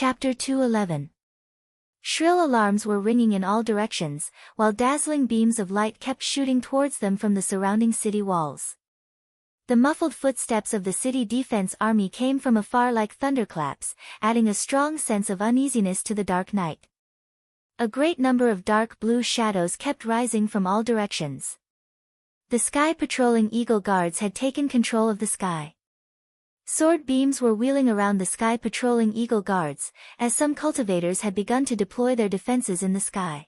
Chapter 211. Shrill alarms were ringing in all directions, while dazzling beams of light kept shooting towards them from the surrounding city walls. The muffled footsteps of the city defense army came from afar like thunderclaps, adding a strong sense of uneasiness to the dark night. A great number of dark blue shadows kept rising from all directions. The sky patrolling Eagle Guards had taken control of the sky. Sword beams were wheeling around the sky patrolling Eagle Guards, as some cultivators had begun to deploy their defenses in the sky.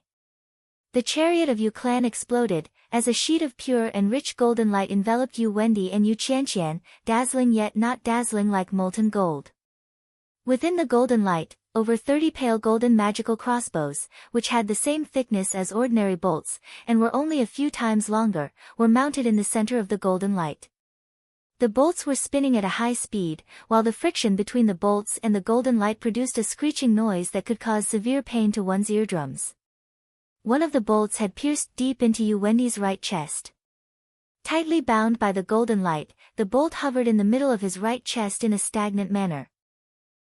The chariot of Yu Clan exploded, as a sheet of pure and rich golden light enveloped Yu Wendy and Yu Qianqian, dazzling yet not dazzling like molten gold. Within the golden light, over 30 pale golden magical crossbows, which had the same thickness as ordinary bolts, and were only a few times longer, were mounted in the center of the golden light. The bolts were spinning at a high speed, while the friction between the bolts and the golden light produced a screeching noise that could cause severe pain to one's eardrums. One of the bolts had pierced deep into Yu Wendy's right chest. Tightly bound by the golden light, the bolt hovered in the middle of his right chest in a stagnant manner.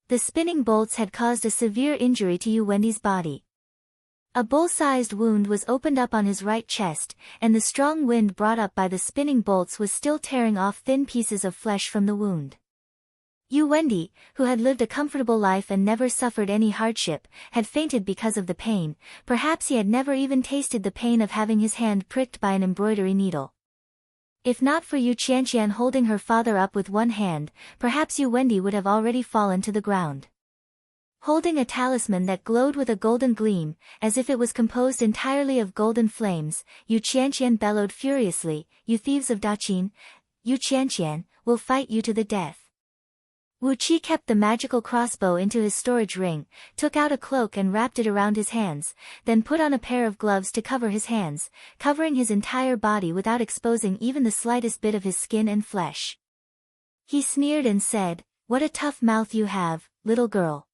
The spinning bolts had caused a severe injury to Yu Wendy's body. A bull-sized wound was opened up on his right chest, and the strong wind brought up by the spinning bolts was still tearing off thin pieces of flesh from the wound. Yu Wendy, who had lived a comfortable life and never suffered any hardship, had fainted because of the pain. Perhaps he had never even tasted the pain of having his hand pricked by an embroidery needle. If not for Yu Qianqian holding her father up with one hand, perhaps Yu Wendy would have already fallen to the ground. Holding a talisman that glowed with a golden gleam, as if it was composed entirely of golden flames, Yu Qianqian bellowed furiously, "You thieves of Daqin! Yu Qianqian, will fight you to the death." Wu Qi kept the magical crossbow into his storage ring, took out a cloak and wrapped it around his hands, then put on a pair of gloves to cover his hands, covering his entire body without exposing even the slightest bit of his skin and flesh. He sneered and said, "What a tough mouth you have, little girl.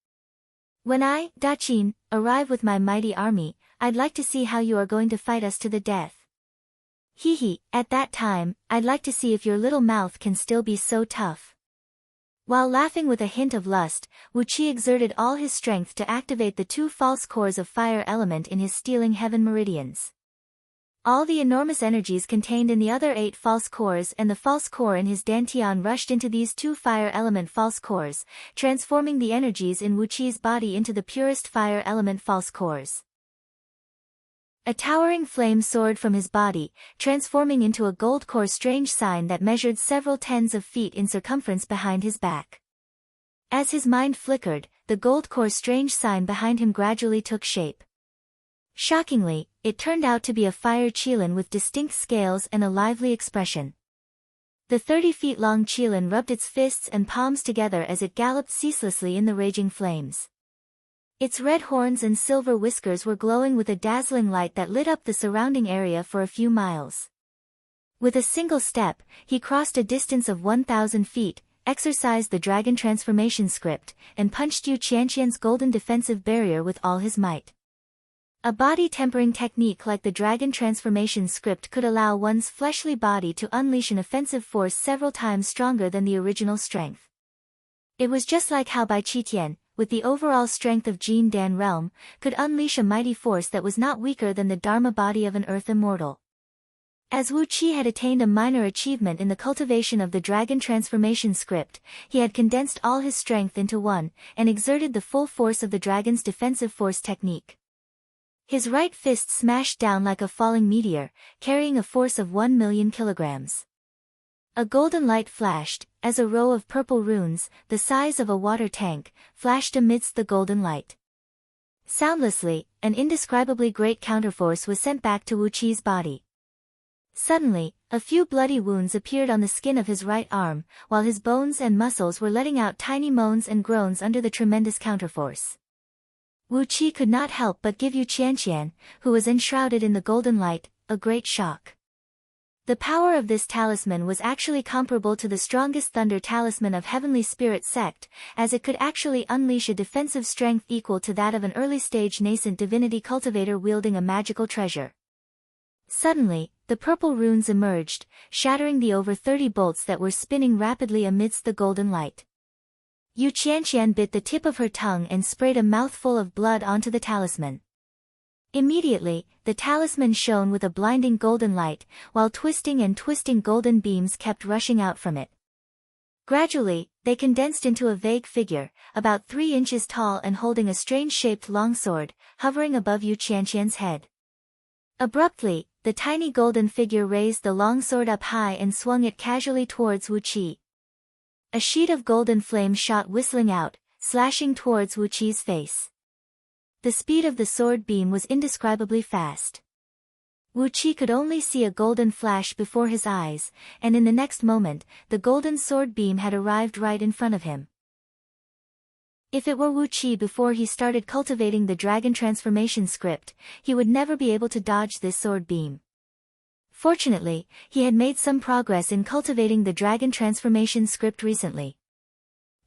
When I, Daqin, arrive with my mighty army, I'd like to see how you are going to fight us to the death. Hee, at that time, I'd like to see if your little mouth can still be so tough." While laughing with a hint of lust, Wu Qi exerted all his strength to activate the 2 false cores of fire element in his stealing heaven meridians. All the enormous energies contained in the other 8 false cores and the false core in his dantian rushed into these 2 fire element false cores, transforming the energies in Wu Qi's body into the purest fire element false cores. A towering flame soared from his body, transforming into a gold core strange sign that measured several tens of feet in circumference behind his back. As his mind flickered, the gold core strange sign behind him gradually took shape. Shockingly, it turned out to be a fire qilin with distinct scales and a lively expression. The 30 feet long qilin rubbed its fists and palms together as it galloped ceaselessly in the raging flames. Its red horns and silver whiskers were glowing with a dazzling light that lit up the surrounding area for a few miles. With a single step, he crossed a distance of 1,000 feet, exercised the dragon transformation script, and punched Yu Qianqian's golden defensive barrier with all his might. A body tempering technique like the dragon transformation script could allow one's fleshly body to unleash an offensive force several times stronger than the original strength. It was just like how Bai Qitian, with the overall strength of Jin Dan realm, could unleash a mighty force that was not weaker than the Dharma body of an earth immortal. As Wu Qi had attained a minor achievement in the cultivation of the dragon transformation script, he had condensed all his strength into one, and exerted the full force of the dragon's defensive force technique. His right fist smashed down like a falling meteor, carrying a force of 1,000,000 kilograms. A golden light flashed, as a row of purple runes, the size of a water tank, flashed amidst the golden light. Soundlessly, an indescribably great counterforce was sent back to Wu Qi's body. Suddenly, a few bloody wounds appeared on the skin of his right arm, while his bones and muscles were letting out tiny moans and groans under the tremendous counterforce. Wu Qi could not help but give Yu Qianqian, who was enshrouded in the golden light, a great shock. The power of this talisman was actually comparable to the strongest thunder talisman of Heavenly Spirit sect, as it could actually unleash a defensive strength equal to that of an early-stage nascent divinity cultivator wielding a magical treasure. Suddenly, the purple runes emerged, shattering the over 30 bolts that were spinning rapidly amidst the golden light. Yu Qianqian bit the tip of her tongue and sprayed a mouthful of blood onto the talisman. Immediately, the talisman shone with a blinding golden light, while twisting and twisting golden beams kept rushing out from it. Gradually, they condensed into a vague figure, about 3 inches tall and holding a strange-shaped long sword, hovering above Yu Qianqian's head. Abruptly, the tiny golden figure raised the long sword up high and swung it casually towards Wu Qi. A sheet of golden flame shot whistling out, slashing towards Wu Qi's face. The speed of the sword beam was indescribably fast. Wu Qi could only see a golden flash before his eyes, and in the next moment, the golden sword beam had arrived right in front of him. If it were Wu Qi before he started cultivating the dragon transformation script, he would never be able to dodge this sword beam. Fortunately, he had made some progress in cultivating the dragon transformation script recently.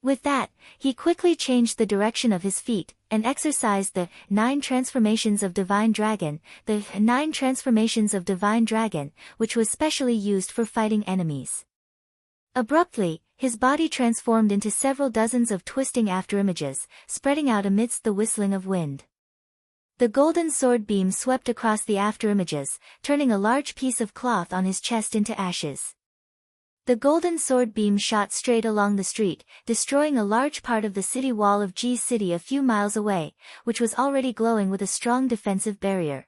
With that, he quickly changed the direction of his feet, and exercised the 9 transformations of Divine Dragon, which was specially used for fighting enemies. Abruptly, his body transformed into several dozens of twisting afterimages, spreading out amidst the whistling of wind. The golden sword beam swept across the afterimages, turning a large piece of cloth on his chest into ashes. The golden sword beam shot straight along the street, destroying a large part of the city wall of Ji City a few miles away, which was already glowing with a strong defensive barrier.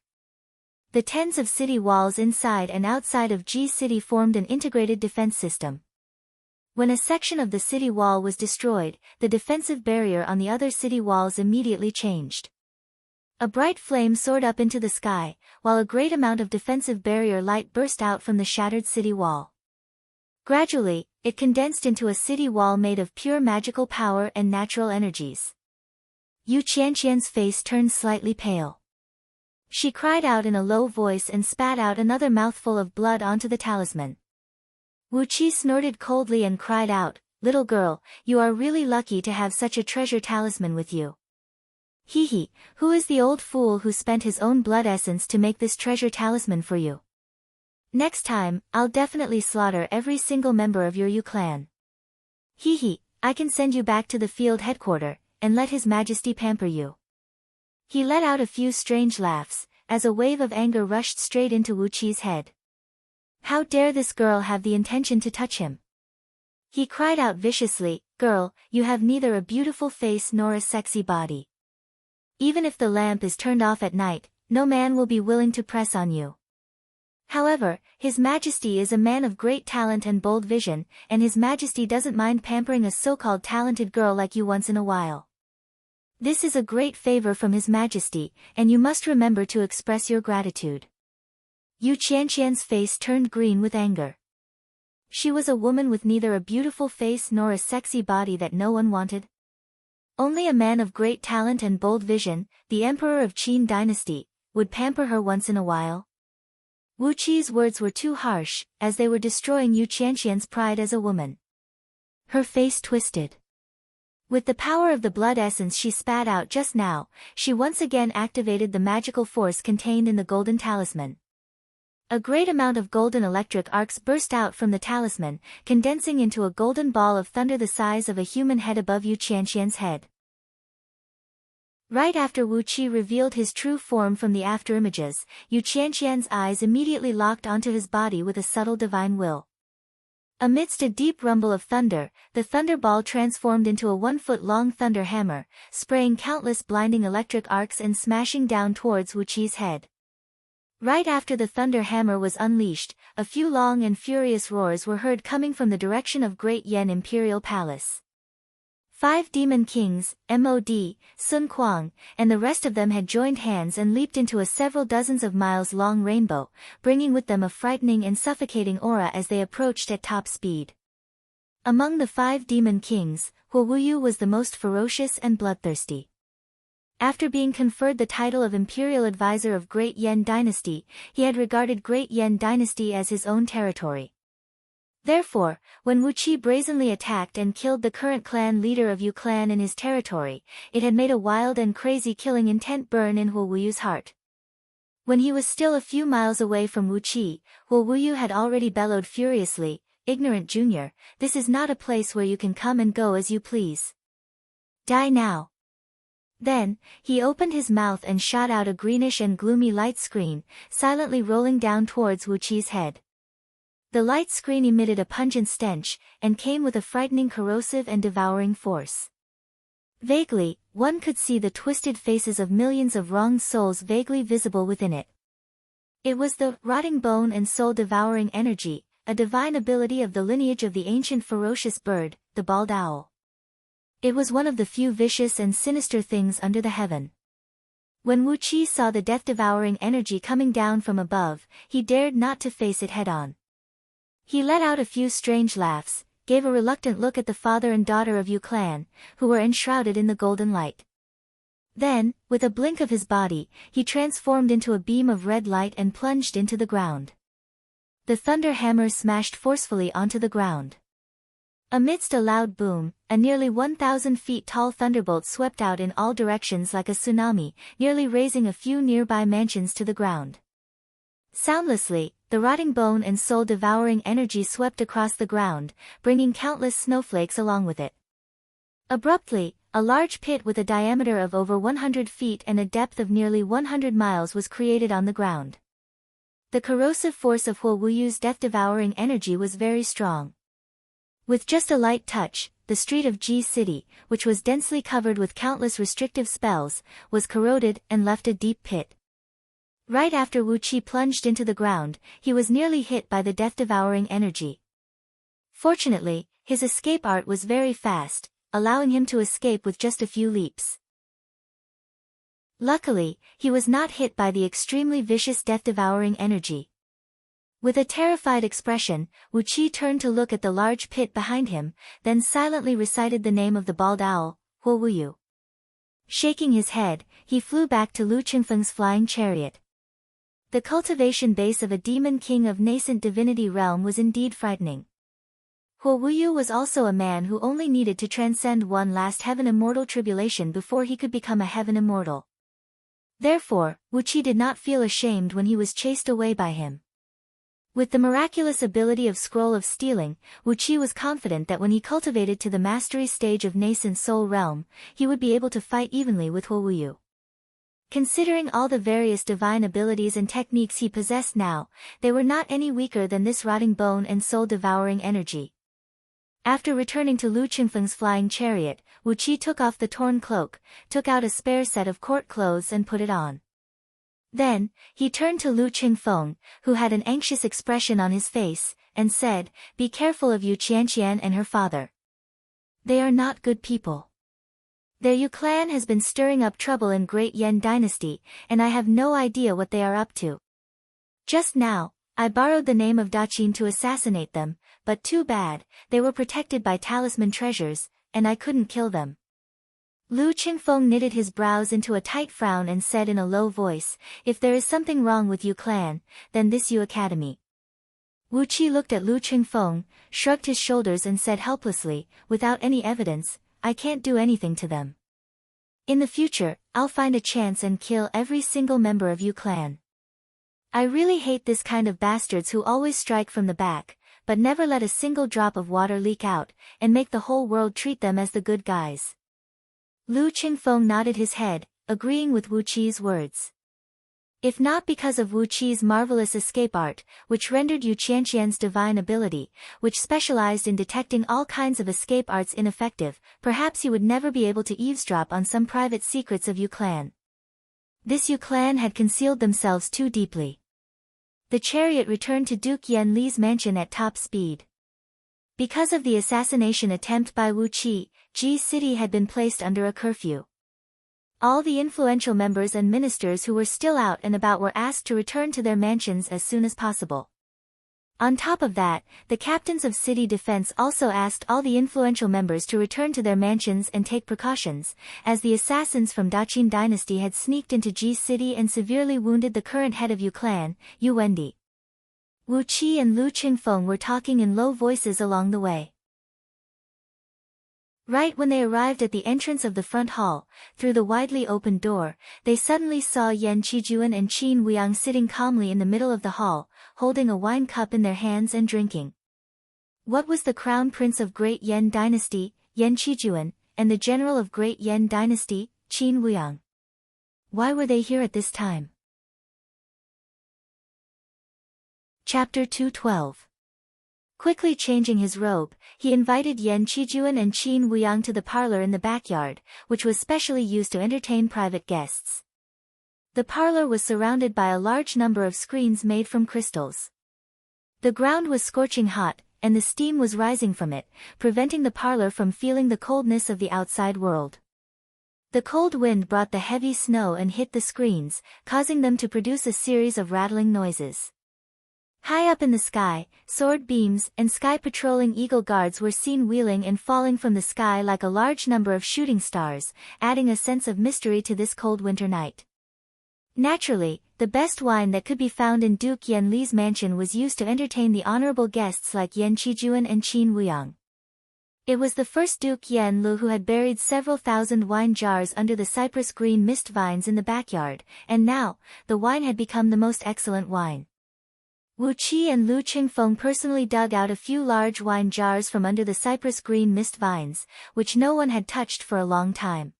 The tens of city walls inside and outside of Ji City formed an integrated defense system. When a section of the city wall was destroyed, the defensive barrier on the other city walls immediately changed. A bright flame soared up into the sky, while a great amount of defensive barrier light burst out from the shattered city wall. Gradually, it condensed into a city wall made of pure magical power and natural energies. Yu Qianqian's face turned slightly pale. She cried out in a low voice and spat out another mouthful of blood onto the talisman. Wu Qi snorted coldly and cried out, "Little girl, you are really lucky to have such a treasure talisman with you. Hee, who is the old fool who spent his own blood essence to make this treasure talisman for you? Next time, I'll definitely slaughter every single member of your Yu clan. I can send you back to the field headquarters, and let His Majesty pamper you." He let out a few strange laughs, as a wave of anger rushed straight into Wu Qi's head. How dare this girl have the intention to touch him? He cried out viciously, "Girl, you have neither a beautiful face nor a sexy body. Even if the lamp is turned off at night, no man will be willing to press on you. However, His Majesty is a man of great talent and bold vision, and His Majesty doesn't mind pampering a so-called talented girl like you once in a while. This is a great favor from His Majesty, and you must remember to express your gratitude." Yu Qianqian's face turned green with anger. She was a woman with neither a beautiful face nor a sexy body that no one wanted. Only a man of great talent and bold vision, the Emperor of Qin Dynasty, would pamper her once in a while. Wu Qi's words were too harsh, as they were destroying Yu Qianqian's pride as a woman. Her face twisted. With the power of the blood essence she spat out just now, she once again activated the magical force contained in the golden talisman. A great amount of golden electric arcs burst out from the talisman, condensing into a golden ball of thunder the size of a human head above Yu Qianqian's head. Right after Wu Qi revealed his true form from the afterimages, Yu Qianqian's eyes immediately locked onto his body with a subtle divine will. Amidst a deep rumble of thunder, the thunderball transformed into a 1-foot-long thunder hammer, spraying countless blinding electric arcs and smashing down towards Wu Qi's head. Right after the thunder hammer was unleashed, a few long and furious roars were heard coming from the direction of Great Yan Imperial Palace. 5 demon kings, Mod, Sun Kuang, and the rest of them had joined hands and leaped into a several dozens of miles long rainbow, bringing with them a frightening and suffocating aura as they approached at top speed. Among the 5 demon kings, Huo Wuyu was the most ferocious and bloodthirsty. After being conferred the title of Imperial Advisor of Great Yan Dynasty, he had regarded Great Yan Dynasty as his own territory. Therefore, when Wu Qi brazenly attacked and killed the current clan leader of Yu clan in his territory, it had made a wild and crazy killing intent burn in Huo Wuyu's heart. When he was still a few miles away from Wu Qi, Huo Wuyu had already bellowed furiously, "Ignorant junior, this is not a place where you can come and go as you please. Die now. Then, he opened his mouth and shot out a greenish and gloomy light screen, silently rolling down towards Wu Qi's head. The light screen emitted a pungent stench, and came with a frightening corrosive and devouring force. Vaguely, one could see the twisted faces of millions of wronged souls vaguely visible within it. It was the rotting bone and soul-devouring energy, a divine ability of the lineage of the ancient ferocious bird, the bald owl. It was one of the few vicious and sinister things under the heaven. When Wu Qi saw the death-devouring energy coming down from above, he dared not to face it head-on. He let out a few strange laughs, gave a reluctant look at the father and daughter of Yu Clan, who were enshrouded in the golden light. Then, with a blink of his body, he transformed into a beam of red light and plunged into the ground. The thunder hammer smashed forcefully onto the ground. Amidst a loud boom, a nearly 1,000 feet tall thunderbolt swept out in all directions like a tsunami, nearly razing a few nearby mansions to the ground. Soundlessly, the rotting bone and soul-devouring energy swept across the ground, bringing countless snowflakes along with it. Abruptly, a large pit with a diameter of over 100 feet and a depth of nearly 100 miles was created on the ground. The corrosive force of Huo Wuyu's death-devouring energy was very strong. With just a light touch, the street of Ji City, which was densely covered with countless restrictive spells, was corroded and left a deep pit. Right after Wu Qi plunged into the ground, he was nearly hit by the death-devouring energy. Fortunately, his escape art was very fast, allowing him to escape with just a few leaps. Luckily, he was not hit by the extremely vicious death-devouring energy. With a terrified expression, Wu Qi turned to look at the large pit behind him, then silently recited the name of the bald owl, Huo Wuyu. Shaking his head, he flew back to Lu Qingfeng's flying chariot. The cultivation base of a demon king of nascent divinity realm was indeed frightening. Huo Wuyu was also a man who only needed to transcend one last heaven immortal tribulation before he could become a heaven immortal. Therefore, Wu Qi did not feel ashamed when he was chased away by him. With the miraculous ability of Scroll of Stealing, Wu Qi was confident that when he cultivated to the mastery stage of nascent soul realm, he would be able to fight evenly with Huo Wuyu. Considering all the various divine abilities and techniques he possessed now, they were not any weaker than this rotting bone and soul-devouring energy. After returning to Lu Qingfeng's flying chariot, Wu Qi took off the torn cloak, took out a spare set of court clothes and put it on. Then, he turned to Lu Qingfeng, who had an anxious expression on his face, and said, "Be careful of Yu Qianqian and her father. They are not good people. Their Yu clan has been stirring up trouble in Great Yan Dynasty, and I have no idea what they are up to. Just now, I borrowed the name of Daqin to assassinate them, but too bad, they were protected by talisman treasures, and I couldn't kill them." Lu Qingfeng knitted his brows into a tight frown and said in a low voice, "If there is something wrong with Yu clan, then this Yu Academy." Wu Qi looked at Lu Qingfeng, shrugged his shoulders and said helplessly, "Without any evidence, I can't do anything to them. In the future, I'll find a chance and kill every single member of Yu clan. I really hate this kind of bastards who always strike from the back, but never let a single drop of water leak out, and make the whole world treat them as the good guys." Lu Qingfeng nodded his head, agreeing with Wu Qi's words. If not because of Wu Qi's marvelous escape art, which rendered Yu Qianqian's divine ability, which specialized in detecting all kinds of escape arts ineffective, perhaps he would never be able to eavesdrop on some private secrets of Yu clan. This Yu clan had concealed themselves too deeply. The chariot returned to Duke Yan Li's mansion at top speed. Because of the assassination attempt by Wu Qi, Ji City had been placed under a curfew. All the influential members and ministers who were still out and about were asked to return to their mansions as soon as possible. On top of that, the captains of city defense also asked all the influential members to return to their mansions and take precautions, as the assassins from Daqin dynasty had sneaked into Ji City and severely wounded the current head of Yu clan, Yu Wendi. Wu Qi and Lu Qingfeng were talking in low voices along the way. Right when they arrived at the entrance of the front hall, through the widely opened door, they suddenly saw Yan Qijuan and Qin Weiyang sitting calmly in the middle of the hall, holding a wine cup in their hands and drinking. What was the crown prince of Great Yan Dynasty, Yan Qijuan, and the general of Great Yan Dynasty, Qin Wuyang. Why were they here at this time? Chapter 212. Quickly changing his robe, he invited Yan Qijuan and Qin Wuyang to the parlor in the backyard, which was specially used to entertain private guests. The parlor was surrounded by a large number of screens made from crystals. The ground was scorching hot, and the steam was rising from it, preventing the parlor from feeling the coldness of the outside world. The cold wind brought the heavy snow and hit the screens, causing them to produce a series of rattling noises. High up in the sky, sword beams and sky-patrolling eagle guards were seen wheeling and falling from the sky like a large number of shooting stars, adding a sense of mystery to this cold winter night. Naturally, the best wine that could be found in Duke Yan Li's mansion was used to entertain the honorable guests like Yan Qijuan and Qin Wuyang. It was the first Duke Yan Lu who had buried several thousand wine jars under the cypress green mist vines in the backyard, and now, the wine had become the most excellent wine. Wu Qi and Lu Qingfeng personally dug out a few large wine jars from under the cypress green mist vines, which no one had touched for a long time.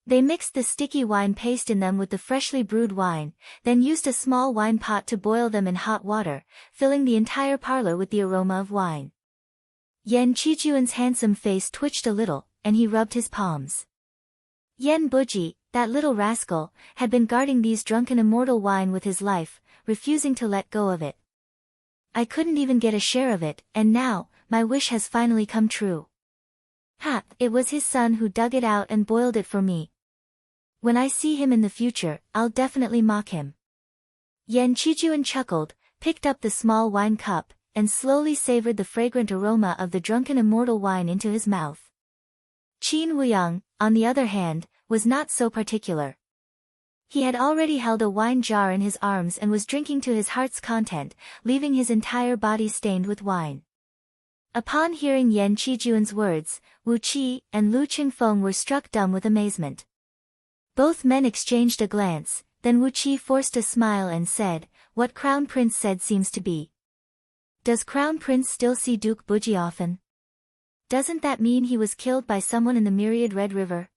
They mixed the sticky wine paste in them with the freshly brewed wine, then used a small wine pot to boil them in hot water, filling the entire parlor with the aroma of wine. Yan Qijuan's handsome face twitched a little, and he rubbed his palms. Yan Buji, that little rascal, had been guarding these drunken immortal wine with his life, refusing to let go of it. I couldn't even get a share of it, and now, my wish has finally come true. Ha! It was his son who dug it out and boiled it for me. When I see him in the future, I'll definitely mock him. Yan Qijuan chuckled, picked up the small wine cup, and slowly savored the fragrant aroma of the drunken immortal wine into his mouth. Qin Wuyang, on the other hand, was not so particular. He had already held a wine jar in his arms and was drinking to his heart's content, leaving his entire body stained with wine. Upon hearing Yan Qijuan's words, Wu Qi and Lu Qingfeng were struck dumb with amazement. Both men exchanged a glance, then Wu Qi forced a smile and said, "What Crown Prince said seems to be. Does Crown Prince still see Duke Buji often? Doesn't that mean he was killed by someone in the myriad Red River?"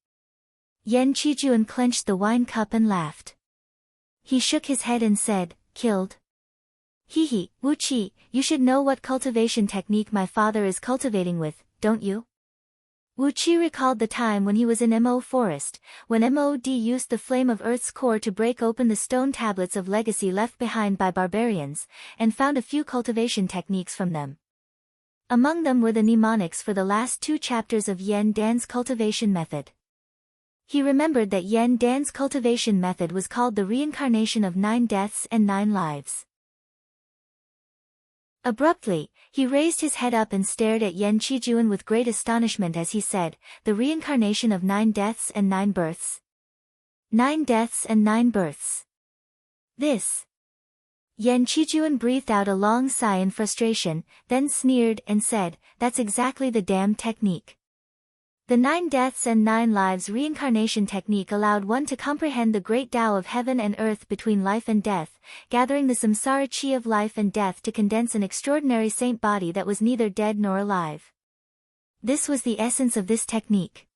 Yan Qijuan clenched the wine cup and laughed. He shook his head and said, "Killed? Hee, Wu Qi, you should know what cultivation technique my father is cultivating with, don't you?" Wu Qi recalled the time when he was in Mo Forest, when Mod used the flame of Earth's core to break open the stone tablets of legacy left behind by barbarians, and found a few cultivation techniques from them. Among them were the mnemonics for the last 2 chapters of Yan Dan's cultivation method. He remembered that Yan Dan's cultivation method was called the reincarnation of 9 deaths and 9 lives. Abruptly, he raised his head up and stared at Yan Qijuan with great astonishment as he said, "The reincarnation of 9 deaths and 9 births? 9 deaths and 9 births. This." Yan Qijuan breathed out a long sigh in frustration, then sneered and said, "That's exactly the damned technique." The 9 deaths and 9 lives reincarnation technique allowed one to comprehend the great Tao of heaven and earth between life and death, gathering the samsara chi of life and death to condense an extraordinary saint body that was neither dead nor alive. This was the essence of this technique.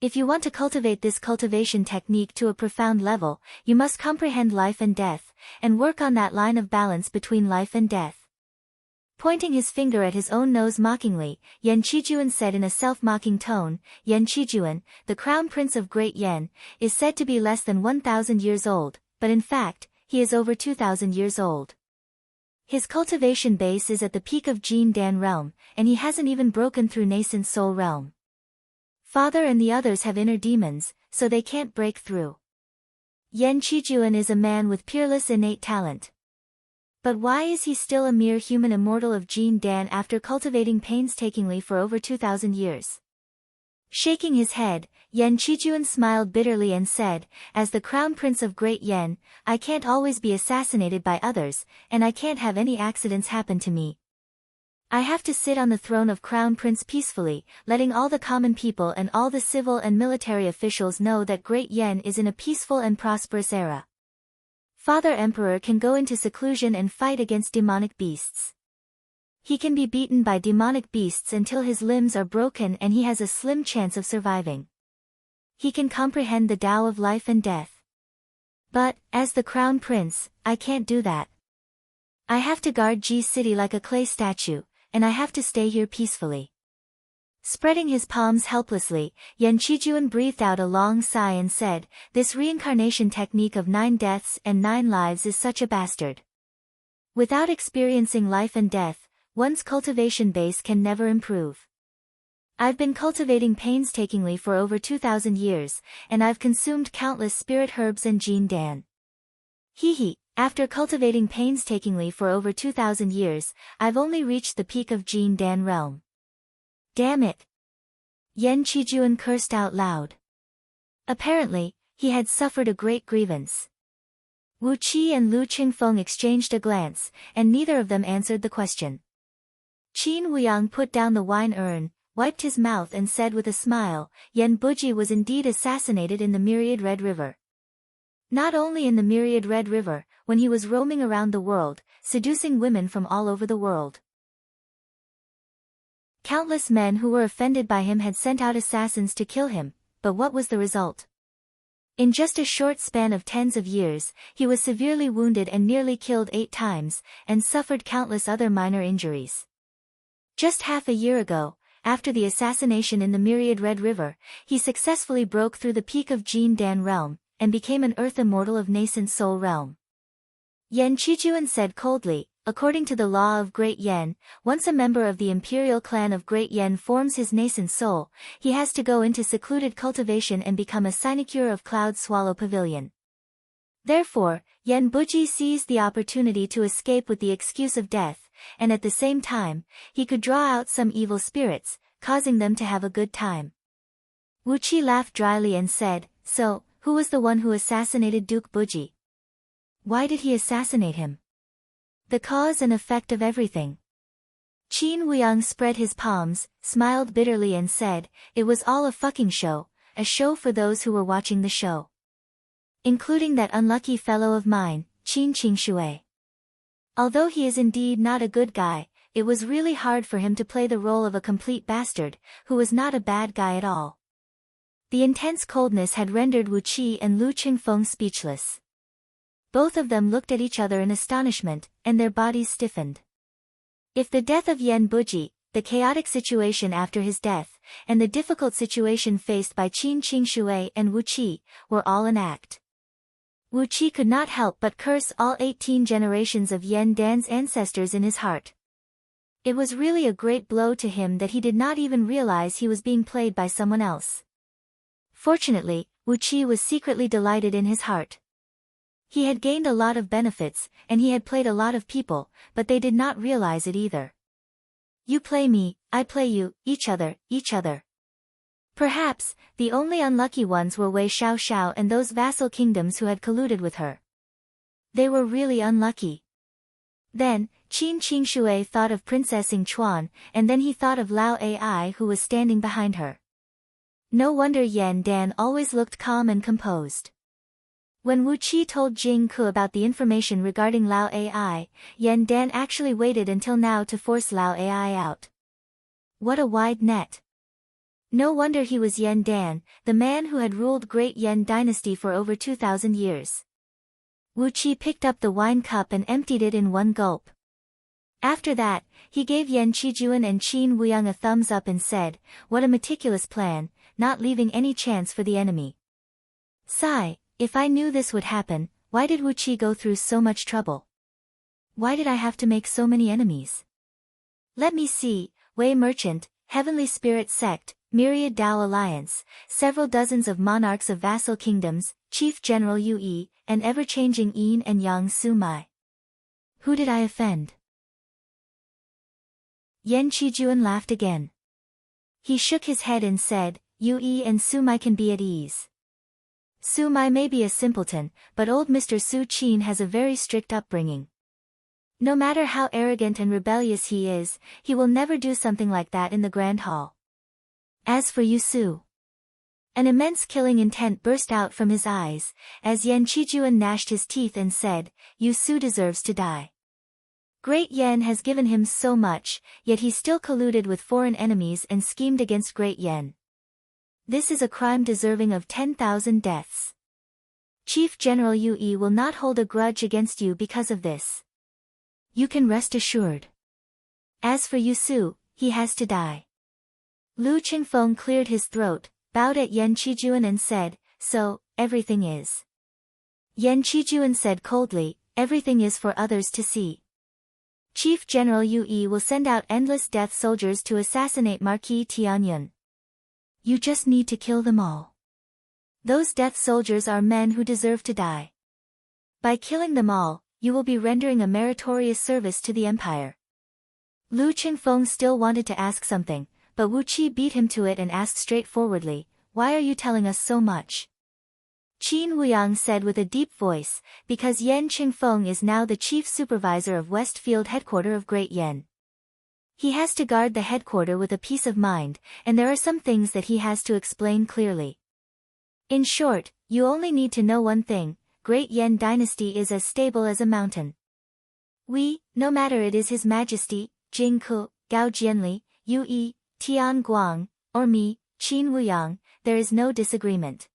If you want to cultivate this cultivation technique to a profound level, you must comprehend life and death, and work on that line of balance between life and death. Pointing his finger at his own nose mockingly, Yan Qijuan said in a self-mocking tone, "Yan Qijuan, the crown prince of Great Yan, is said to be less than 1,000 years old, but in fact, he is over 2,000 years old. His cultivation base is at the peak of Jin Dan realm, and he hasn't even broken through nascent soul realm. Father and the others have inner demons, so they can't break through. Yan Qijuan is a man with peerless innate talent. But why is he still a mere human immortal of Jin Dan after cultivating painstakingly for over 2,000 years? Shaking his head, Yan Qijuan smiled bitterly and said, "As the crown prince of Great Yan, I can't always be assassinated by others, and I can't have any accidents happen to me. I have to sit on the throne of crown prince peacefully, letting all the common people and all the civil and military officials know that Great Yan is in a peaceful and prosperous era. Father Emperor can go into seclusion and fight against demonic beasts. He can be beaten by demonic beasts until his limbs are broken and he has a slim chance of surviving. He can comprehend the Tao of life and death. But, as the Crown Prince, I can't do that. I have to guard Ji City like a clay statue, and I have to stay here peacefully. Spreading his palms helplessly, Yan Qijuan breathed out a long sigh and said, "This reincarnation technique of 9 deaths and 9 lives is such a bastard. Without experiencing life and death, one's cultivation base can never improve. I've been cultivating painstakingly for over 2,000 years, and I've consumed countless spirit herbs and Jin Dan. After cultivating painstakingly for over 2,000 years, I've only reached the peak of Jin Dan realm. Damn it!" Yan Qijuan cursed out loud. Apparently, he had suffered a great grievance. Wu Qi and Lu Qingfeng exchanged a glance, and neither of them answered the question. Qin Wuyang put down the wine urn, wiped his mouth and said with a smile, "Yan Buji was indeed assassinated in the Myriad Red River. Not only in the Myriad Red River, when he was roaming around the world, seducing women from all over the world. Countless men who were offended by him had sent out assassins to kill him, but what was the result? In just a short span of tens of years, he was severely wounded and nearly killed 8 times, and suffered countless other minor injuries. Just half a year ago, after the assassination in the Myriad Red River, he successfully broke through the peak of Jin Dan realm, and became an earth immortal of nascent soul realm." Yan Qijuan said coldly, "According to the law of Great Yan, once a member of the imperial clan of Great Yan forms his nascent soul, he has to go into secluded cultivation and become a sinecure of Cloud Swallow Pavilion. Therefore, Yan Buji seized the opportunity to escape with the excuse of death, and at the same time, he could draw out some evil spirits, causing them to have a good time." Wu Qi laughed dryly and said, "So, who was the one who assassinated Duke Buji? Why did he assassinate him? The cause and effect of everything." Qin Wuyang spread his palms, smiled bitterly and said, "It was all a fucking show, a show for those who were watching the show. Including that unlucky fellow of mine, Qin Qingshui. Although he is indeed not a good guy, it was really hard for him to play the role of a complete bastard, who was not a bad guy at all." The intense coldness had rendered Wu Qi and Lu Qingfeng speechless. Both of them looked at each other in astonishment, and their bodies stiffened. If the death of Yan Buji, the chaotic situation after his death, and the difficult situation faced by Qin Qingshui and Wu Qi, were all an act, Wu Qi could not help but curse all 18 generations of Yan Dan's ancestors in his heart. It was really a great blow to him that he did not even realize he was being played by someone else. Fortunately, Wu Qi was secretly delighted in his heart. He had gained a lot of benefits, and he had played a lot of people, but they did not realize it either. You play me, I play you, each other. Perhaps, the only unlucky ones were Wei Xiao and those vassal kingdoms who had colluded with her. They were really unlucky. Then, Qin Qingshui thought of Princess Yingchuan, and then he thought of Lao Ai who was standing behind her. No wonder Yan Dan always looked calm and composed. When Wu Qi told Jing Ke about the information regarding Lao Ai, Yan Dan actually waited until now to force Lao Ai out. What a wide net. No wonder he was Yan Dan, the man who had ruled Great Yan dynasty for over 2,000 years. Wu Qi picked up the wine cup and emptied it in one gulp. After that, he gave Yan Qijuan and Qin Wuyang a thumbs up and said, "What a meticulous plan, not leaving any chance for the enemy. Sigh, if I knew this would happen, why did Wu Qi go through so much trouble? Why did I have to make so many enemies? Let me see, Wei Merchant, Heavenly Spirit Sect, Myriad Dao Alliance, several dozens of monarchs of vassal kingdoms, Chief General Yue, and ever-changing Yin and Yang Su Mai. Who did I offend?" Yan Qijuan laughed again. He shook his head and said, "Yue and Su Mai can be at ease. Su Mai may be a simpleton, but old Mr. Su Qin has a very strict upbringing. No matter how arrogant and rebellious he is, he will never do something like that in the Grand Hall. As for Yu Su..." An immense killing intent burst out from his eyes, as Yan Qijuan gnashed his teeth and said, "Yu Su deserves to die. Great Yen has given him so much, yet he still colluded with foreign enemies and schemed against Great Yen. This is a crime deserving of 10,000 deaths. Chief General Yue will not hold a grudge against you because of this. You can rest assured. As for Yusu, he has to die. Lu Qingfeng cleared his throat, bowed at Yan Qijuan and said, so, everything is. Yan Qijuan said coldly, everything is for others to see. Chief General Yue will send out endless death soldiers to assassinate Marquis Tianyun. You just need to kill them all. Those death soldiers are men who deserve to die. By killing them all, you will be rendering a meritorious service to the empire. Lu Qingfeng still wanted to ask something, but Wu Qi beat him to it and asked straightforwardly, why are you telling us so much? Qin Wuyang said with a deep voice, because Yan Qingfeng is now the chief supervisor of Westfield headquarters of Great Yen. He has to guard the headquarters with a peace of mind, and there are some things that he has to explain clearly. In short, you only need to know one thing, Great Yen dynasty is as stable as a mountain. We, no matter it is His Majesty, Jing Ke, Gao Jianli, Yue, Tian Guang, or me, Qin Wuyang, there is no disagreement.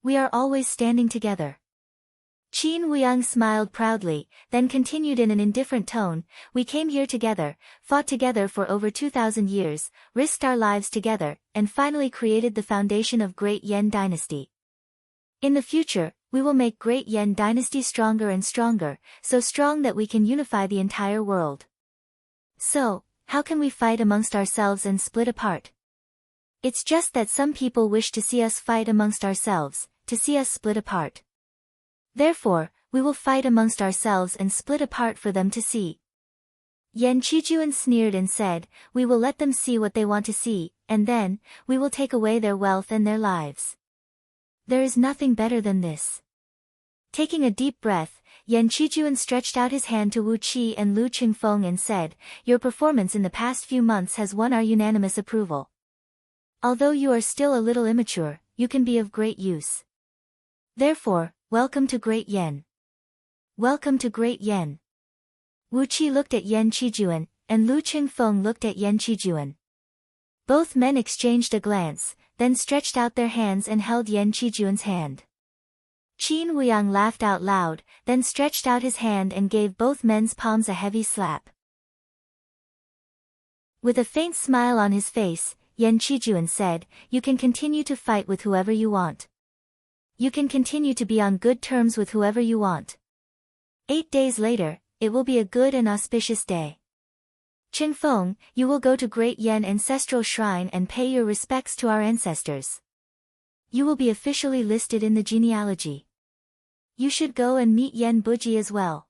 We are always standing together. Qin Wuyang smiled proudly, then continued in an indifferent tone, we came here together, fought together for over 2,000 years, risked our lives together, and finally created the foundation of Great Yen dynasty. In the future, we will make Great Yen dynasty stronger and stronger, so strong that we can unify the entire world. So, how can we fight amongst ourselves and split apart? It's just that some people wish to see us fight amongst ourselves, to see us split apart. Therefore, we will fight amongst ourselves and split apart for them to see. Yan Qijuan sneered and said, we will let them see what they want to see, and then, we will take away their wealth and their lives. There is nothing better than this. Taking a deep breath, Yan Qijuan stretched out his hand to Wu Qi and Lu Qingfeng and said, your performance in the past few months has won our unanimous approval. Although you are still a little immature, you can be of great use. Therefore, welcome to Great Yen. Welcome to Great Yen. Wu Qi looked at Yan Qijuan, and Lu Qingfeng looked at Yan Qijuan. Both men exchanged a glance, then stretched out their hands and held Yan Qijuan's hand. Qin Wuyang laughed out loud, then stretched out his hand and gave both men's palms a heavy slap. With a faint smile on his face, Yan Qijuan said, you can continue to fight with whoever you want. You can continue to be on good terms with whoever you want. 8 days later, it will be a good and auspicious day. Qingfeng, you will go to Great Yen Ancestral Shrine and pay your respects to our ancestors. You will be officially listed in the genealogy. You should go and meet Yen Buji as well.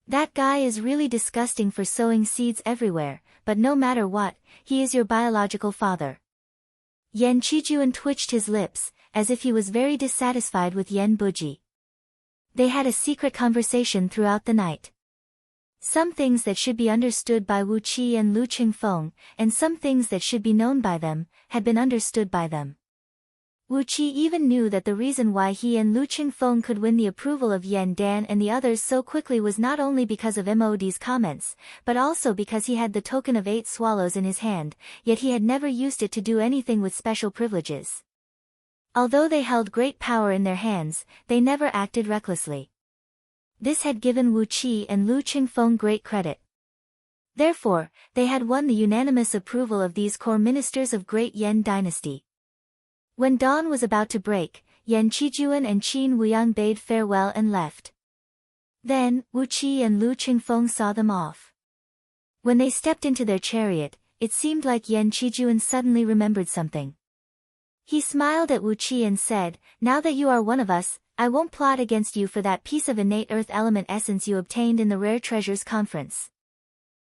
That guy is really disgusting for sowing seeds everywhere, but no matter what, he is your biological father. Yan Qijuan twitched his lips, as if he was very dissatisfied with Yen Buji. They had a secret conversation throughout the night. Some things that should be understood by Wu Qi and Lu Qingfeng, and some things that should be known by them, had been understood by them. Wu Qi even knew that the reason why he and Lu Qingfeng could win the approval of Yan Dan and the others so quickly was not only because of Mod's comments, but also because he had the token of 8 swallows in his hand, yet he had never used it to do anything with special privileges. Although they held great power in their hands, they never acted recklessly. This had given Wu Qi and Lu Qingfeng great credit. Therefore, they had won the unanimous approval of these core ministers of Great Yen dynasty. When dawn was about to break, Yan Qijuan and Qin Wuyang bade farewell and left. Then, Wu Qi and Lu Qingfeng saw them off. When they stepped into their chariot, it seemed like Yan Qijuan suddenly remembered something. He smiled at Wu Qi and said, now that you are one of us, I won't plot against you for that piece of innate earth element essence you obtained in the Rare Treasures Conference.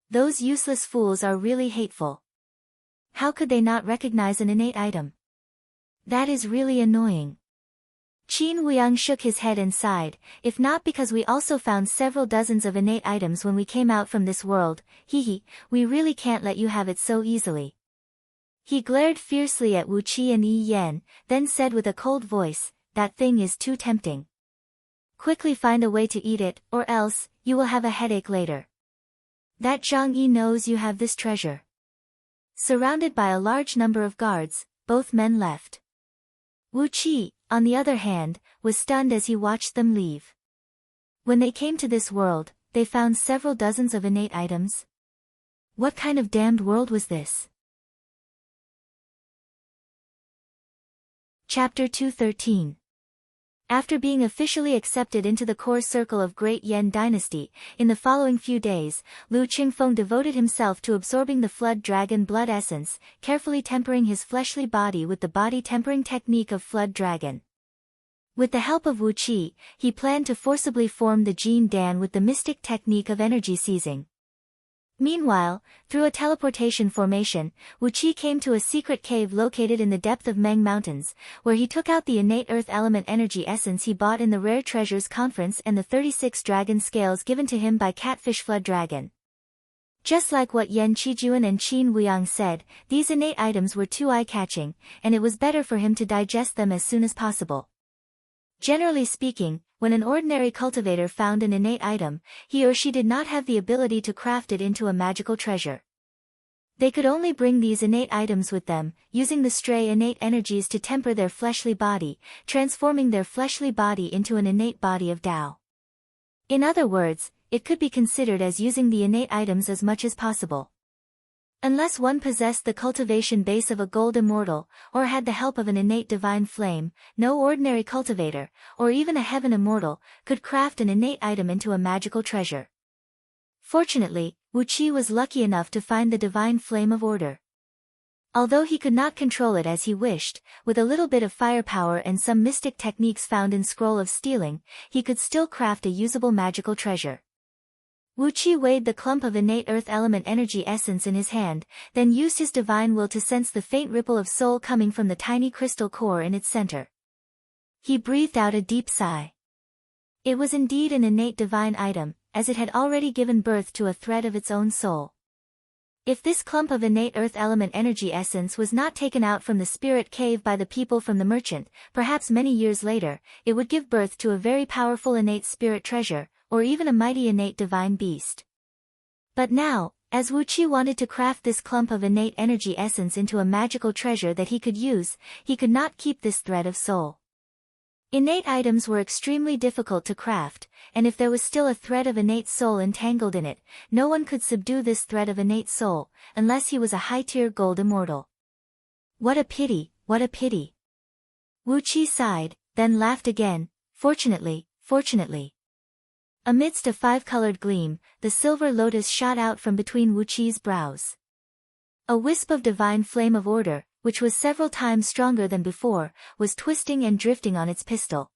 Those useless fools are really hateful. How could they not recognize an innate item? That is really annoying. Qin Wuyang shook his head and sighed, if not because we also found several dozens of innate items when we came out from this world, we really can't let you have it so easily. He glared fiercely at Wu Qi and Yi Yan, then said with a cold voice, that thing is too tempting. Quickly find a way to eat it, or else, you will have a headache later. That Zhang Yi knows you have this treasure. Surrounded by a large number of guards, both men left. Wu Qi, on the other hand, was stunned as he watched them leave. When they came to this world, they found several dozens of innate items. What kind of damned world was this? Chapter 213. After being officially accepted into the core circle of Great Yan Dynasty, in the following few days, Lu Qingfeng devoted himself to absorbing the Flood Dragon blood essence, carefully tempering his fleshly body with the body tempering technique of Flood Dragon. With the help of Wu Qi, he planned to forcibly form the Jin Dan with the mystic technique of energy seizing. Meanwhile, through a teleportation formation, Wu Qi came to a secret cave located in the depth of Meng Mountains, where he took out the innate earth element energy essence he bought in the Rare Treasures Conference and the 36 dragon scales given to him by Catfish Flood Dragon. Just like what Yan Qijuan and Qin Wuyang said, these innate items were too eye-catching, and it was better for him to digest them as soon as possible. Generally speaking, when an ordinary cultivator found an innate item, he or she did not have the ability to craft it into a magical treasure. They could only bring these innate items with them, using the stray innate energies to temper their fleshly body, transforming their fleshly body into an innate body of Tao. In other words, it could be considered as using the innate items as much as possible. Unless one possessed the cultivation base of a gold immortal, or had the help of an innate divine flame, no ordinary cultivator, or even a heaven immortal, could craft an innate item into a magical treasure. Fortunately, Wu Qi was lucky enough to find the divine flame of order. Although he could not control it as he wished, with a little bit of firepower and some mystic techniques found in Scroll of Stealing, he could still craft a usable magical treasure. Wu Qi weighed the clump of innate earth element energy essence in his hand, then used his divine will to sense the faint ripple of soul coming from the tiny crystal core in its center. He breathed out a deep sigh. It was indeed an innate divine item, as it had already given birth to a thread of its own soul. If this clump of innate earth element energy essence was not taken out from the spirit cave by the people from the merchant, perhaps many years later, it would give birth to a very powerful innate spirit treasure, or even a mighty innate divine beast. But now, as Wu Qi wanted to craft this clump of innate energy essence into a magical treasure that he could use, he could not keep this thread of soul. Innate items were extremely difficult to craft, and if there was still a thread of innate soul entangled in it, no one could subdue this thread of innate soul, unless he was a high-tier gold immortal. What a pity, what a pity. Wu Qi sighed, then laughed again. Fortunately. Amidst a five-colored gleam, the silver lotus shot out from between Wu Qi's brows. A wisp of divine flame of order, which was several times stronger than before, was twisting and drifting on its pistil.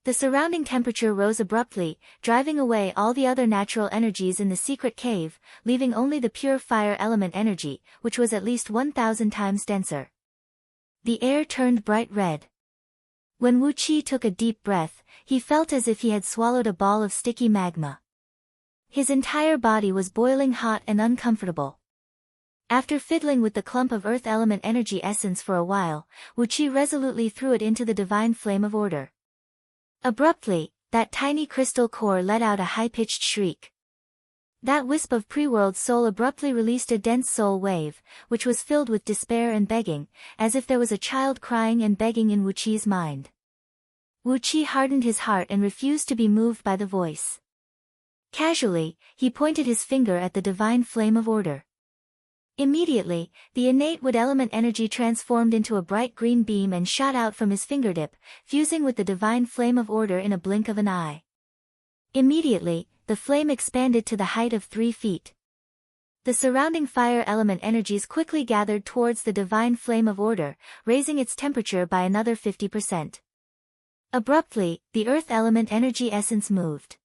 The surrounding temperature rose abruptly, driving away all the other natural energies in the secret cave, leaving only the pure fire element energy, which was at least 1,000 times denser. The air turned bright red. When Wu Qi took a deep breath, he felt as if he had swallowed a ball of sticky magma. His entire body was boiling hot and uncomfortable. After fiddling with the clump of earth element energy essence for a while, Wu Qi resolutely threw it into the divine flame of order. Abruptly, that tiny crystal core let out a high-pitched shriek. That wisp of pre-world soul abruptly released a dense soul wave, which was filled with despair and begging, as if there was a child crying and begging in Wu Qi's mind. Wu Qi hardened his heart and refused to be moved by the voice. Casually, he pointed his finger at the divine flame of order. Immediately, the innate wood element energy transformed into a bright green beam and shot out from his fingertip, fusing with the divine flame of order in a blink of an eye. Immediately, the flame expanded to the height of 3 feet. The surrounding fire element energies quickly gathered towards the divine flame of order, raising its temperature by another 50%. Abruptly, the earth element energy essence moved.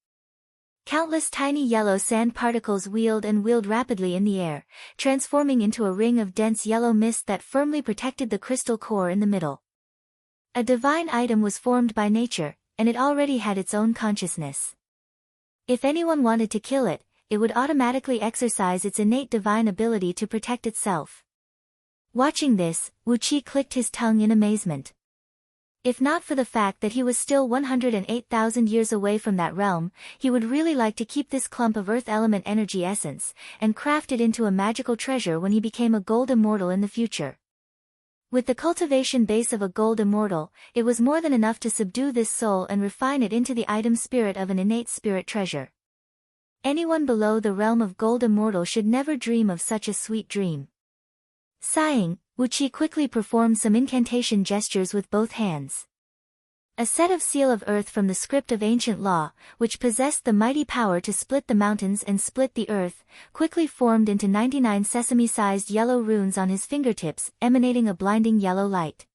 Countless tiny yellow sand particles wheeled and wheeled rapidly in the air, transforming into a ring of dense yellow mist that firmly protected the crystal core in the middle. A divine item was formed by nature, and it already had its own consciousness. If anyone wanted to kill it, it would automatically exercise its innate divine ability to protect itself. Watching this, Wu Qi clicked his tongue in amazement. If not for the fact that he was still 108,000 years away from that realm, he would really like to keep this clump of earth element energy essence, and craft it into a magical treasure when he became a gold immortal in the future. With the cultivation base of a gold immortal, it was more than enough to subdue this soul and refine it into the item spirit of an innate spirit treasure. Anyone below the realm of gold immortal should never dream of such a sweet dream. Sighing, Wuqi quickly performed some incantation gestures with both hands. A set of seal of earth from the script of ancient law, which possessed the mighty power to split the mountains and split the earth, quickly formed into 99 sesame-sized yellow runes on his fingertips, emanating a blinding yellow light.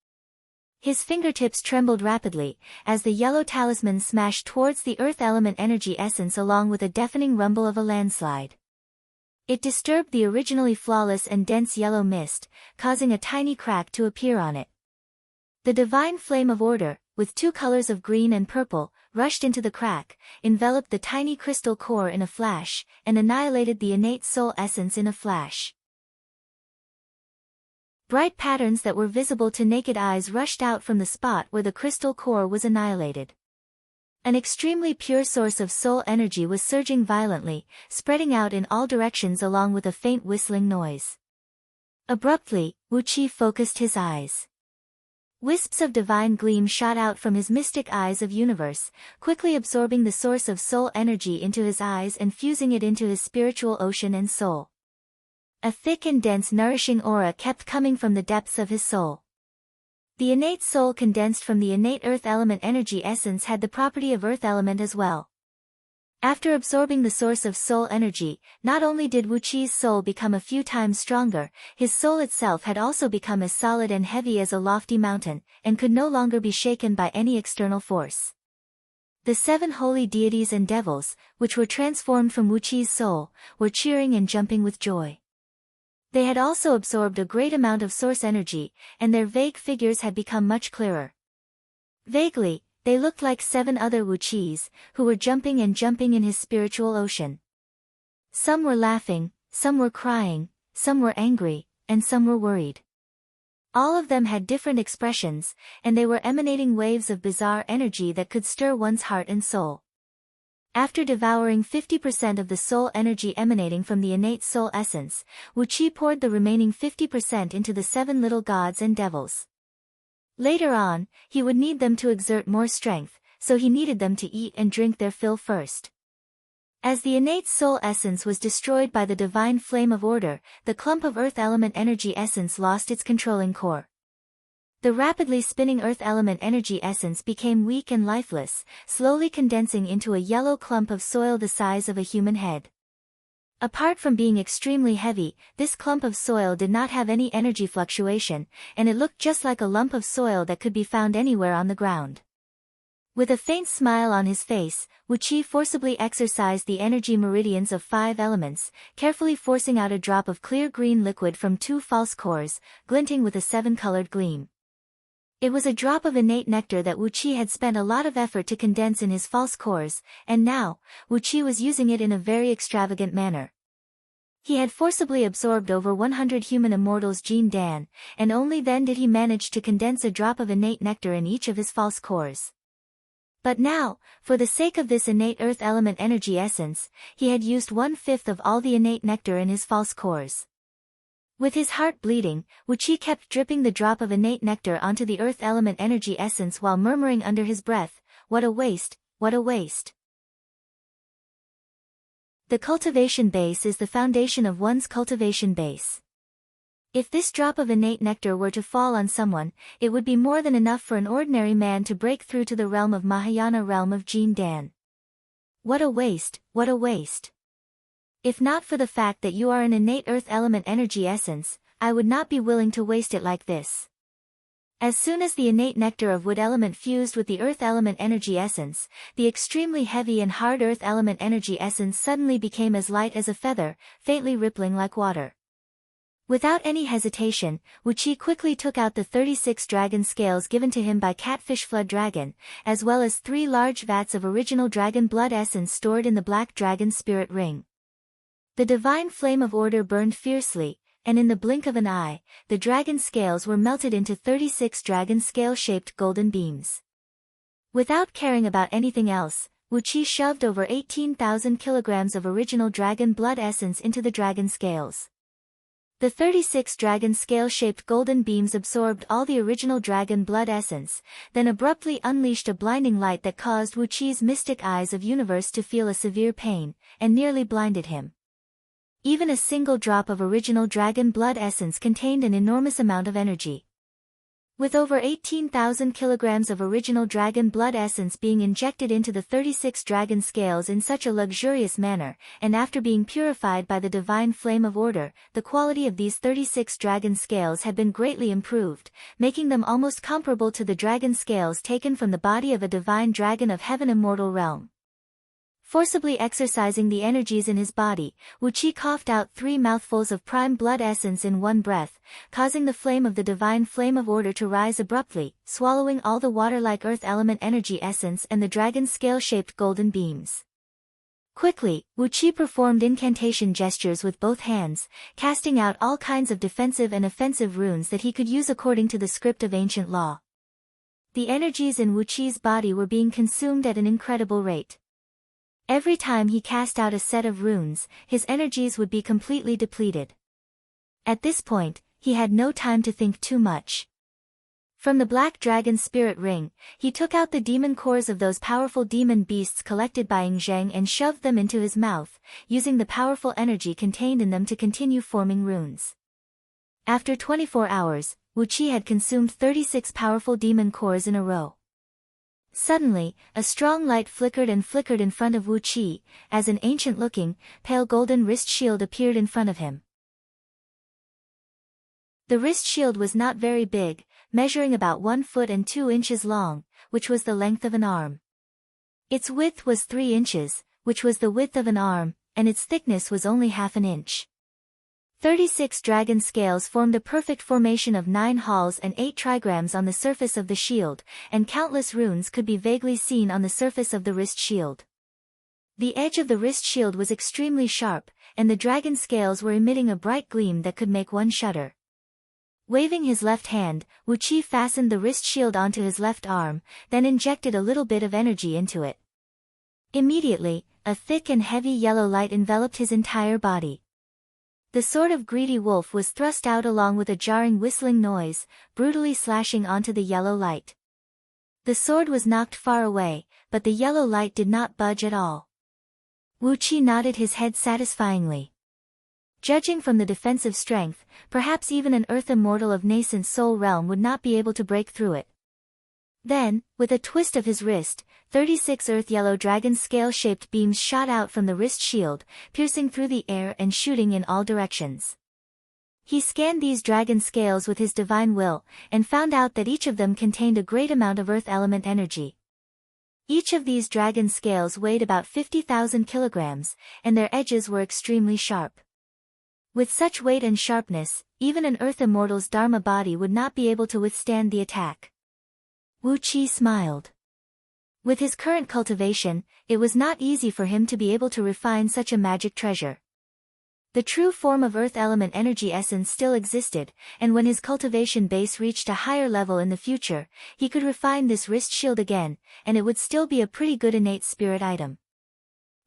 His fingertips trembled rapidly, as the yellow talisman smashed towards the earth element energy essence along with a deafening rumble of a landslide. It disturbed the originally flawless and dense yellow mist, causing a tiny crack to appear on it. The divine flame of order, with 2 colors of green and purple, rushed into the crack, enveloped the tiny crystal core in a flash, and annihilated the innate soul essence in a flash. Bright patterns that were visible to naked eyes rushed out from the spot where the crystal core was annihilated. An extremely pure source of soul energy was surging violently, spreading out in all directions along with a faint whistling noise. Abruptly, Wuqi focused his eyes. Wisps of divine gleam shot out from his mystic eyes of universe, quickly absorbing the source of soul energy into his eyes and fusing it into his spiritual ocean and soul. A thick and dense nourishing aura kept coming from the depths of his soul. The innate soul condensed from the innate earth element energy essence had the property of earth element as well. After absorbing the source of soul energy, not only did Wuqi's soul become a few times stronger, his soul itself had also become as solid and heavy as a lofty mountain, and could no longer be shaken by any external force. The 7 holy deities and devils, which were transformed from Wuqi's soul, were cheering and jumping with joy. They had also absorbed a great amount of source energy, and their vague figures had become much clearer. Vaguely, they looked like 7 other Wuqis, who were jumping and jumping in his spiritual ocean. Some were laughing, some were crying, some were angry, and some were worried. All of them had different expressions, and they were emanating waves of bizarre energy that could stir one's heart and soul. After devouring 50% of the soul energy emanating from the innate soul essence, Wuqi poured the remaining 50% into the 7 little gods and devils. Later on, he would need them to exert more strength, so he needed them to eat and drink their fill first. As the innate soul essence was destroyed by the divine flame of order, the clump of earth element energy essence lost its controlling core. The rapidly spinning earth element energy essence became weak and lifeless, slowly condensing into a yellow clump of soil the size of a human head. Apart from being extremely heavy, this clump of soil did not have any energy fluctuation, and it looked just like a lump of soil that could be found anywhere on the ground. With a faint smile on his face, Wuqi forcibly exercised the energy meridians of 5 elements, carefully forcing out a drop of clear green liquid from 2 false cores, glinting with a 7-colored gleam. It was a drop of innate nectar that Wuqi had spent a lot of effort to condense in his false cores, and now, Wuqi was using it in a very extravagant manner. He had forcibly absorbed over 100 human immortals' gene Dan, and only then did he manage to condense a drop of innate nectar in each of his false cores. But now, for the sake of this innate earth element energy essence, he had used 1/5 of all the innate nectar in his false cores. With his heart bleeding, Wuqi kept dripping the drop of innate nectar onto the earth element energy essence while murmuring under his breath, "What a waste, what a waste." The cultivation base is the foundation of one's cultivation base. If this drop of innate nectar were to fall on someone, it would be more than enough for an ordinary man to break through to the realm of Mahayana realm of Gene Dan. What a waste, what a waste. If not for the fact that you are an innate earth element energy essence, I would not be willing to waste it like this. As soon as the innate nectar of wood element fused with the earth element energy essence, the extremely heavy and hard earth element energy essence suddenly became as light as a feather, faintly rippling like water. Without any hesitation, Wuqi quickly took out the 36 dragon scales given to him by Catfish Flood Dragon, as well as 3 large vats of original dragon blood essence stored in the black dragon spirit ring. The divine flame of order burned fiercely, and in the blink of an eye, the dragon scales were melted into 36 dragon scale-shaped golden beams. Without caring about anything else, Wu Qi shoved over 18,000 kilograms of original dragon blood essence into the dragon scales. The 36 dragon scale-shaped golden beams absorbed all the original dragon blood essence, then abruptly unleashed a blinding light that caused Wu Qi's mystic eyes of universe to feel a severe pain, and nearly blinded him. Even a single drop of original dragon blood essence contained an enormous amount of energy. With over 18,000 kilograms of original dragon blood essence being injected into the 36 dragon scales in such a luxurious manner, and after being purified by the divine flame of order, the quality of these 36 dragon scales had been greatly improved, making them almost comparable to the dragon scales taken from the body of a divine dragon of heaven immortal realm. Forcibly exercising the energies in his body, Wu Qi coughed out 3 mouthfuls of prime blood essence in one breath, causing the flame of the divine flame of order to rise abruptly, swallowing all the water-like earth element energy essence and the dragon scale-shaped golden beams. Quickly, Wu Qi performed incantation gestures with both hands, casting out all kinds of defensive and offensive runes that he could use according to the script of ancient law. The energies in Wu Qi's body were being consumed at an incredible rate. Every time he cast out a set of runes, his energies would be completely depleted. At this point, he had no time to think too much. From the black dragon spirit ring, he took out the demon cores of those powerful demon beasts collected by Yingzheng and shoved them into his mouth, using the powerful energy contained in them to continue forming runes. After 24 hours, Wu Qi had consumed 36 powerful demon cores in a row. Suddenly, a strong light flickered and flickered in front of Wu Qi, as an ancient-looking, pale golden wrist shield appeared in front of him. The wrist shield was not very big, measuring about 1 foot and 2 inches long, which was the length of an arm. Its width was 3 inches, which was the width of an arm, and its thickness was only half an inch. 36 dragon scales formed a perfect formation of 9 halls and 8 trigrams on the surface of the shield, and countless runes could be vaguely seen on the surface of the wrist shield. The edge of the wrist shield was extremely sharp, and the dragon scales were emitting a bright gleam that could make one shudder. Waving his left hand, Wu Qi fastened the wrist shield onto his left arm, then injected a little bit of energy into it. Immediately, a thick and heavy yellow light enveloped his entire body. The sword of greedy wolf was thrust out along with a jarring whistling noise, brutally slashing onto the yellow light. The sword was knocked far away, but the yellow light did not budge at all. Wu Qi nodded his head satisfyingly. Judging from the defensive strength, perhaps even an earth immortal of nascent soul realm would not be able to break through it. Then, with a twist of his wrist, 36 earth-yellow dragon scale-shaped beams shot out from the wrist shield, piercing through the air and shooting in all directions. He scanned these dragon scales with his divine will, and found out that each of them contained a great amount of earth element energy. Each of these dragon scales weighed about 50,000 kilograms, and their edges were extremely sharp. With such weight and sharpness, even an earth immortal's dharma body would not be able to withstand the attack. Wu Qi smiled. With his current cultivation, it was not easy for him to be able to refine such a magic treasure. The true form of earth element energy essence still existed, and when his cultivation base reached a higher level in the future, he could refine this wrist shield again, and it would still be a pretty good innate spirit item.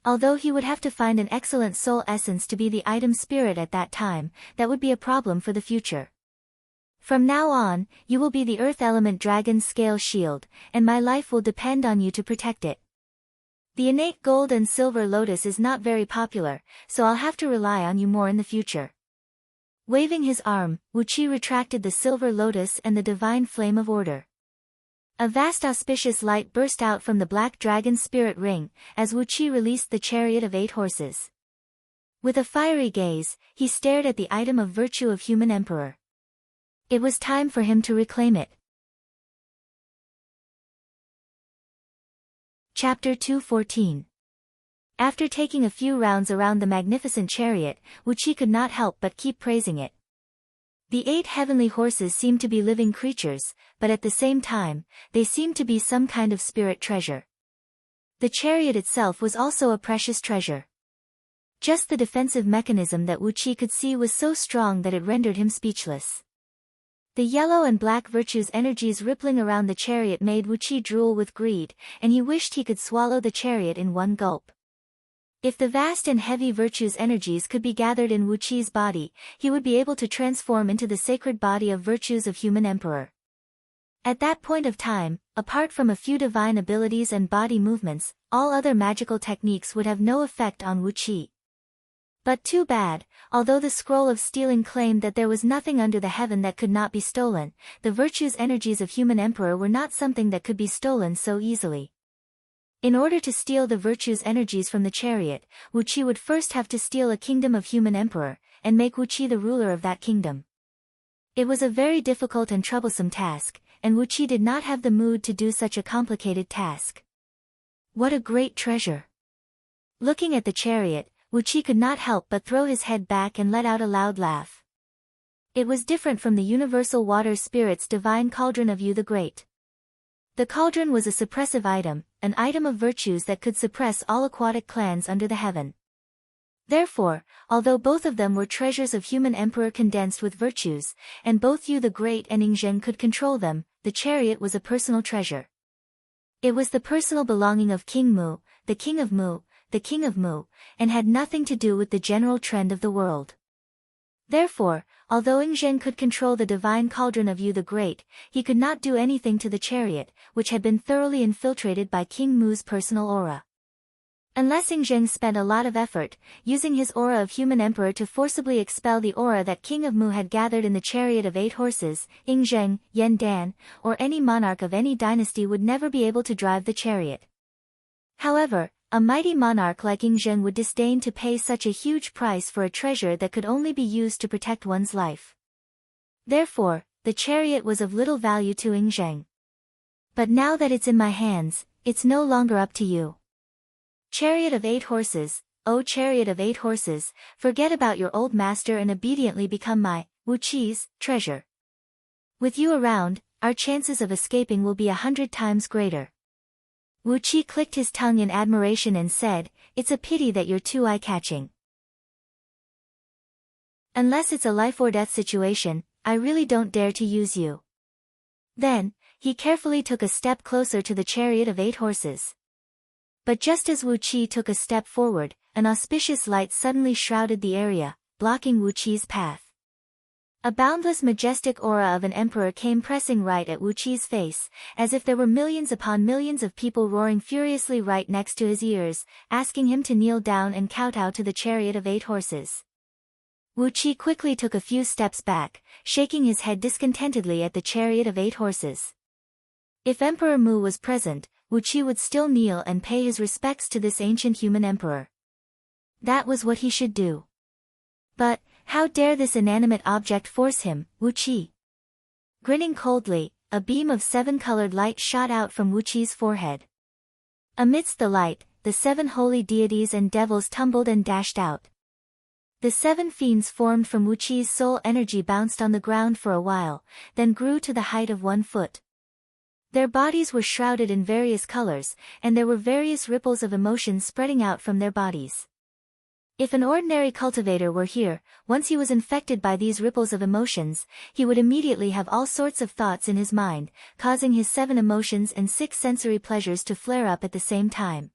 Although he would have to find an excellent soul essence to be the item spirit at that time, that would be a problem for the future. From now on, you will be the earth element dragon scale shield, and my life will depend on you to protect it. The innate gold and silver lotus is not very popular, so I'll have to rely on you more in the future. Waving his arm, Wu Qi retracted the silver lotus and the divine flame of order. A vast auspicious light burst out from the black dragon spirit ring, as Wu Qi released the chariot of 8 horses. With a fiery gaze, he stared at the item of virtue of human emperor. It was time for him to reclaim it. Chapter 214. After taking a few rounds around the magnificent chariot, Wu Qi could not help but keep praising it. The 8 heavenly horses seemed to be living creatures, but at the same time, they seemed to be some kind of spirit treasure. The chariot itself was also a precious treasure. Just the defensive mechanism that Wu Qi could see was so strong that it rendered him speechless. The yellow and black virtue's energies rippling around the chariot made Wu Qi drool with greed, and he wished he could swallow the chariot in one gulp. If the vast and heavy virtue's energies could be gathered in Wu Qi's body, he would be able to transform into the sacred body of virtues of human emperor. At that point of time, apart from a few divine abilities and body movements, all other magical techniques would have no effect on Wu Qi. But too bad, although the scroll of stealing claimed that there was nothing under the heaven that could not be stolen, the virtue's energies of human emperor were not something that could be stolen so easily. In order to steal the virtue's energies from the chariot, Wu Qi would first have to steal a kingdom of human emperor, and make Wu Qi the ruler of that kingdom. It was a very difficult and troublesome task, and Wu Qi did not have the mood to do such a complicated task. What a great treasure! Looking at the chariot, Wu Qi could not help but throw his head back and let out a loud laugh. It was different from the universal water spirit's divine cauldron of Yu the Great. The cauldron was a suppressive item, an item of virtues that could suppress all aquatic clans under the heaven. Therefore, although both of them were treasures of human emperor condensed with virtues, and both Yu the Great and Yingzheng could control them, the chariot was a personal treasure. It was the personal belonging of King Mu, the King of Mu, the King of Mu, and had nothing to do with the general trend of the world. Therefore, although Yingzheng could control the divine cauldron of Yu the Great, he could not do anything to the chariot, which had been thoroughly infiltrated by King Mu's personal aura. Unless Yingzheng spent a lot of effort, using his aura of human emperor to forcibly expel the aura that King of Mu had gathered in the chariot of 8 horses, Yingzheng, Yan Dan, or any monarch of any dynasty would never be able to drive the chariot. However, a mighty monarch like Yingzheng would disdain to pay such a huge price for a treasure that could only be used to protect one's life. Therefore, the chariot was of little value to Yingzheng. But now that it's in my hands, it's no longer up to you. Chariot of 8 horses, O chariot of 8 horses, forget about your old master and obediently become my, Wu Qi's, treasure. With you around, our chances of escaping will be 100 times greater. Wu Qi clicked his tongue in admiration and said, "It's a pity that you're too eye-catching. Unless it's a life-or-death situation, I really don't dare to use you." Then, he carefully took a step closer to the chariot of 8 horses. But just as Wu Qi took a step forward, an auspicious light suddenly shrouded the area, blocking Wu Qi's path. A boundless majestic aura of an emperor came pressing right at Wu Qi's face, as if there were millions upon millions of people roaring furiously right next to his ears, asking him to kneel down and kowtow to the chariot of 8 horses. Wu Qi quickly took a few steps back, shaking his head discontentedly at the chariot of 8 horses. If Emperor Mu was present, Wu Qi would still kneel and pay his respects to this ancient human emperor. That was what he should do. But, how dare this inanimate object force him, Wu Qi? Grinning coldly, a beam of 7-colored light shot out from Wu Qi's forehead. Amidst the light, the 7 holy deities and devils tumbled and dashed out. The 7 fiends formed from Wu Qi's soul energy bounced on the ground for a while, then grew to the height of 1 foot. Their bodies were shrouded in various colors, and there were various ripples of emotion spreading out from their bodies. If an ordinary cultivator were here, once he was infected by these ripples of emotions, he would immediately have all sorts of thoughts in his mind, causing his 7 emotions and 6 sensory pleasures to flare up at the same time.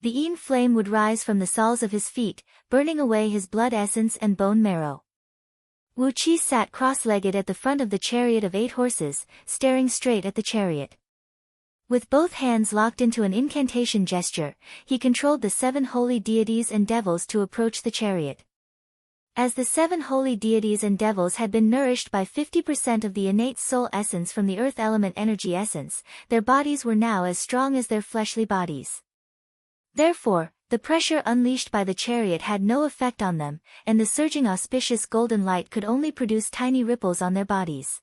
The Yin flame would rise from the soles of his feet, burning away his blood essence and bone marrow. Wu Qi sat cross-legged at the front of the chariot of 8 horses, staring straight at the chariot. With both hands locked into an incantation gesture, he controlled the 7 holy deities and devils to approach the chariot. As the 7 holy deities and devils had been nourished by 50% of the innate soul essence from the earth element energy essence, their bodies were now as strong as their fleshly bodies. Therefore, the pressure unleashed by the chariot had no effect on them, and the surging auspicious golden light could only produce tiny ripples on their bodies.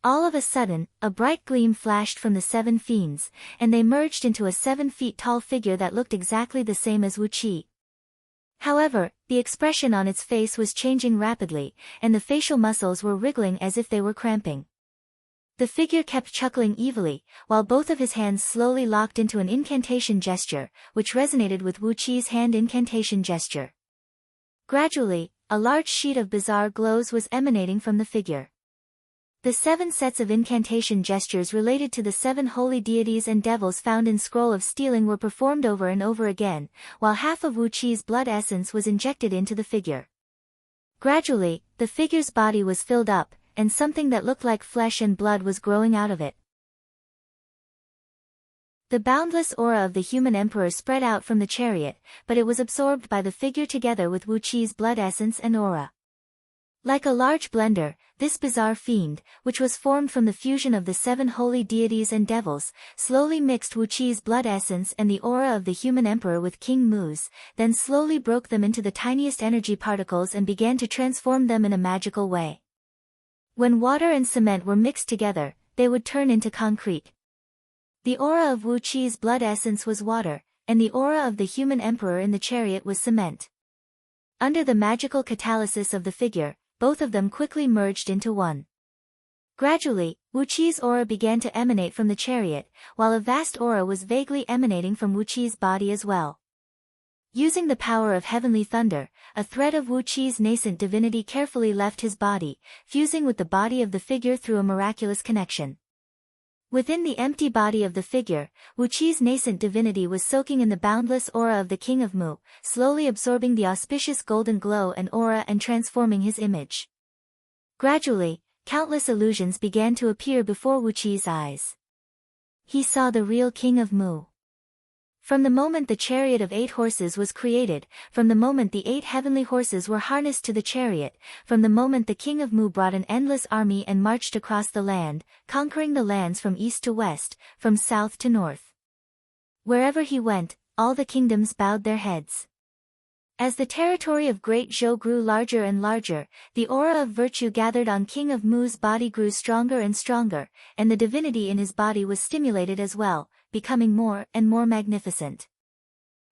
All of a sudden, a bright gleam flashed from the 7 fiends, and they merged into a 7 feet tall figure that looked exactly the same as Wu Qi. However, the expression on its face was changing rapidly, and the facial muscles were wriggling as if they were cramping. The figure kept chuckling evilly, while both of his hands slowly locked into an incantation gesture, which resonated with Wu Qi's hand incantation gesture. Gradually, a large sheet of bizarre glows was emanating from the figure. The 7 sets of incantation gestures related to the 7 holy deities and devils found in Scroll of Stealing were performed over and over again, while half of Wu Qi's blood essence was injected into the figure. Gradually, the figure's body was filled up, and something that looked like flesh and blood was growing out of it. The boundless aura of the human emperor spread out from the chariot, but it was absorbed by the figure together with Wu Qi's blood essence and aura. Like a large blender, this bizarre fiend, which was formed from the fusion of the 7 holy deities and devils, slowly mixed Wu Qi's blood essence and the aura of the human emperor with King Mu's, then slowly broke them into the tiniest energy particles and began to transform them in a magical way. When water and cement were mixed together, they would turn into concrete. The aura of Wu Qi's blood essence was water, and the aura of the human emperor in the chariot was cement. Under the magical catalysis of the figure, both of them quickly merged into one. Gradually, Wu Qi's aura began to emanate from the chariot, while a vast aura was vaguely emanating from Wu Qi's body as well. Using the power of heavenly thunder, a thread of Wu Qi's nascent divinity carefully left his body, fusing with the body of the figure through a miraculous connection. Within the empty body of the figure, Wu Qi's nascent divinity was soaking in the boundless aura of the King of Mu, slowly absorbing the auspicious golden glow and aura and transforming his image. Gradually, countless illusions began to appear before Wu Qi's eyes. He saw the real King of Mu. From the moment the chariot of 8 horses was created, from the moment the 8 heavenly horses were harnessed to the chariot, from the moment the King of Mu brought an endless army and marched across the land, conquering the lands from east to west, from south to north. Wherever he went, all the kingdoms bowed their heads. As the territory of Great Zhou grew larger and larger, the aura of virtue gathered on King of Mu's body grew stronger and stronger, and the divinity in his body was stimulated as well, becoming more and more magnificent.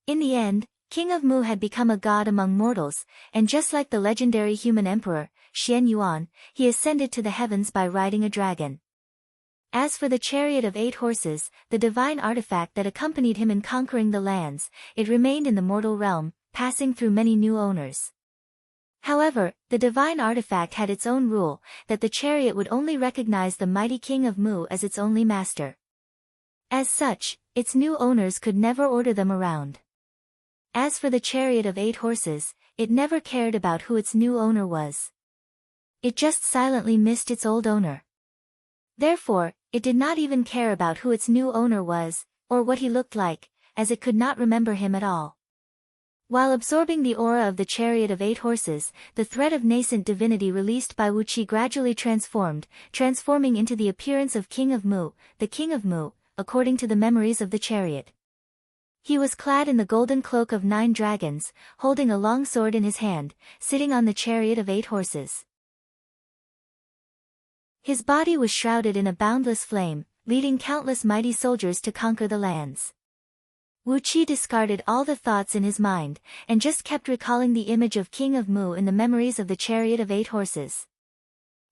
In the end, King of Mu had become a god among mortals, and just like the legendary human emperor, Xian Yuan, he ascended to the heavens by riding a dragon. As for the chariot of 8 horses, the divine artifact that accompanied him in conquering the lands, it remained in the mortal realm, passing through many new owners. However, the divine artifact had its own rule, that the chariot would only recognize the mighty King of Mu as its only master. As such, its new owners could never order them around. As for the chariot of 8 horses, it never cared about who its new owner was. It just silently missed its old owner. Therefore, it did not even care about who its new owner was, or what he looked like, as it could not remember him at all. While absorbing the aura of the chariot of 8 horses, the thread of nascent divinity released by Wu Qi gradually transforming into the appearance of King of Mu, the King of Mu, according to the memories of the chariot. He was clad in the golden cloak of 9 dragons, holding a long sword in his hand, sitting on the chariot of 8 horses. His body was shrouded in a boundless flame, leading countless mighty soldiers to conquer the lands. Wu Qi discarded all the thoughts in his mind, and just kept recalling the image of King of Mu in the memories of the chariot of 8 horses.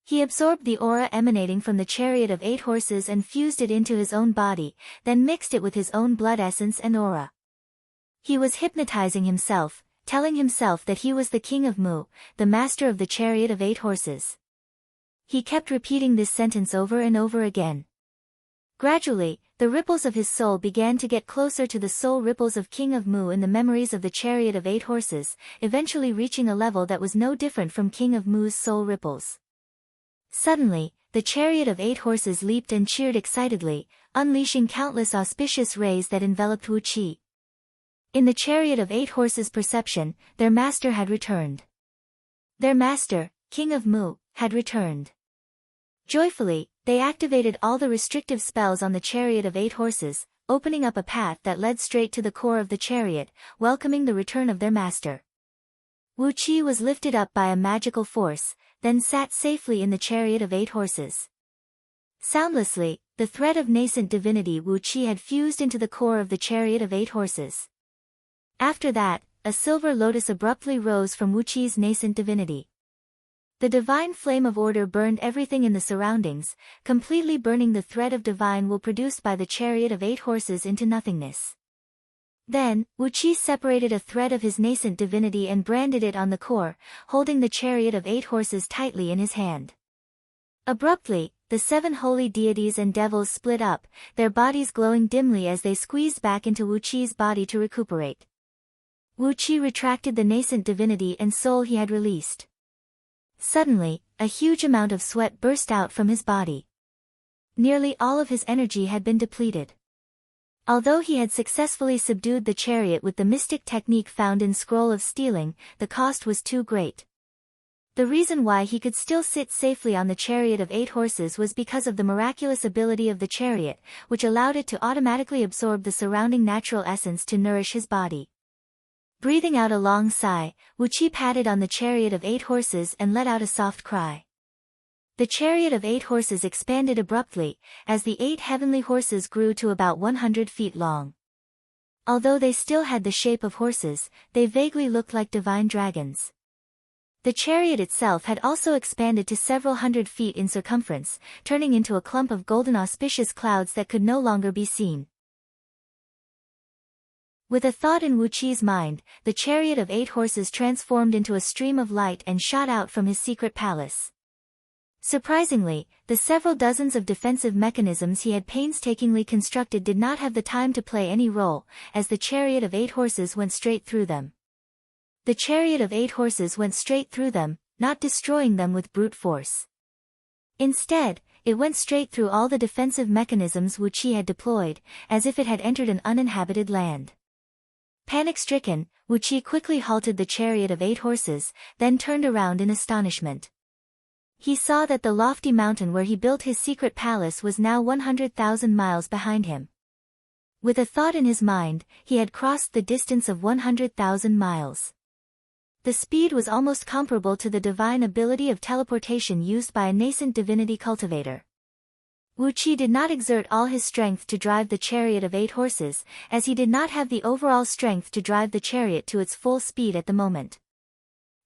He absorbed the aura emanating from the chariot of 8 horses and fused it into his own body, then mixed it with his own blood essence and aura. He was hypnotizing himself, telling himself that he was the King of Mu, the master of the chariot of 8 horses. He kept repeating this sentence over and over again. Gradually, the ripples of his soul began to get closer to the soul ripples of King of Mu in the memories of the chariot of 8 horses, eventually reaching a level that was no different from King of Mu's soul ripples. Suddenly, the chariot of 8 horses leaped and cheered excitedly, unleashing countless auspicious rays that enveloped Wu Qi. In the chariot of 8 horses' perception, their master had returned. Their master, King of Mu, had returned. Joyfully, they activated all the restrictive spells on the chariot of 8 horses, opening up a path that led straight to the core of the chariot, welcoming the return of their master. Wu Qi was lifted up by a magical force, then sat safely in the chariot of 8 horses. Soundlessly, the thread of nascent divinity Wu Qi had fused into the core of the chariot of 8 horses. After that, a silver lotus abruptly rose from Wu Qi's nascent divinity. The divine flame of order burned everything in the surroundings, completely burning the thread of divine will produced by the chariot of 8 horses into nothingness. Then, Wuqi separated a thread of his nascent divinity and branded it on the core, holding the chariot of 8 horses tightly in his hand. Abruptly, the 7 holy deities and devils split up, their bodies glowing dimly as they squeezed back into Wuqi's body to recuperate. Wuqi retracted the nascent divinity and soul he had released. Suddenly, a huge amount of sweat burst out from his body. Nearly all of his energy had been depleted. Although he had successfully subdued the chariot with the mystic technique found in Scroll of Stealing, the cost was too great. The reason why he could still sit safely on the chariot of 8 horses was because of the miraculous ability of the chariot, which allowed it to automatically absorb the surrounding natural essence to nourish his body. Breathing out a long sigh, Wuqi patted on the chariot of 8 horses and let out a soft cry. The chariot of 8 horses expanded abruptly, as the 8 heavenly horses grew to about 100 feet long. Although they still had the shape of horses, they vaguely looked like divine dragons. The chariot itself had also expanded to several hundred feet in circumference, turning into a clump of golden auspicious clouds that could no longer be seen. With a thought in Wuqi's mind, the chariot of 8 horses transformed into a stream of light and shot out from his secret palace. Surprisingly, the several dozens of defensive mechanisms he had painstakingly constructed did not have the time to play any role, as the chariot of 8 horses went straight through them. The chariot of 8 horses went straight through them, not destroying them with brute force. Instead, it went straight through all the defensive mechanisms Wuqi had deployed, as if it had entered an uninhabited land. Panic-stricken, Wuqi quickly halted the chariot of 8 horses, then turned around in astonishment. He saw that the lofty mountain where he built his secret palace was now 100,000 miles behind him. With a thought in his mind, he had crossed the distance of 100,000 miles. The speed was almost comparable to the divine ability of teleportation used by a nascent divinity cultivator. Wuqi did not exert all his strength to drive the chariot of 8 horses, as he did not have the overall strength to drive the chariot to its full speed at the moment.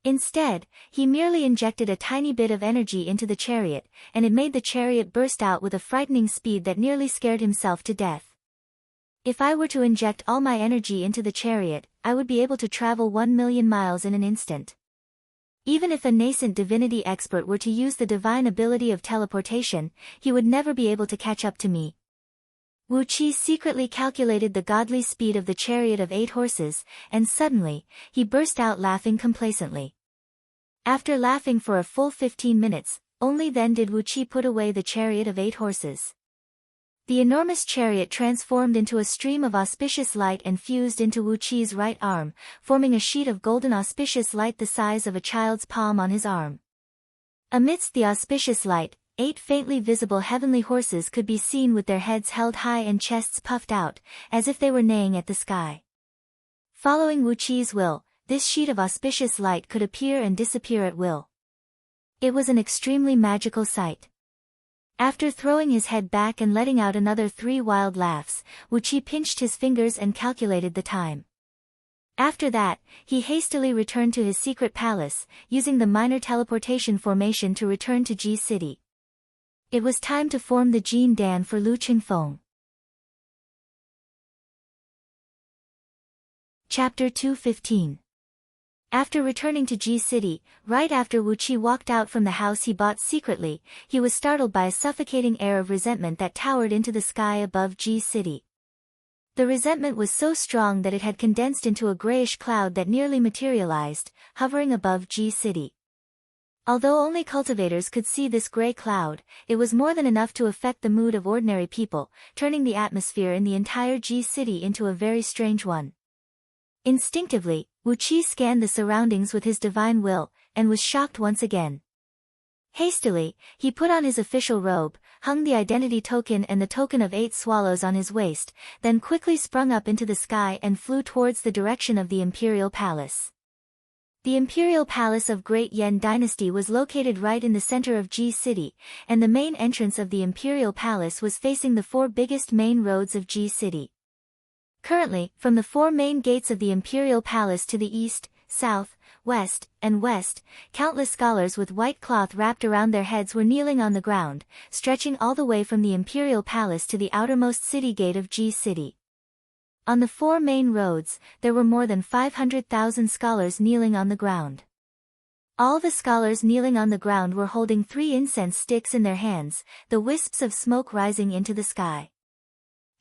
Instead, he merely injected a tiny bit of energy into the chariot, and it made the chariot burst out with a frightening speed that nearly scared himself to death. If I were to inject all my energy into the chariot, I would be able to travel 1 million miles in an instant. Even if a nascent divinity expert were to use the divine ability of teleportation, he would never be able to catch up to me. Wuqi secretly calculated the godly speed of the chariot of 8 horses, and suddenly, he burst out laughing complacently. After laughing for a full 15 minutes, only then did Wuqi put away the chariot of 8 horses. The enormous chariot transformed into a stream of auspicious light and fused into Wuqi's right arm, forming a sheet of golden auspicious light the size of a child's palm on his arm. Amidst the auspicious light, 8 faintly visible heavenly horses could be seen with their heads held high and chests puffed out, as if they were neighing at the sky. Following Wuqi's will, this sheet of auspicious light could appear and disappear at will. It was an extremely magical sight. After throwing his head back and letting out another 3 wild laughs, Wuqi pinched his fingers and calculated the time. After that, he hastily returned to his secret palace, using the minor teleportation formation to return to Ji City. It was time to form the Jin Dan for Lu Qingfeng. Chapter 215. After returning to Ji City, right after Wuqi walked out from the house he bought secretly, he was startled by a suffocating air of resentment that towered into the sky above Ji City. The resentment was so strong that it had condensed into a grayish cloud that nearly materialized, hovering above Ji City. Although only cultivators could see this gray cloud, it was more than enough to affect the mood of ordinary people, turning the atmosphere in the entire Ji City into a very strange one. Instinctively, Wuqi scanned the surroundings with his divine will, and was shocked once again. Hastily, he put on his official robe, hung the identity token and the token of 8 swallows on his waist, then quickly sprung up into the sky and flew towards the direction of the Imperial Palace. The Imperial Palace of Great Yan Dynasty was located right in the center of Ji City, and the main entrance of the Imperial Palace was facing the 4 biggest main roads of Ji City. Currently, from the 4 main gates of the Imperial Palace to the east, south, west, and west. Countless scholars with white cloth wrapped around their heads were kneeling on the ground, stretching all the way from the imperial palace to the outermost city gate of G City. On the 4 main roads, there were more than 500,000 scholars kneeling on the ground. All the scholars kneeling on the ground were holding 3 incense sticks in their hands, the wisps of smoke rising into the sky.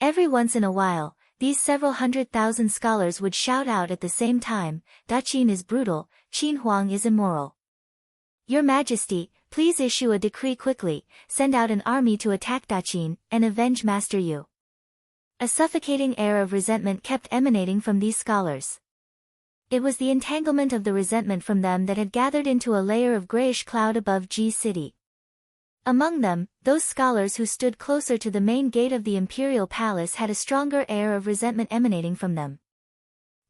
Every once in a while, these several 100,000 scholars would shout out at the same time, "Daqin is brutal, Qin Huang is immoral. Your Majesty, please issue a decree quickly, send out an army to attack Daqin, and avenge Master Yu." A suffocating air of resentment kept emanating from these scholars. It was the entanglement of the resentment from them that had gathered into a layer of grayish cloud above G City. Among them, those scholars who stood closer to the main gate of the imperial palace had a stronger air of resentment emanating from them.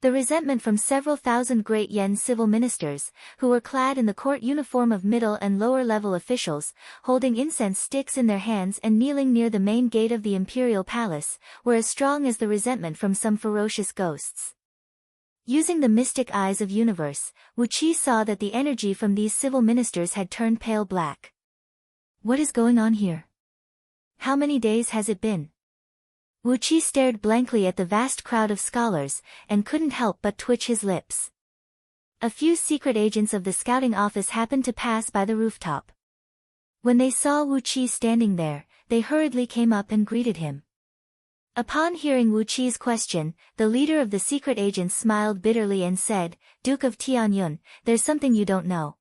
The resentment from several thousand Great Yen civil ministers, who were clad in the court uniform of middle and lower level officials, holding incense sticks in their hands and kneeling near the main gate of the imperial palace, were as strong as the resentment from some ferocious ghosts. Using the mystic eyes of universe, Wu Qi saw that the energy from these civil ministers had turned pale black. What is going on here? How many days has it been? Wu Qi stared blankly at the vast crowd of scholars, and couldn't help but twitch his lips. A few secret agents of the scouting office happened to pass by the rooftop. When they saw Wu Qi standing there, they hurriedly came up and greeted him. Upon hearing Wu Qi's question, the leader of the secret agents smiled bitterly and said, "Duke of Tianyun, there's something you don't know.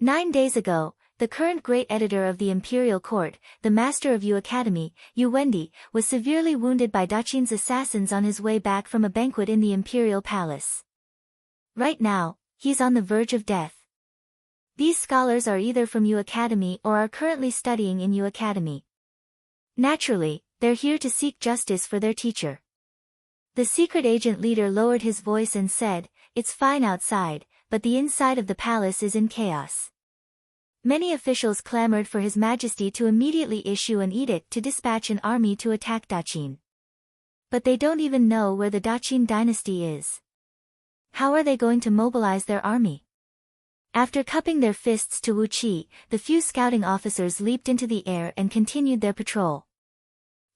9 days ago, the current great editor of the imperial court, the master of Yu Academy, Yu Wendi, was severely wounded by Daqin's assassins on his way back from a banquet in the imperial palace. Right now, he's on the verge of death. These scholars are either from Yu Academy or are currently studying in Yu Academy. Naturally, they're here to seek justice for their teacher." The secret agent leader lowered his voice and said, "It's fine outside, but the inside of the palace is in chaos." Many officials clamored for His Majesty to immediately issue an edict to dispatch an army to attack Daqin. But they don't even know where the Daqin dynasty is. How are they going to mobilize their army? After cupping their fists to Wu Qi, the few scouting officers leaped into the air and continued their patrol.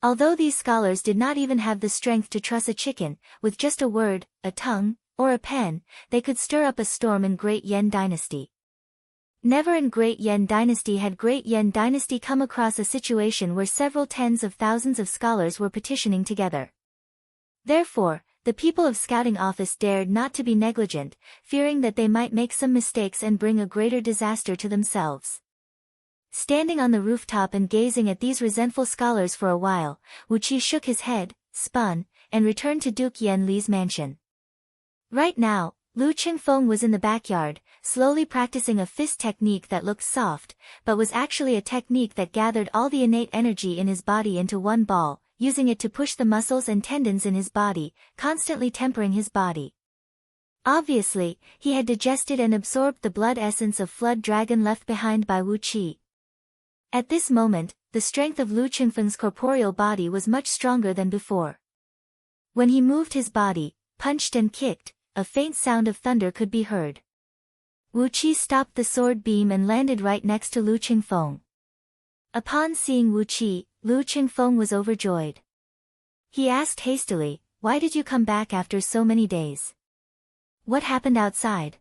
Although these scholars did not even have the strength to truss a chicken, with just a word, a tongue, or a pen, they could stir up a storm in Great Yen Dynasty. Never in Great Yen Dynasty had Great Yen Dynasty come across a situation where several tens of thousands of scholars were petitioning together. Therefore, the people of Scouting Office dared not to be negligent, fearing that they might make some mistakes and bring a greater disaster to themselves. Standing on the rooftop and gazing at these resentful scholars for a while, Wu Qi shook his head, spun, and returned to Duke Yen Li's mansion. Right now, Lu Qingfeng was in the backyard, slowly practicing a fist technique that looked soft, but was actually a technique that gathered all the innate energy in his body into one ball, using it to push the muscles and tendons in his body, constantly tempering his body. Obviously, he had digested and absorbed the blood essence of Flood Dragon left behind by Wu Qi. At this moment, the strength of Lu Qingfeng's corporeal body was much stronger than before. When he moved his body, punched and kicked, a faint sound of thunder could be heard. Wu Qi stopped the sword beam and landed right next to Lu Qingfeng. Upon seeing Wu Qi, Lu Qingfeng was overjoyed. He asked hastily, "Why did you come back after so many days? What happened outside?"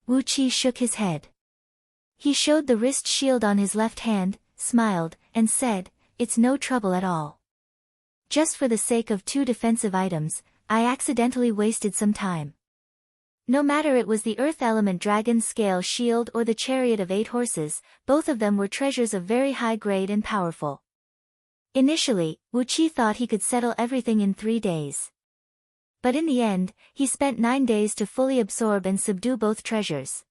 Wu Qi shook his head. He showed the wrist shield on his left hand, smiled, and said, "It's no trouble at all. Just for the sake of 2 defensive items, I accidentally wasted some time. No matter it was the Earth Element Dragon Scale Shield or the Chariot of 8 Horses, both of them were treasures of very high grade and powerful." Initially, Wu Qi thought he could settle everything in 3 days. But in the end, he spent 9 days to fully absorb and subdue both treasures.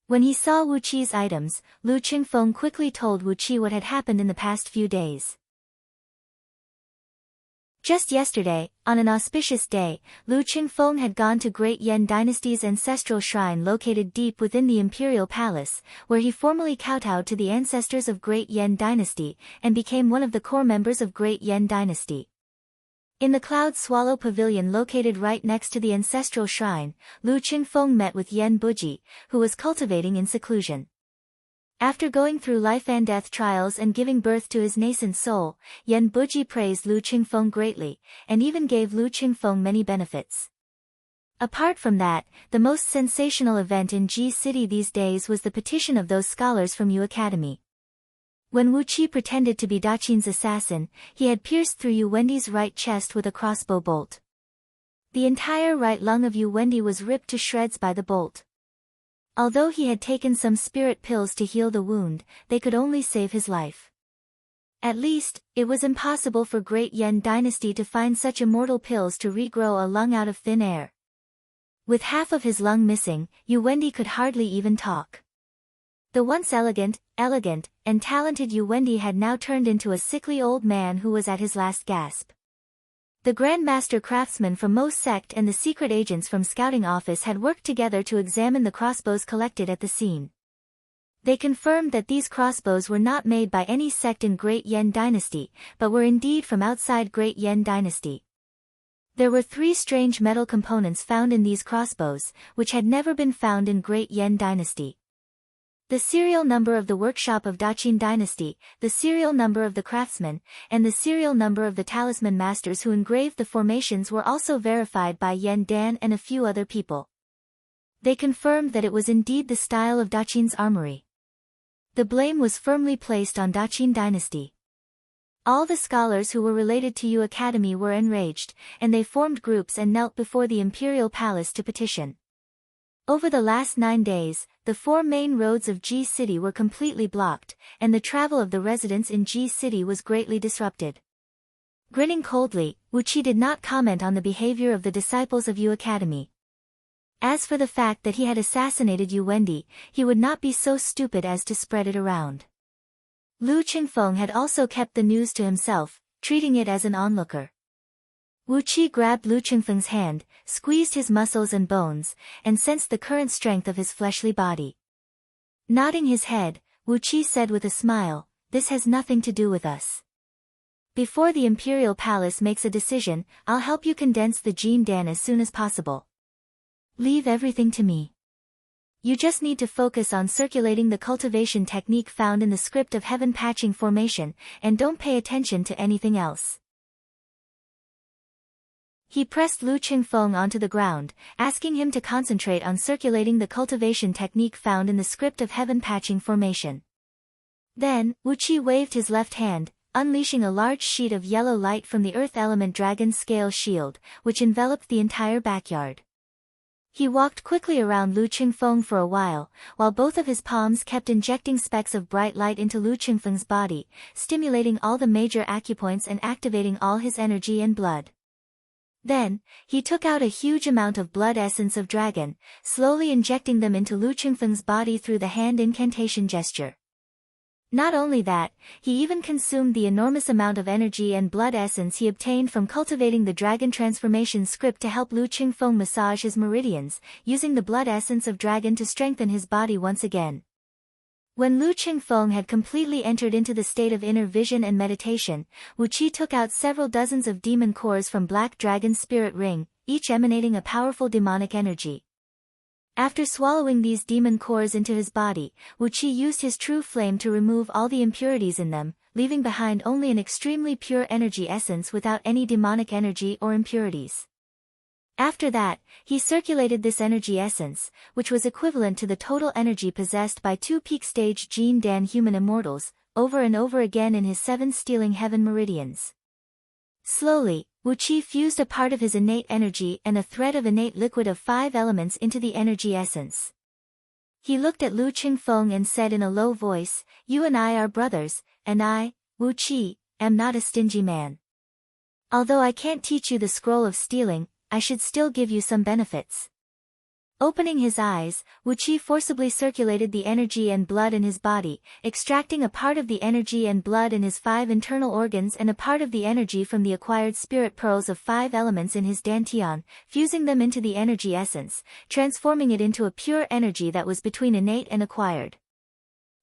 When he saw Wu Qi's items, Lu Qingfeng quickly told Wu Qi what had happened in the past few days. Just yesterday, on an auspicious day, Lu Qingfeng had gone to Great Yen Dynasty's ancestral shrine located deep within the imperial palace, where he formally kowtowed to the ancestors of Great Yen Dynasty, and became one of the core members of Great Yen Dynasty. In the Cloud Swallow Pavilion located right next to the ancestral shrine, Lu Qingfeng met with Yan Buji, who was cultivating in seclusion. After going through life and death trials and giving birth to his nascent soul, Yan Buji praised Lu Qingfeng greatly, and even gave Lu Qingfeng many benefits. Apart from that, the most sensational event in Ji City these days was the petition of those scholars from Yu Academy. When Wu Qi pretended to be Daqin's assassin, he had pierced through Yu Wendi's right chest with a crossbow bolt. The entire right lung of Yu Wendi was ripped to shreds by the bolt. Although he had taken some spirit pills to heal the wound, they could only save his life. At least, it was impossible for Great Yan Dynasty to find such immortal pills to regrow a lung out of thin air. With half of his lung missing, Yu Wendi could hardly even talk. The once elegant, and talented Yu Wendi had now turned into a sickly old man who was at his last gasp. The Grand Master Craftsman from Mo Sect and the secret agents from Scouting Office had worked together to examine the crossbows collected at the scene. They confirmed that these crossbows were not made by any sect in Great Yan Dynasty, but were indeed from outside Great Yan Dynasty. There were 3 strange metal components found in these crossbows, which had never been found in Great Yan Dynasty. The serial number of the workshop of Daqin Dynasty, the serial number of the craftsmen, and the serial number of the talisman masters who engraved the formations were also verified by Yan Dan and a few other people. They confirmed that it was indeed the style of Daqin's armory. The blame was firmly placed on Daqin Dynasty. All the scholars who were related to Yu Academy were enraged, and they formed groups and knelt before the imperial palace to petition. Over the last 9 days, the 4 main roads of Ji City were completely blocked, and the travel of the residents in Ji City was greatly disrupted. Grinning coldly, Wu Qi did not comment on the behavior of the disciples of Yu Academy. As for the fact that he had assassinated Yu Wendi, he would not be so stupid as to spread it around. Lu Qingfeng had also kept the news to himself, treating it as an onlooker. Wu Qi grabbed Lu Qingfeng's hand, squeezed his muscles and bones, and sensed the current strength of his fleshly body. Nodding his head, Wu Qi said with a smile, "This has nothing to do with us. Before the imperial palace makes a decision, I'll help you condense the Jin Dan as soon as possible. Leave everything to me. You just need to focus on circulating the cultivation technique found in the script of Heaven Patching Formation, and don't pay attention to anything else." He pressed Lu Qingfeng onto the ground, asking him to concentrate on circulating the cultivation technique found in the script of Heaven Patching Formation. Then, Wu Qi waved his left hand, unleashing a large sheet of yellow light from the Earth Element Dragon Scale Shield, which enveloped the entire backyard. He walked quickly around Lu Qingfeng for a while both of his palms kept injecting specks of bright light into Lu Qingfeng's body, stimulating all the major acupoints and activating all his energy and blood. Then, he took out a huge amount of blood essence of dragon, slowly injecting them into Lu Qingfeng's body through the hand incantation gesture. Not only that, he even consumed the enormous amount of energy and blood essence he obtained from cultivating the dragon transformation script to help Lu Qingfeng massage his meridians, using the blood essence of dragon to strengthen his body once again. When Lu Qingfeng had completely entered into the state of inner vision and meditation, Wu Qi took out several dozens of demon cores from Black Dragon's spirit ring, each emanating a powerful demonic energy. After swallowing these demon cores into his body, Wu Qi used his true flame to remove all the impurities in them, leaving behind only an extremely pure energy essence without any demonic energy or impurities. After that, he circulated this energy essence, which was equivalent to the total energy possessed by 2 peak stage Jin Dan human immortals, over and over again in his 7 stealing heaven meridians. Slowly, Wu Qi fused a part of his innate energy and a thread of innate liquid of 5 elements into the energy essence. He looked at Lu Qingfeng and said in a low voice, "You and I are brothers, and I, Wu Qi, am not a stingy man. Although I can't teach you the scroll of stealing, I should still give you some benefits." Opening his eyes, Wu Qi forcibly circulated the energy and blood in his body, extracting a part of the energy and blood in his 5 internal organs and a part of the energy from the acquired spirit pearls of 5 elements in his dantian, fusing them into the energy essence, transforming it into a pure energy that was between innate and acquired.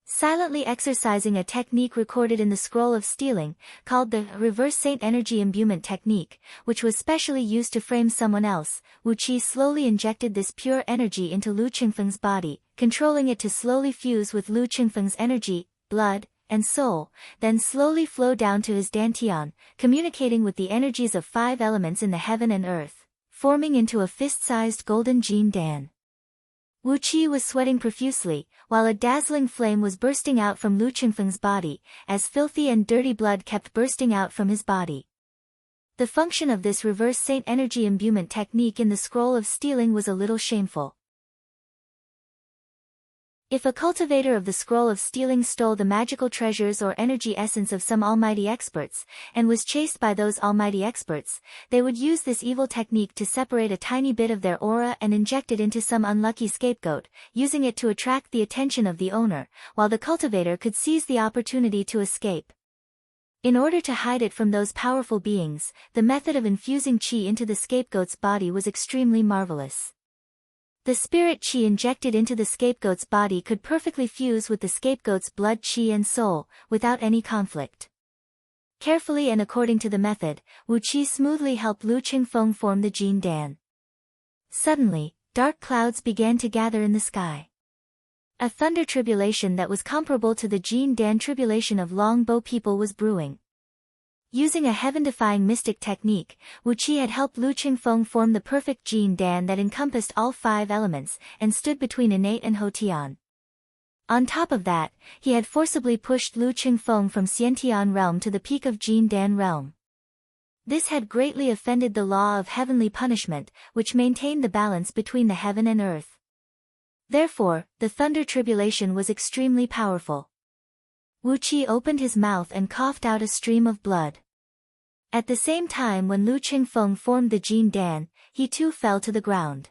silently exercising a technique recorded in the Scroll of Stealing, called the Reverse Saint Energy Imbuement Technique, which was specially used to frame someone else. Wu Qi slowly injected this pure energy into Lu Qingfeng's body, controlling it to slowly fuse with Lu Qingfeng's energy, blood, and soul, then slowly flow down to his dantian, communicating with the energies of 5 elements in the heaven and earth, forming into a fist-sized golden Jin Dan. Wu Qi was sweating profusely, while a dazzling flame was bursting out from Lu Qingfeng's body, as filthy and dirty blood kept bursting out from his body. The function of this reverse Saint Energy Imbuement technique in the Scroll of Stealing was a little shameful. If a cultivator of the Scroll of Stealing stole the magical treasures or energy essence of some almighty experts, and was chased by those almighty experts, they would use this evil technique to separate a tiny bit of their aura and inject it into some unlucky scapegoat, using it to attract the attention of the owner, while the cultivator could seize the opportunity to escape. In order to hide it from those powerful beings, the method of infusing qi into the scapegoat's body was extremely marvelous. The spirit qi injected into the scapegoat's body could perfectly fuse with the scapegoat's blood, qi and soul, without any conflict. Carefully and according to the method, Wu Qi smoothly helped Lu Qingfeng form the Jin Dan. Suddenly, dark clouds began to gather in the sky. A thunder tribulation that was comparable to the Jin Dan tribulation of Long Bo people was brewing. Using a heaven-defying mystic technique, Wu Qi had helped Lu Qingfeng form the perfect Jin Dan that encompassed all 5 elements, and stood between innate and Hotian. On top of that, he had forcibly pushed Lu Qingfeng from Xiantian realm to the peak of Jin Dan realm. This had greatly offended the law of heavenly punishment, which maintained the balance between the heaven and earth. Therefore, the thunder tribulation was extremely powerful. Wu Qi opened his mouth and coughed out a stream of blood. At the same time when Lu Qingfeng formed the Jin Dan, he too fell to the ground.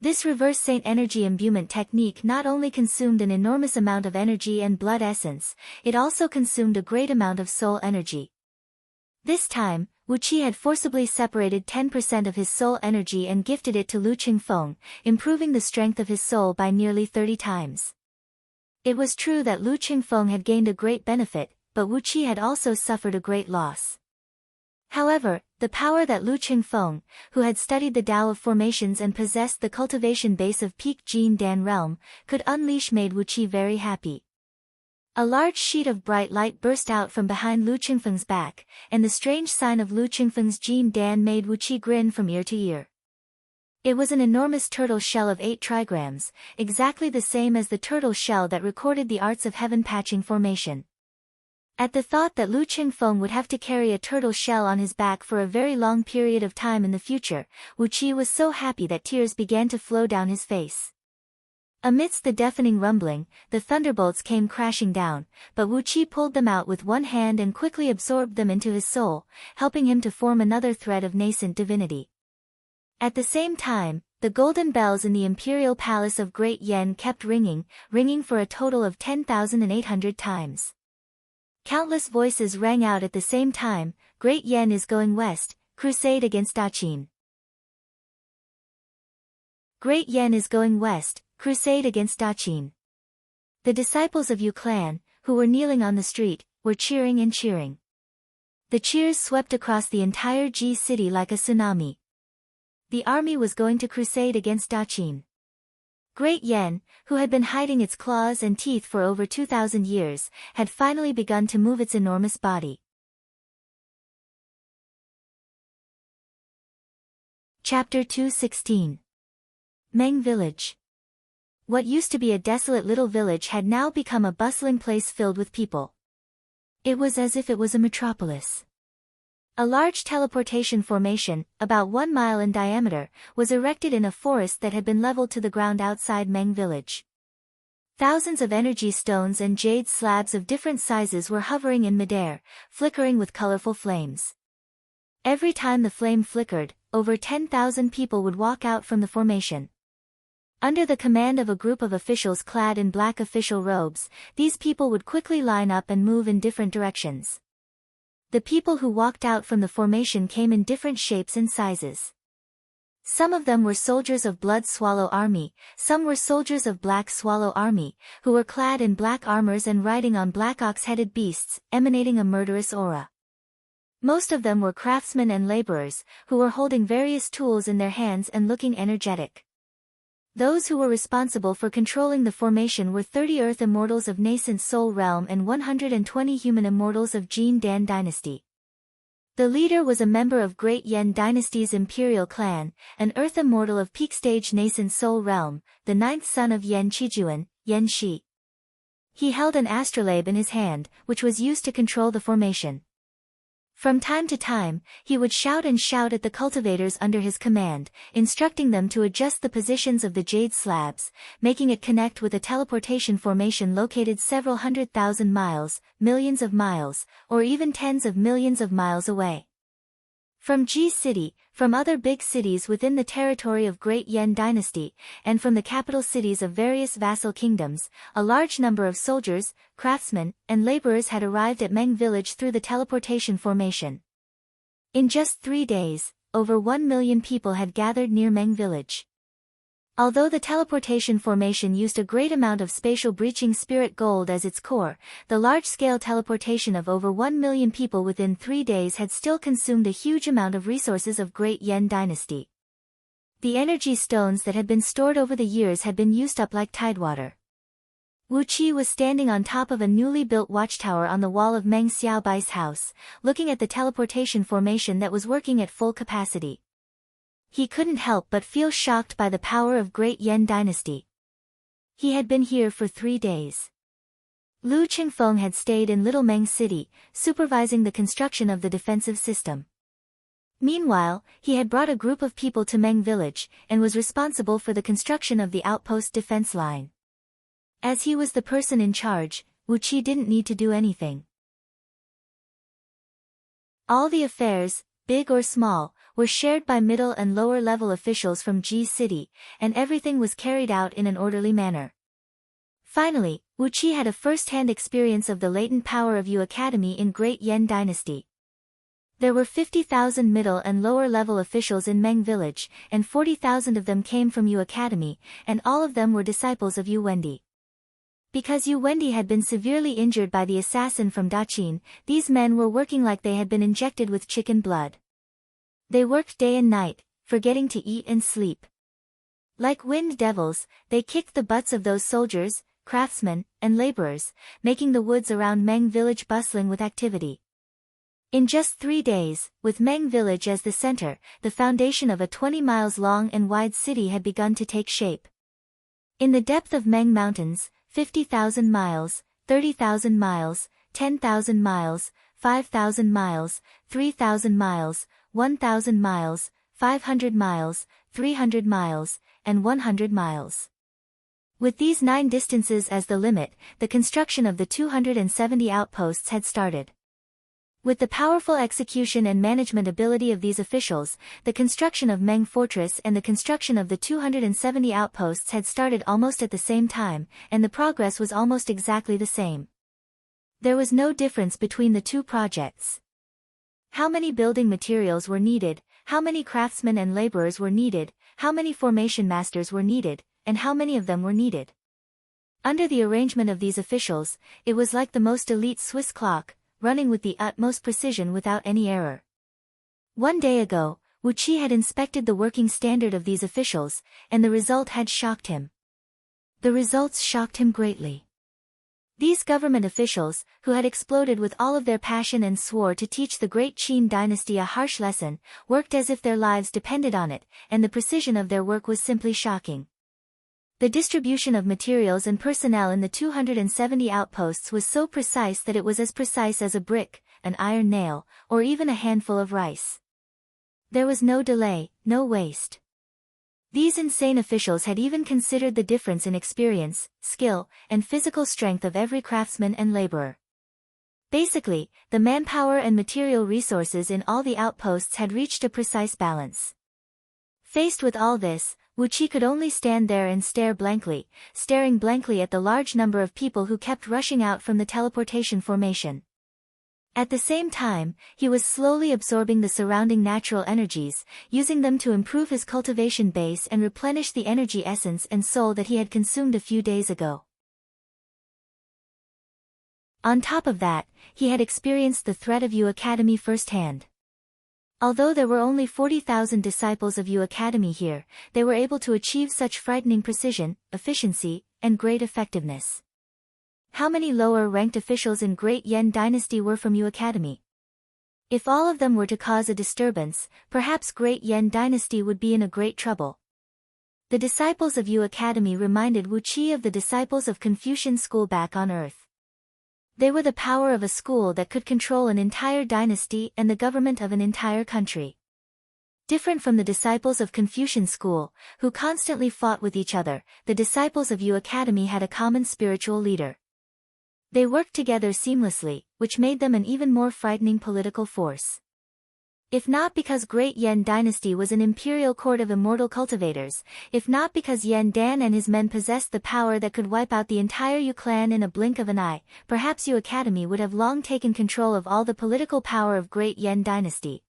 This reverse Saint Energy Imbuement technique not only consumed an enormous amount of energy and blood essence, it also consumed a great amount of soul energy. This time, Wu Qi had forcibly separated 10% of his soul energy and gifted it to Lu Qingfeng, improving the strength of his soul by nearly 30 times. It was true that Lu Qingfeng had gained a great benefit, but Wu Qi had also suffered a great loss. However, the power that Lu Qingfeng, who had studied the Tao of formations and possessed the cultivation base of peak Jin Dan realm, could unleash made Wu Qi very happy. A large sheet of bright light burst out from behind Lu Qingfeng's back, and the strange sign of Lu Qingfeng's Jin Dan made Wu Qi grin from ear to ear. It was an enormous turtle shell of 8 trigrams, exactly the same as the turtle shell that recorded the arts of heaven patching formation. At the thought that Lu Qingfeng would have to carry a turtle shell on his back for a very long period of time in the future, Wu Qi was so happy that tears began to flow down his face. Amidst the deafening rumbling, the thunderbolts came crashing down, but Wu Qi pulled them out with one hand and quickly absorbed them into his soul, helping him to form another thread of nascent divinity. At the same time, the golden bells in the imperial palace of Great Yen kept ringing for a total of 10,800 times. Countless voices rang out at the same time, Great Yen is going west, crusade against Daqin. Great Yen is going west, crusade against Daqin. The disciples of Yu clan, who were kneeling on the street, were cheering and cheering. The cheers swept across the entire Ji city like a tsunami. The army was going to crusade against Daqin. Great Yen, who had been hiding its claws and teeth for over 2,000 years, had finally begun to move its enormous body. Chapter 216. Meng Village. What used to be a desolate little village had now become a bustling place filled with people. It was as if it was a metropolis. A large teleportation formation, about 1 mile in diameter, was erected in a forest that had been leveled to the ground outside Meng Village. Thousands of energy stones and jade slabs of different sizes were hovering in midair, flickering with colorful flames. Every time the flame flickered, over 10,000 people would walk out from the formation. Under the command of a group of officials clad in black official robes, these people would quickly line up and move in different directions. The people who walked out from the formation came in different shapes and sizes. Some of them were soldiers of Blood Swallow Army, some were soldiers of Black Swallow Army, who were clad in black armors and riding on black ox-headed beasts, emanating a murderous aura. Most of them were craftsmen and laborers, who were holding various tools in their hands and looking energetic. Those who were responsible for controlling the formation were 30 Earth Immortals of Nascent Soul Realm and 120 Human Immortals of Jin Dan Dynasty. The leader was a member of Great Yen Dynasty's Imperial Clan, an Earth Immortal of Peak Stage Nascent Soul Realm, the ninth son of Yen Chijuan, Yen Shi. He held an astrolabe in his hand, which was used to control the formation. From time to time, he would shout at the cultivators under his command, instructing them to adjust the positions of the jade slabs, making it connect with a teleportation formation located several 100,000 miles, millions of miles, or even tens of millions of miles away. From Ji City, from other big cities within the territory of Great Yen Dynasty, and from the capital cities of various vassal kingdoms, a large number of soldiers, craftsmen, and laborers had arrived at Meng Village through the teleportation formation. In just 3 days, over 1 million people had gathered near Meng Village. Although the teleportation formation used a great amount of spatial breaching spirit gold as its core, the large-scale teleportation of over 1 million people within 3 days had still consumed a huge amount of resources of Great Yen Dynasty. The energy stones that had been stored over the years had been used up like tidewater. Wu Qi was standing on top of a newly built watchtower on the wall of Meng Xiaobai's house, looking at the teleportation formation that was working at full capacity. He couldn't help but feel shocked by the power of Great Yen Dynasty. He had been here for 3 days. Lu Qingfeng had stayed in Little Meng City, supervising the construction of the defensive system. Meanwhile, he had brought a group of people to Meng Village, and was responsible for the construction of the outpost defense line. As he was the person in charge, Wu Qi didn't need to do anything. All the affairs, big or small, were shared by middle and lower level officials from Ji City, and everything was carried out in an orderly manner. Finally, Wu Qi had a first-hand experience of the latent power of Yu Academy in Great Yen Dynasty. There were 50,000 middle and lower level officials in Meng Village, and 40,000 of them came from Yu Academy, and all of them were disciples of Yu Wendy. Because Yu Wendy had been severely injured by the assassin from Daqin, these men were working like they had been injected with chicken blood. They worked day and night, forgetting to eat and sleep. Like wind devils, they kicked the butts of those soldiers, craftsmen, and laborers, making the woods around Meng Village bustling with activity. In just 3 days, with Meng Village as the center, the foundation of a 20 miles long and wide city had begun to take shape. In the depth of Meng Mountains, 50,000 miles, 30,000 miles, 10,000 miles, 5,000 miles, 3,000 miles, 1,000 miles, 500 miles, 300 miles, and 100 miles. With these 9 distances as the limit, the construction of the 270 outposts had started. With the powerful execution and management ability of these officials, the construction of Meng Fortress and the construction of the 270 outposts had started almost at the same time, and the progress was almost exactly the same. There was no difference between the 2 projects. How many building materials were needed, how many craftsmen and laborers were needed, how many formation masters were needed, and how many of them were needed. Under the arrangement of these officials, it was like the most elite Swiss clock, running with the utmost precision without any error. One day ago, Wu Qi had inspected the working standard of these officials, and the result had shocked him. The results shocked him greatly. These government officials, who had exploded with all of their passion and swore to teach the great Qin dynasty a harsh lesson, worked as if their lives depended on it, and the precision of their work was simply shocking. The distribution of materials and personnel in the 270 outposts was so precise that it was as precise as a brick, an iron nail, or even a handful of rice. There was no delay, no waste. These insane officials had even considered the difference in experience, skill, and physical strength of every craftsman and laborer. Basically, the manpower and material resources in all the outposts had reached a precise balance. Faced with all this, Wu Qi could only stand there and stare blankly, staring blankly at the large number of people who kept rushing out from the teleportation formation. At the same time, he was slowly absorbing the surrounding natural energies, using them to improve his cultivation base and replenish the energy essence and soul that he had consumed a few days ago. On top of that, he had experienced the threat of U Academy firsthand. Although there were only 40,000 disciples of U Academy here, they were able to achieve such frightening precision, efficiency, and great effectiveness. How many lower-ranked officials in Great Yen Dynasty were from U Academy? If all of them were to cause a disturbance, perhaps Great Yen Dynasty would be in a great trouble. The disciples of U Academy reminded Wu Qi of the disciples of Confucian school back on Earth. They were the power of a school that could control an entire dynasty and the government of an entire country. Different from the disciples of Confucian school, who constantly fought with each other, the disciples of U Academy had a common spiritual leader. They worked together seamlessly, which made them an even more frightening political force. If not because Great Yen Dynasty was an imperial court of immortal cultivators, if not because Yen Dan and his men possessed the power that could wipe out the entire Yu clan in a blink of an eye, perhaps Yu Academy would have long taken control of all the political power of Great Yen Dynasty.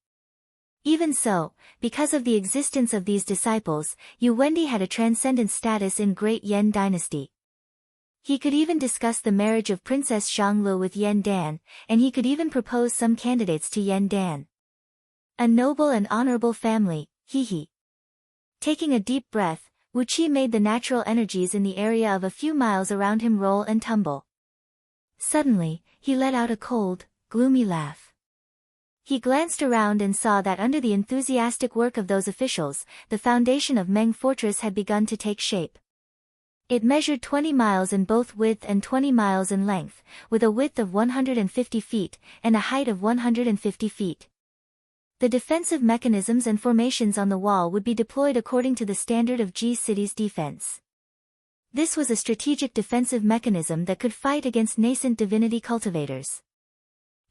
Even so, because of the existence of these disciples, Yu Wendi had a transcendent status in Great Yen Dynasty. He could even discuss the marriage of Princess Zhanglu with Yen Dan, and he could even propose some candidates to Yen Dan. A noble and honorable family, he. Taking a deep breath, Wu Qi made the natural energies in the area of a few miles around him roll and tumble. Suddenly, he let out a cold, gloomy laugh. He glanced around and saw that under the enthusiastic work of those officials, the foundation of Meng Fortress had begun to take shape. It measured 20 miles in both width and 20 miles in length, with a width of 150 feet, and a height of 150 feet. The defensive mechanisms and formations on the wall would be deployed according to the standard of Ji City's defense. This was a strategic defensive mechanism that could fight against nascent divinity cultivators.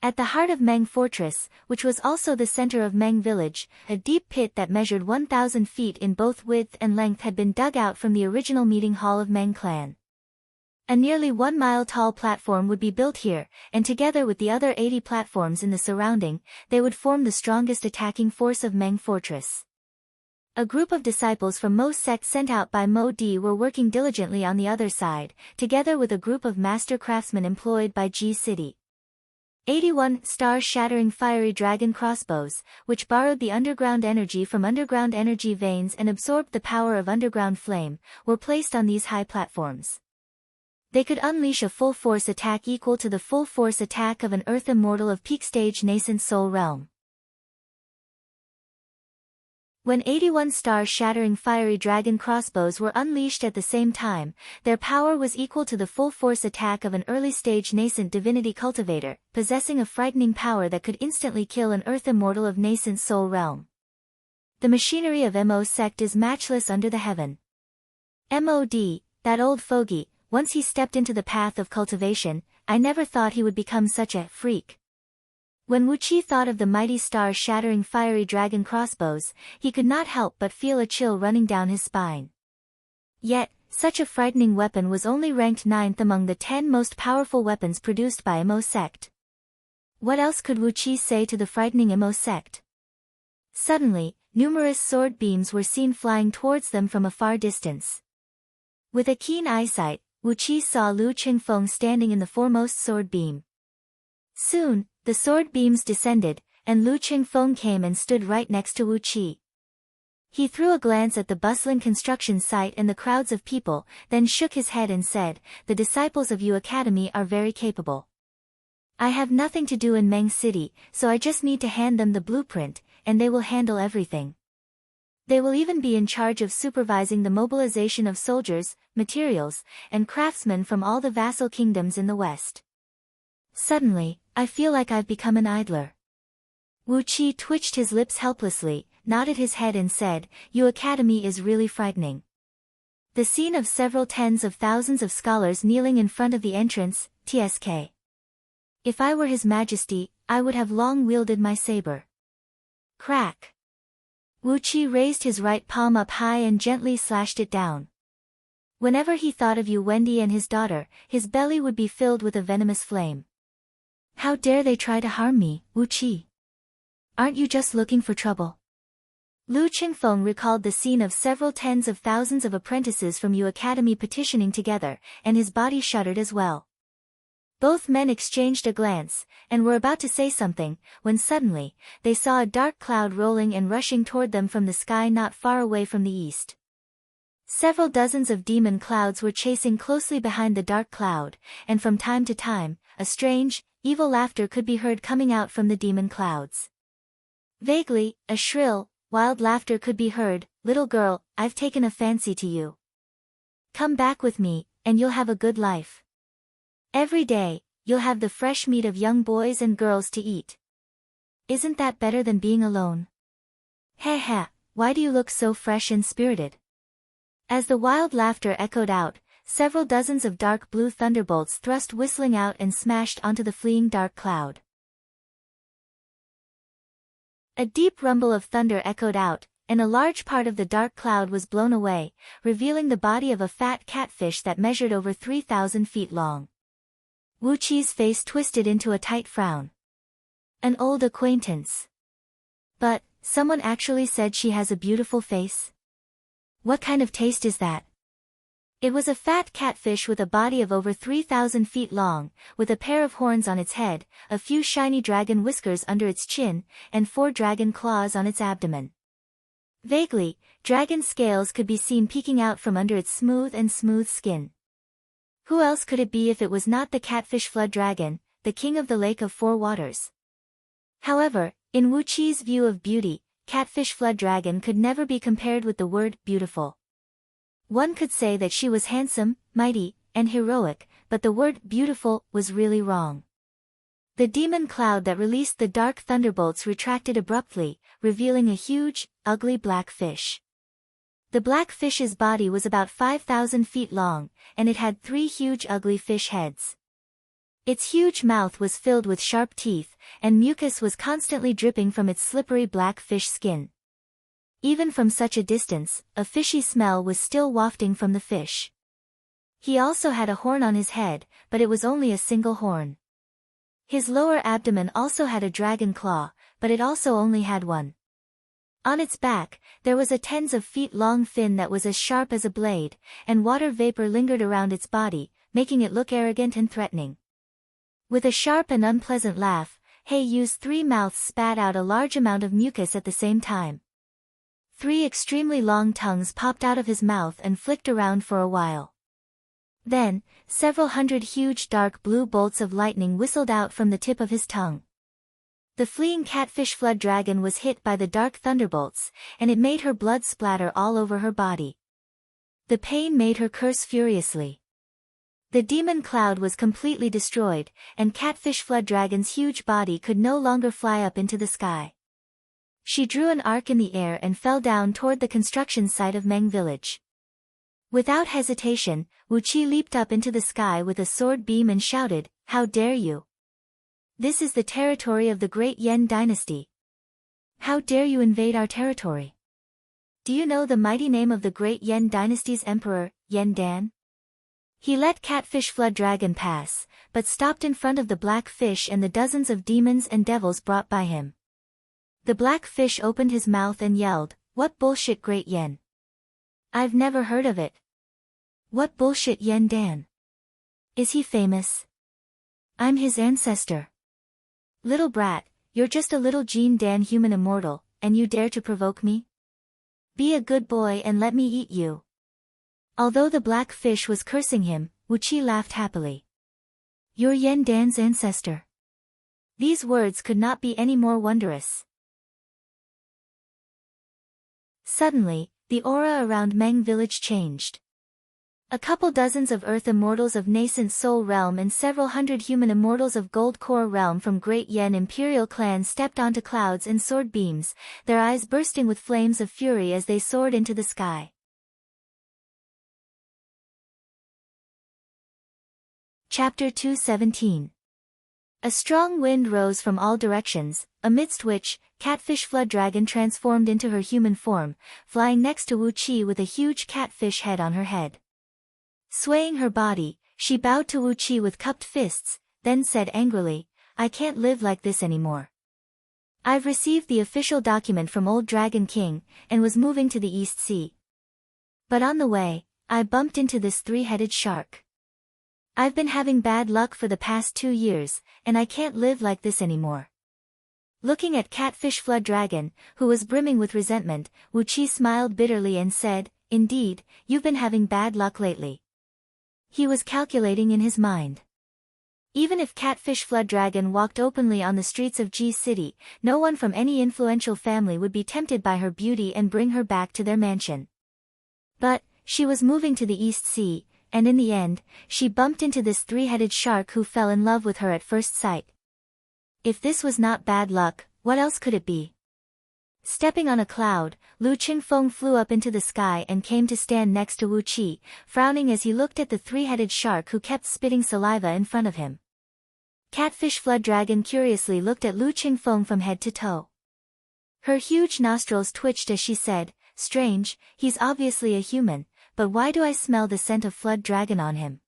At the heart of Meng Fortress, which was also the center of Meng Village, a deep pit that measured 1,000 feet in both width and length had been dug out from the original meeting hall of Meng clan. A nearly 1 mile tall platform would be built here, and together with the other 80 platforms in the surrounding, they would form the strongest attacking force of Meng Fortress. A group of disciples from Mo sect sent out by Mo Di were working diligently on the other side, together with a group of master craftsmen employed by Ji City. 81 star-shattering fiery dragon crossbows, which borrowed the underground energy from underground energy veins and absorbed the power of underground flame, were placed on these high platforms. They could unleash a full-force attack equal to the full-force attack of an Earth Immortal of peak stage nascent soul realm. When 81 star-shattering fiery dragon crossbows were unleashed at the same time, their power was equal to the full-force attack of an early-stage nascent divinity cultivator, possessing a frightening power that could instantly kill an Earth Immortal of nascent soul realm. The machinery of Mo sect is matchless under the heaven. Mod, that old fogey, once he stepped into the path of cultivation, I never thought he would become such a freak. When Wu Qi thought of the mighty star-shattering fiery dragon crossbows, he could not help but feel a chill running down his spine. Yet, such a frightening weapon was only ranked 9th among the 10 most powerful weapons produced by Mo sect. What else could Wu Qi say to the frightening Mo sect? Suddenly, numerous sword beams were seen flying towards them from a far distance. With a keen eyesight, Wu Qi saw Lu Qingfeng standing in the foremost sword beam. Soon, the sword beams descended, and Lu Qingfeng came and stood right next to Wu Qi. He threw a glance at the bustling construction site and the crowds of people, then shook his head and said, "The disciples of Yu Academy are very capable. I have nothing to do in Meng City, so I just need to hand them the blueprint, and they will handle everything. They will even be in charge of supervising the mobilization of soldiers, materials, and craftsmen from all the vassal kingdoms in the west." Suddenly, I feel like I've become an idler. Wu Qi twitched his lips helplessly, nodded his head and said, "Yu Academy is really frightening." The scene of several tens of thousands of scholars kneeling in front of the entrance, TSK. If I were His Majesty, I would have long wielded my saber. Crack. Wu Qi raised his right palm up high and gently slashed it down. Whenever he thought of Yu Wendi and his daughter, his belly would be filled with a venomous flame. How dare they try to harm me, Wu Qi? Aren't you just looking for trouble? Lu Qingfeng recalled the scene of several tens of thousands of apprentices from Yu Academy petitioning together, and his body shuddered as well. Both men exchanged a glance, and were about to say something, when suddenly, they saw a dark cloud rolling and rushing toward them from the sky not far away from the east. Several dozens of demon clouds were chasing closely behind the dark cloud, and from time to time, a strange, evil laughter could be heard coming out from the demon clouds. Vaguely, a shrill, wild laughter could be heard. "Little girl, I've taken a fancy to you. Come back with me, and you'll have a good life. Every day, you'll have the fresh meat of young boys and girls to eat. Isn't that better than being alone? Heh heh, why do you look so fresh and spirited?" As the wild laughter echoed out, several dozens of dark blue thunderbolts thrust whistling out and smashed onto the fleeing dark cloud. A deep rumble of thunder echoed out, and a large part of the dark cloud was blown away, revealing the body of a fat catfish that measured over 3,000 feet long. Wu Qi's face twisted into a tight frown. An old acquaintance. But, someone actually said she has a beautiful face? What kind of taste is that? It was a fat catfish with a body of over 3,000 feet long, with a pair of horns on its head, a few shiny dragon whiskers under its chin, and 4 dragon claws on its abdomen. Vaguely, dragon scales could be seen peeking out from under its smooth skin. Who else could it be if it was not the catfish flood dragon, the king of the Lake of 4 Waters? However, in Wu Qi's view of beauty, catfish flood dragon could never be compared with the word beautiful. One could say that she was handsome, mighty, and heroic, but the word beautiful was really wrong. The demon cloud that released the dark thunderbolts retracted abruptly, revealing a huge, ugly black fish. The black fish's body was about 5,000 feet long, and it had 3 huge ugly fish heads. Its huge mouth was filled with sharp teeth, and mucus was constantly dripping from its slippery black fish skin. Even from such a distance, a fishy smell was still wafting from the fish. He also had a horn on his head, but it was only a single horn. His lower abdomen also had a dragon claw, but it also only had one. On its back, there was a tens of feet long fin that was as sharp as a blade, and water vapor lingered around its body, making it look arrogant and threatening. With a sharp and unpleasant laugh, He Yu's 3 mouths spat out a large amount of mucus at the same time. 3 extremely long tongues popped out of his mouth and flicked around for a while. Then, several hundred huge dark blue bolts of lightning whistled out from the tip of his tongue. The fleeing catfish flood dragon was hit by the dark thunderbolts, and it made her blood splatter all over her body. The pain made her curse furiously. The demon cloud was completely destroyed, and catfish flood dragon's huge body could no longer fly up into the sky. She drew an arc in the air and fell down toward the construction site of Meng Village. Without hesitation, Wu Qi leaped up into the sky with a sword beam and shouted, "How dare you! This is the territory of the great Yan dynasty. How dare you invade our territory? Do you know the mighty name of the great Yan dynasty's emperor, Yan Dan?" He let catfish flood dragon pass, but stopped in front of the black fish and the dozens of demons and devils brought by him. The black fish opened his mouth and yelled, "What bullshit, great Yan! I've never heard of it. What bullshit, Yan Dan? Is he famous? I'm his ancestor. Little brat, you're just a little Jean Dan human immortal, and you dare to provoke me? Be a good boy and let me eat you." Although the black fish was cursing him, Wu Qi laughed happily. "You're Yan Dan's ancestor." These words could not be any more wondrous. Suddenly, the aura around Meng Village changed. A couple dozens of Earth immortals of nascent Soul Realm and several hundred human immortals of Gold Core Realm from Great Yan Imperial Clan stepped onto clouds and sword beams, their eyes bursting with flames of fury as they soared into the sky. Chapter 217. A strong wind rose from all directions, amidst which, Catfish Flood Dragon transformed into her human form, flying next to Wu Qi with a huge catfish head on her head. Swaying her body, she bowed to Wu Qi with cupped fists, then said angrily, I can't live like this anymore. I've received the official document from Old Dragon King, and was moving to the East Sea. But on the way, I bumped into this three-headed shark. I've been having bad luck for the past 2 years, and I can't live like this anymore. Looking at Catfish Flood Dragon, who was brimming with resentment, Wu Qi smiled bitterly and said, "Indeed, you've been having bad luck lately." He was calculating in his mind. Even if Catfish Flood Dragon walked openly on the streets of Ji City, no one from any influential family would be tempted by her beauty and bring her back to their mansion. But, she was moving to the East Sea, and in the end, she bumped into this three-headed shark who fell in love with her at first sight. If this was not bad luck, what else could it be? Stepping on a cloud, Lu Qingfeng flew up into the sky and came to stand next to Wu Qi, frowning as he looked at the three-headed shark who kept spitting saliva in front of him. Catfish Flood Dragon curiously looked at Lu Qingfeng from head to toe. Her huge nostrils twitched as she said, "Strange, he's obviously a human, but why do I smell the scent of Flood Dragon on him?"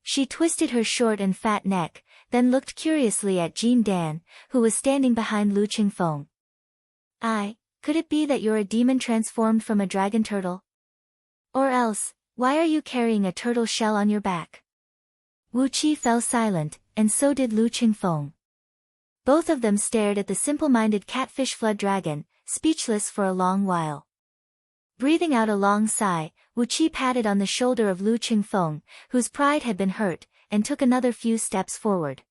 She twisted her short and fat neck, then looked curiously at Jean Dan, who was standing behind Lu Qingfeng. Could it be that you're a demon transformed from a dragon turtle? Or else, why are you carrying a turtle shell on your back?" Wu Qi fell silent, and so did Lu Qingfeng. Both of them stared at the simple-minded Catfish Flood Dragon, speechless for a long while. Breathing out a long sigh, Wu Qi patted on the shoulder of Lu Qingfeng, whose pride had been hurt, and took another few steps forward.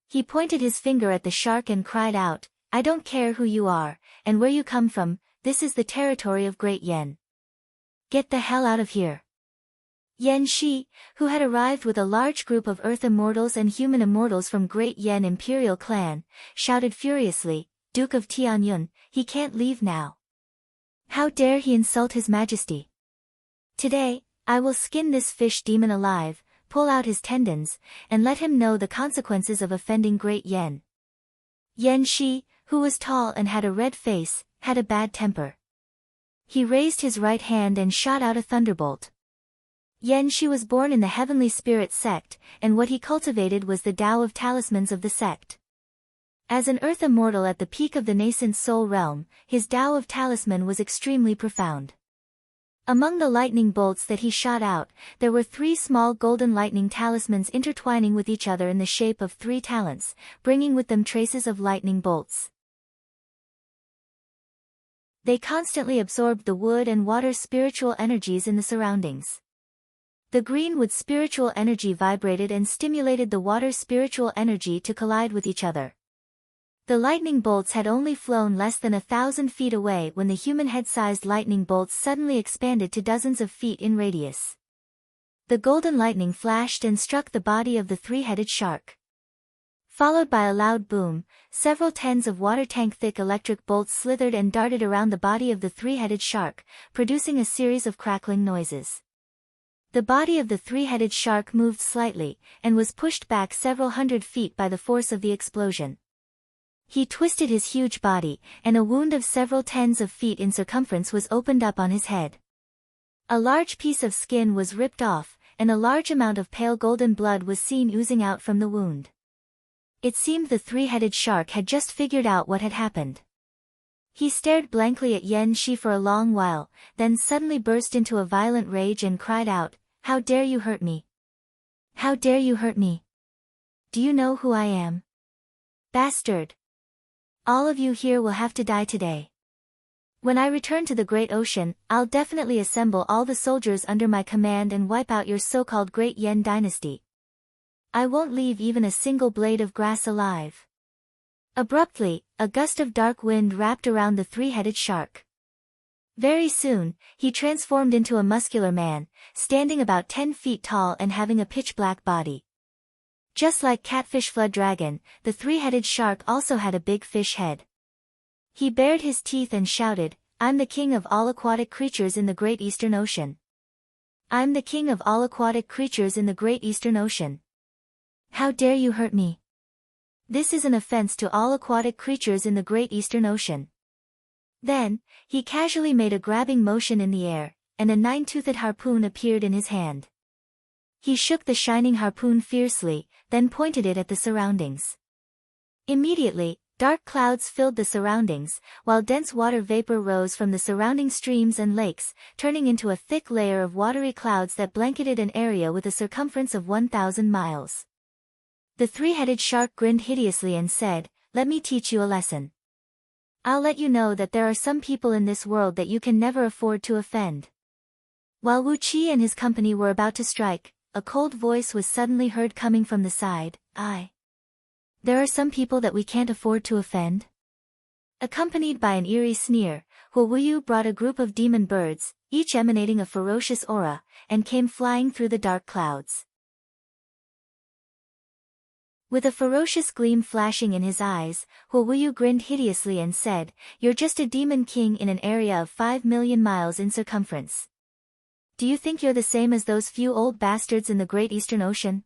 He pointed his finger at the shark and cried out, "I don't care who you are, and where you come from, this is the territory of Great Yen. Get the hell out of here." Yan Shi, who had arrived with a large group of Earth Immortals and Human Immortals from Great Yen Imperial Clan, shouted furiously, "Duke of Tianyun, he can't leave now. How dare he insult His Majesty? Today, I will skin this fish demon alive, pull out his tendons, and let him know the consequences of offending Great Yen." Yan Shi, who was tall and had a red face, had a bad temper. He raised his right hand and shot out a thunderbolt. Yan Shi was born in the Heavenly Spirit sect, and what he cultivated was the Tao of talismans of the sect. As an Earth Immortal at the peak of the nascent soul realm, his Tao of talisman was extremely profound. Among the lightning bolts that he shot out, there were 3 small golden lightning talismans intertwining with each other in the shape of 3 talents, bringing with them traces of lightning bolts. They constantly absorbed the wood and water spiritual energies in the surroundings. The green wood spiritual energy vibrated and stimulated the water spiritual energy to collide with each other. The lightning bolts had only flown less than 1,000 feet away when the human head-sized lightning bolts suddenly expanded to dozens of feet in radius. The golden lightning flashed and struck the body of the three-headed shark. Followed by a loud boom, several tens of water-tank-thick electric bolts slithered and darted around the body of the three-headed shark, producing a series of crackling noises. The body of the three-headed shark moved slightly, and was pushed back several hundred feet by the force of the explosion. He twisted his huge body, and a wound of several tens of feet in circumference was opened up on his head. A large piece of skin was ripped off, and a large amount of pale golden blood was seen oozing out from the wound. It seemed the three-headed shark had just figured out what had happened. He stared blankly at Yan Shi for a long while, then suddenly burst into a violent rage and cried out, "How dare you hurt me? How dare you hurt me? Do you know who I am? Bastard! All of you here will have to die today. When I return to the Great Ocean, I'll definitely assemble all the soldiers under my command and wipe out your so-called Great Yen dynasty. I won't leave even a single blade of grass alive." Abruptly, a gust of dark wind wrapped around the three-headed shark. Very soon, he transformed into a muscular man, standing about 10 feet tall and having a pitch-black body. Just like Catfish Flood Dragon, the three-headed shark also had a big fish head. He bared his teeth and shouted, "I'm the king of all aquatic creatures in the Great Eastern Ocean. I'm the king of all aquatic creatures in the Great Eastern Ocean. How dare you hurt me? This is an offense to all aquatic creatures in the Great Eastern Ocean." Then, he casually made a grabbing motion in the air, and a 9-toothed harpoon appeared in his hand. He shook the shining harpoon fiercely, then pointed it at the surroundings. Immediately, dark clouds filled the surroundings, while dense water vapor rose from the surrounding streams and lakes, turning into a thick layer of watery clouds that blanketed an area with a circumference of 1,000 miles. The three-headed shark grinned hideously and said, "Let me teach you a lesson. I'll let you know that there are some people in this world that you can never afford to offend." While Wu Qi and his company were about to strike, a cold voice was suddenly heard coming from the side. There are some people that we can't afford to offend?" Accompanied by an eerie sneer, Huo Wuyu brought a group of demon birds, each emanating a ferocious aura, and came flying through the dark clouds. With a ferocious gleam flashing in his eyes, Huo Wuyu grinned hideously and said, "You're just a demon king in an area of 5 million miles in circumference. Do you think you're the same as those few old bastards in the Great Eastern Ocean?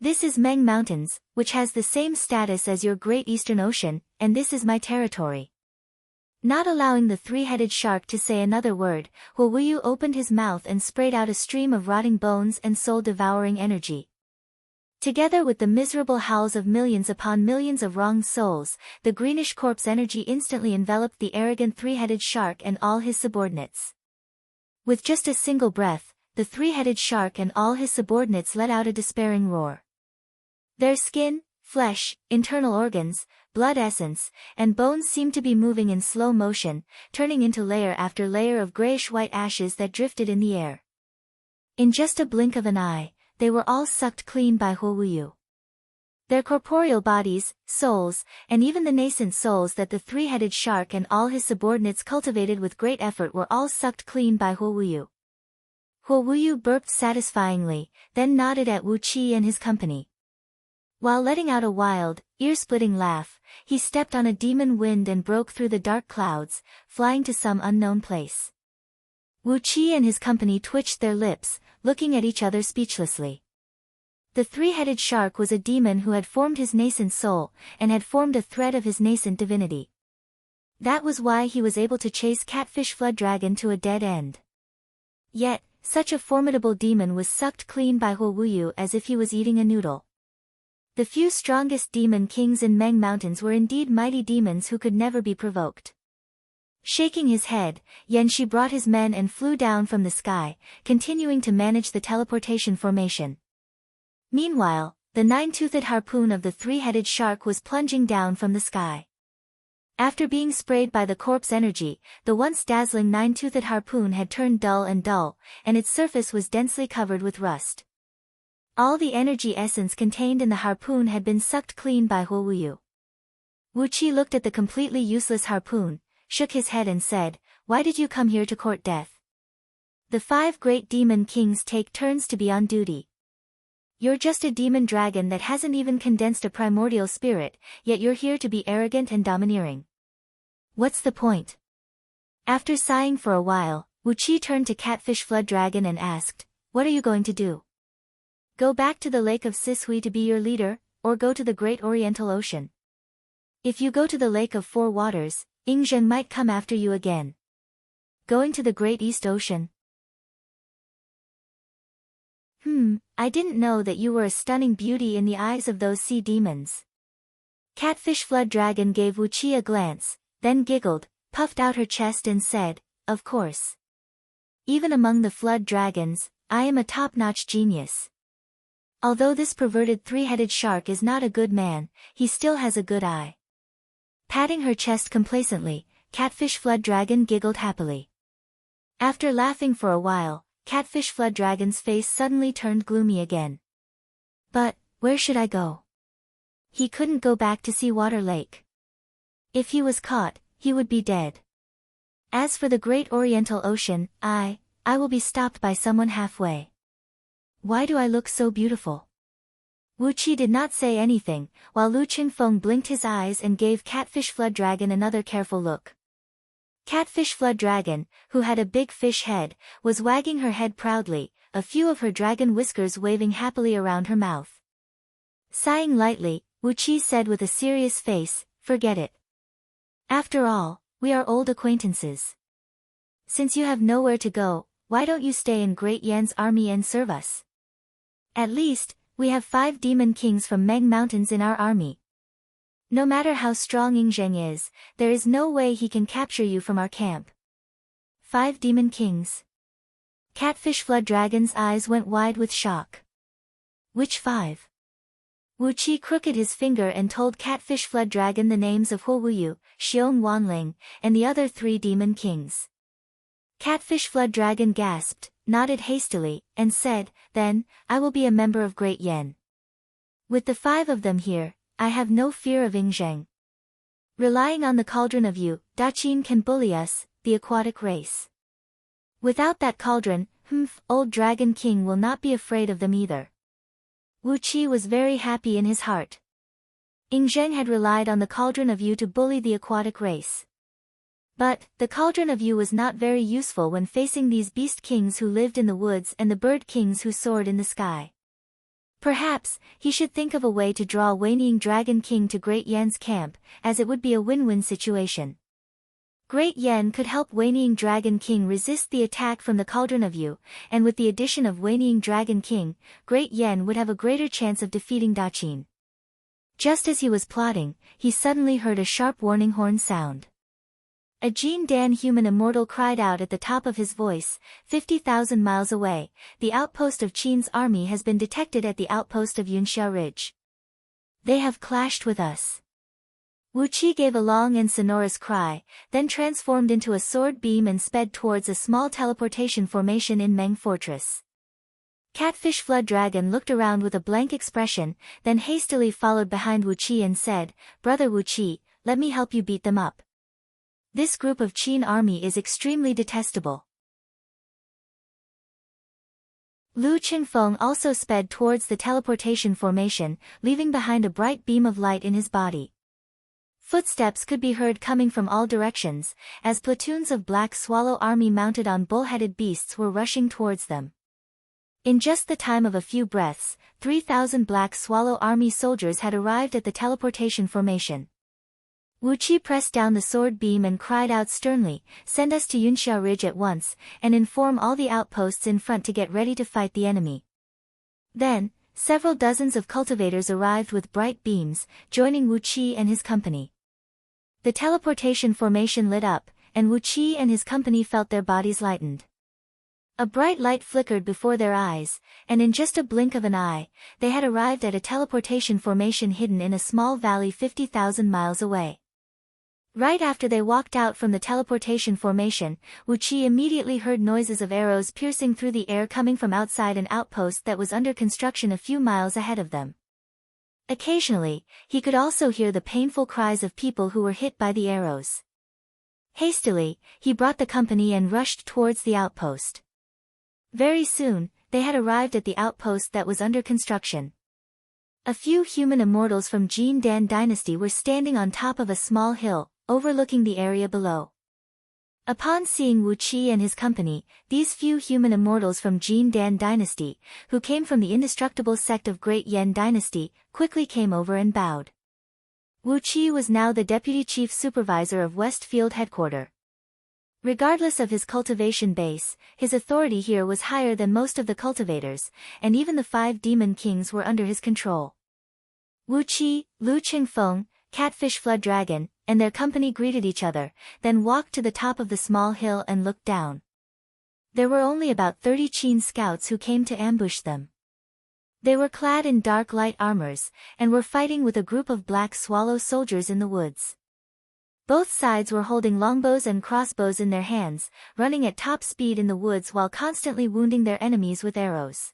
This is Meng Mountains, which has the same status as your Great Eastern Ocean, and this is my territory." Not allowing the three-headed shark to say another word, Huo Wuyu opened his mouth and sprayed out a stream of rotting bones and soul-devouring energy. Together with the miserable howls of millions upon millions of wronged souls, the greenish corpse energy instantly enveloped the arrogant three-headed shark and all his subordinates. With just a single breath, the three-headed shark and all his subordinates let out a despairing roar. Their skin, flesh, internal organs, blood essence, and bones seemed to be moving in slow motion, turning into layer after layer of grayish-white ashes that drifted in the air. In just a blink of an eye, they were all sucked clean by Huo Wuyu. Their corporeal bodies, souls, and even the nascent souls that the three-headed shark and all his subordinates cultivated with great effort were all sucked clean by Huo Wuyu. Huo Wuyu burped satisfyingly, then nodded at Wu Qi and his company. While letting out a wild, ear-splitting laugh, he stepped on a demon wind and broke through the dark clouds, flying to some unknown place. Wu Qi and his company twitched their lips, looking at each other speechlessly. The three-headed shark was a demon who had formed his nascent soul, and had formed a thread of his nascent divinity. That was why he was able to chase Catfish Flood Dragon to a dead end. Yet, such a formidable demon was sucked clean by Huo Wuyu as if he was eating a noodle. The few strongest demon kings in Meng Mountains were indeed mighty demons who could never be provoked. Shaking his head, Yan Shi brought his men and flew down from the sky, continuing to manage the teleportation formation. Meanwhile, the nine-toothed harpoon of the three-headed shark was plunging down from the sky. After being sprayed by the corpse energy, the once dazzling nine-toothed harpoon had turned dull, and its surface was densely covered with rust. All the energy essence contained in the harpoon had been sucked clean by Huo Wuyu. Wu Qi looked at the completely useless harpoon, shook his head and said, "Why did you come here to court death? The 5 great demon kings take turns to be on duty. You're just a demon dragon that hasn't even condensed a primordial spirit, yet you're here to be arrogant and domineering. What's the point?" After sighing for a while, Wu Qi turned to Catfish Flood Dragon and asked, "What are you going to do? Go back to the Lake of Sishui to be your leader, or go to the Great Oriental Ocean? If you go to the Lake of Four Waters, Yingzheng might come after you again. Going to the Great East Ocean? I didn't know that you were a stunning beauty in the eyes of those sea demons." Catfish Flood Dragon gave Wu Qi a glance, then giggled, puffed out her chest and said, "Of course. Even among the flood dragons, I am a top-notch genius. Although this perverted three-headed shark is not a good man, he still has a good eye." Patting her chest complacently, Catfish Flood Dragon giggled happily. After laughing for a while, Catfish Flood Dragon's face suddenly turned gloomy again. "But, where should I go?" He couldn't go back to Seawater Lake. If he was caught, he would be dead. As for the Great Oriental Ocean, I will be stopped by someone halfway. Why do I look so beautiful? Wu Qi did not say anything, while Lu Qingfeng blinked his eyes and gave Catfish Flood Dragon another careful look. Catfish Flood Dragon, who had a big fish head, was wagging her head proudly, a few of her dragon whiskers waving happily around her mouth. Sighing lightly, Wu Qi said with a serious face, "Forget it. After all, we are old acquaintances. Since you have nowhere to go, why don't you stay in Great Yan's army and serve us? At least, we have 5 demon kings from Meng Mountains in our army." No matter how strong Yingzheng is, there is no way he can capture you from our camp. 5 Demon Kings. Catfish Flood Dragon's eyes went wide with shock. Which 5? Wu Qi crooked his finger and told Catfish Flood Dragon the names of Huo Wuyu, Xiong Wanling, and the other 3 Demon Kings. Catfish Flood Dragon gasped, nodded hastily, and said, "Then, I will be a member of Great Yen. With the 5 of them here, I have no fear of Yingzheng. Relying on the cauldron of Yu, Daqin can bully us, the aquatic race. Without that cauldron, old Dragon King will not be afraid of them either." Wu Qi was very happy in his heart. Yingzheng had relied on the cauldron of Yu to bully the aquatic race. But, the cauldron of Yu was not very useful when facing these beast kings who lived in the woods and the bird kings who soared in the sky. Perhaps, he should think of a way to draw Wanying Dragon King to Great Yan's camp, as it would be a win-win situation. Great Yan could help Wanying Dragon King resist the attack from the cauldron of Yu, and with the addition of Wanying Dragon King, Great Yan would have a greater chance of defeating Daqin. Just as he was plotting, he suddenly heard a sharp warning horn sound. A Jin Dan human immortal cried out at the top of his voice, 50,000 miles away, "The outpost of Qin's army has been detected at the outpost of Yunxia Ridge. They have clashed with us." Wu Qi gave a long and sonorous cry, then transformed into a sword beam and sped towards a small teleportation formation in Meng Fortress. Catfish Flood Dragon looked around with a blank expression, then hastily followed behind Wu Qi and said, "Brother Wu Qi, let me help you beat them up. This group of Qin army is extremely detestable." Lu Qingfeng also sped towards the teleportation formation, leaving behind a bright beam of light in his body. Footsteps could be heard coming from all directions, as platoons of Black Swallow army mounted on bull-headed beasts were rushing towards them. In just the time of a few breaths, 3,000 Black Swallow army soldiers had arrived at the teleportation formation. Wu Qi pressed down the sword beam and cried out sternly, "Send us to Yunxia Ridge at once, and inform all the outposts in front to get ready to fight the enemy." Then, several dozens of cultivators arrived with bright beams, joining Wu Qi and his company. The teleportation formation lit up, and Wu Qi and his company felt their bodies lightened. A bright light flickered before their eyes, and in just a blink of an eye, they had arrived at a teleportation formation hidden in a small valley 50,000 miles away. Right after they walked out from the teleportation formation, Wu Qi immediately heard noises of arrows piercing through the air coming from outside an outpost that was under construction a few miles ahead of them. Occasionally, he could also hear the painful cries of people who were hit by the arrows. Hastily, he brought the company and rushed towards the outpost. Very soon, they had arrived at the outpost that was under construction. A few human immortals from Jin Dan dynasty were standing on top of a small hill, overlooking the area below. Upon seeing Wu Qi and his company, these few human immortals from Jin Dan dynasty, who came from the indestructible sect of Great Yan dynasty, quickly came over and bowed. Wu Qi was now the deputy chief supervisor of Westfield headquarters. Regardless of his cultivation base, his authority here was higher than most of the cultivators, and even the 5 demon kings were under his control. Wu Qi, Lu Qingfeng, Catfish Flood Dragon, and their company greeted each other, then walked to the top of the small hill and looked down. There were only about 30 Qin scouts who came to ambush them. They were clad in dark light armors, and were fighting with a group of Black Swallow soldiers in the woods. Both sides were holding longbows and crossbows in their hands, running at top speed in the woods while constantly wounding their enemies with arrows.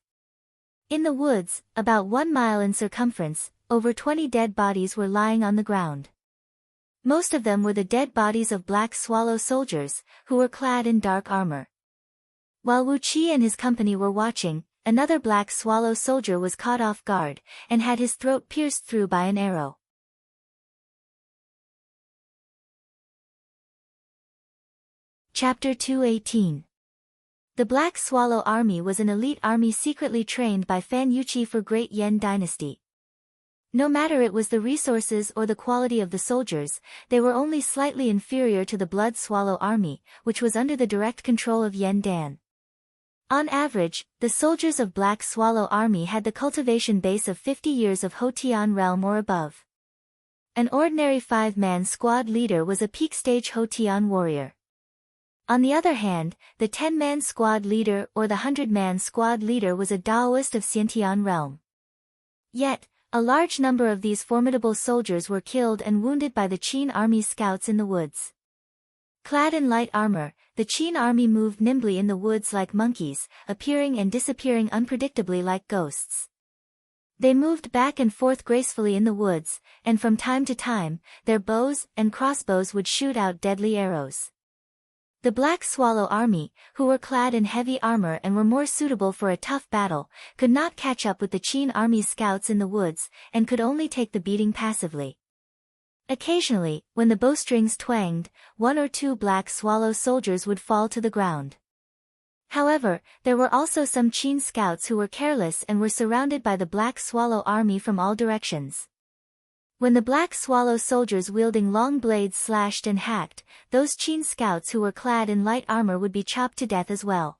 In the woods, about 1 mile in circumference, over 20 dead bodies were lying on the ground. Most of them were the dead bodies of Black Swallow soldiers, who were clad in dark armor. While Wu Qi and his company were watching, another Black Swallow soldier was caught off guard, and had his throat pierced through by an arrow. Chapter 218. The Black Swallow Army was an elite army secretly trained by Fan Yuqi for Great Yan Dynasty. No matter it was the resources or the quality of the soldiers, they were only slightly inferior to the Blood Swallow Army, which was under the direct control of Yan Dan. On average, the soldiers of Black Swallow Army had the cultivation base of 50 years of Hotian realm or above. An ordinary 5-man squad leader was a peak-stage Hotian warrior. On the other hand, the 10-man squad leader or the 100-man squad leader was a Daoist of Xiantian realm. Yet, a large number of these formidable soldiers were killed and wounded by the Qin army's scouts in the woods. Clad in light armor, the Qin army moved nimbly in the woods like monkeys, appearing and disappearing unpredictably like ghosts. They moved back and forth gracefully in the woods, and from time to time, their bows and crossbows would shoot out deadly arrows. The Black Swallow army, who were clad in heavy armor and were more suitable for a tough battle, could not catch up with the Qin army's scouts in the woods, and could only take the beating passively. Occasionally, when the bowstrings twanged, 1 or 2 Black Swallow soldiers would fall to the ground. However, there were also some Qin scouts who were careless and were surrounded by the Black Swallow army from all directions. When the Black Swallow soldiers wielding long blades slashed and hacked, those Qin scouts who were clad in light armor would be chopped to death as well.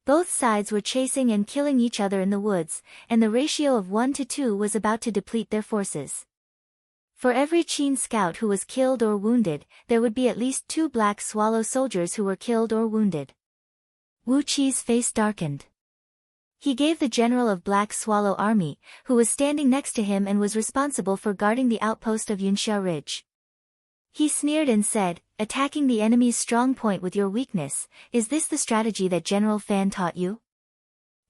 Both sides were chasing and killing each other in the woods, and the ratio of 1 to 2 was about to deplete their forces. For every Qin scout who was killed or wounded, there would be at least 2 Black Swallow soldiers who were killed or wounded. Wu Qi's face darkened. He gave the general of Black Swallow army, who was standing next to him and was responsible for guarding the outpost of Yunxia Ridge. He sneered and said, "Attacking the enemy's strong point with your weakness, is this the strategy that General Fan taught you?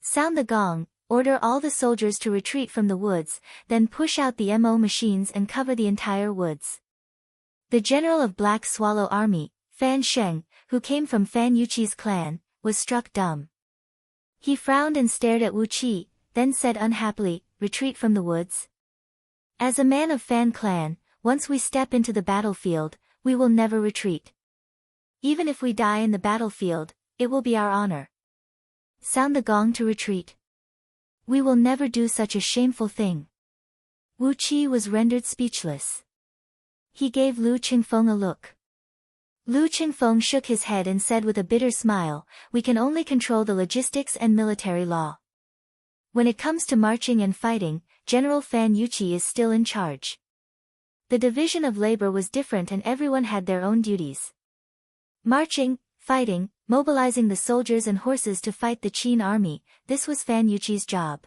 Sound the gong, order all the soldiers to retreat from the woods, then push out the MO machines and cover the entire woods." The general of Black Swallow army, Fan Sheng, who came from Fan Yuqi's clan, was struck dumb. He frowned and stared at Wu Qi, then said unhappily, "Retreat from the woods? As a man of Fan clan, once we step into the battlefield, we will never retreat. Even if we die in the battlefield, it will be our honor. Sound the gong to retreat. We will never do such a shameful thing." Wu Qi was rendered speechless. He gave Lu Qingfeng a look. Lu Qingfeng shook his head and said with a bitter smile, "We can only control the logistics and military law. When it comes to marching and fighting, General Fan Yuqi is still in charge." The division of labor was different and everyone had their own duties. Marching, fighting, mobilizing the soldiers and horses to fight the Qin army, this was Fan Yuqi's job.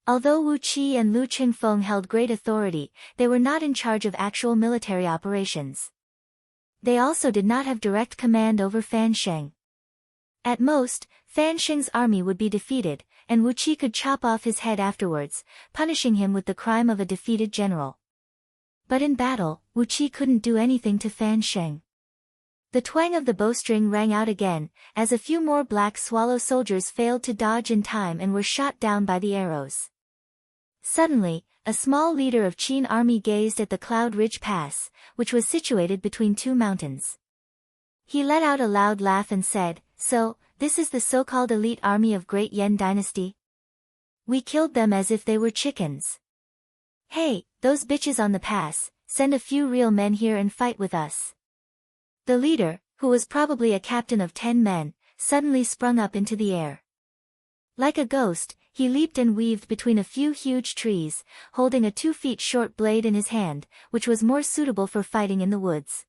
Although Wu Qi and Lu Qingfeng held great authority, they were not in charge of actual military operations. They also did not have direct command over Fan Sheng. At most, Fan Sheng's army would be defeated, and Wu Qi could chop off his head afterwards, punishing him with the crime of a defeated general. But in battle, Wu Qi couldn't do anything to Fan Sheng. The twang of the bowstring rang out again, as a few more Black Swallow soldiers failed to dodge in time and were shot down by the arrows. Suddenly, a small leader of Qin army gazed at the Cloud Ridge Pass, which was situated between 2 mountains. He let out a loud laugh and said, "So, this is the so-called elite army of Great Yan Dynasty? We killed them as if they were chickens. Hey, those bitches on the pass, send a few real men here and fight with us." The leader, who was probably a captain of 10 men, suddenly sprung up into the air. Like a ghost, he leaped and weaved between a few huge trees, holding a 2 feet short blade in his hand, which was more suitable for fighting in the woods.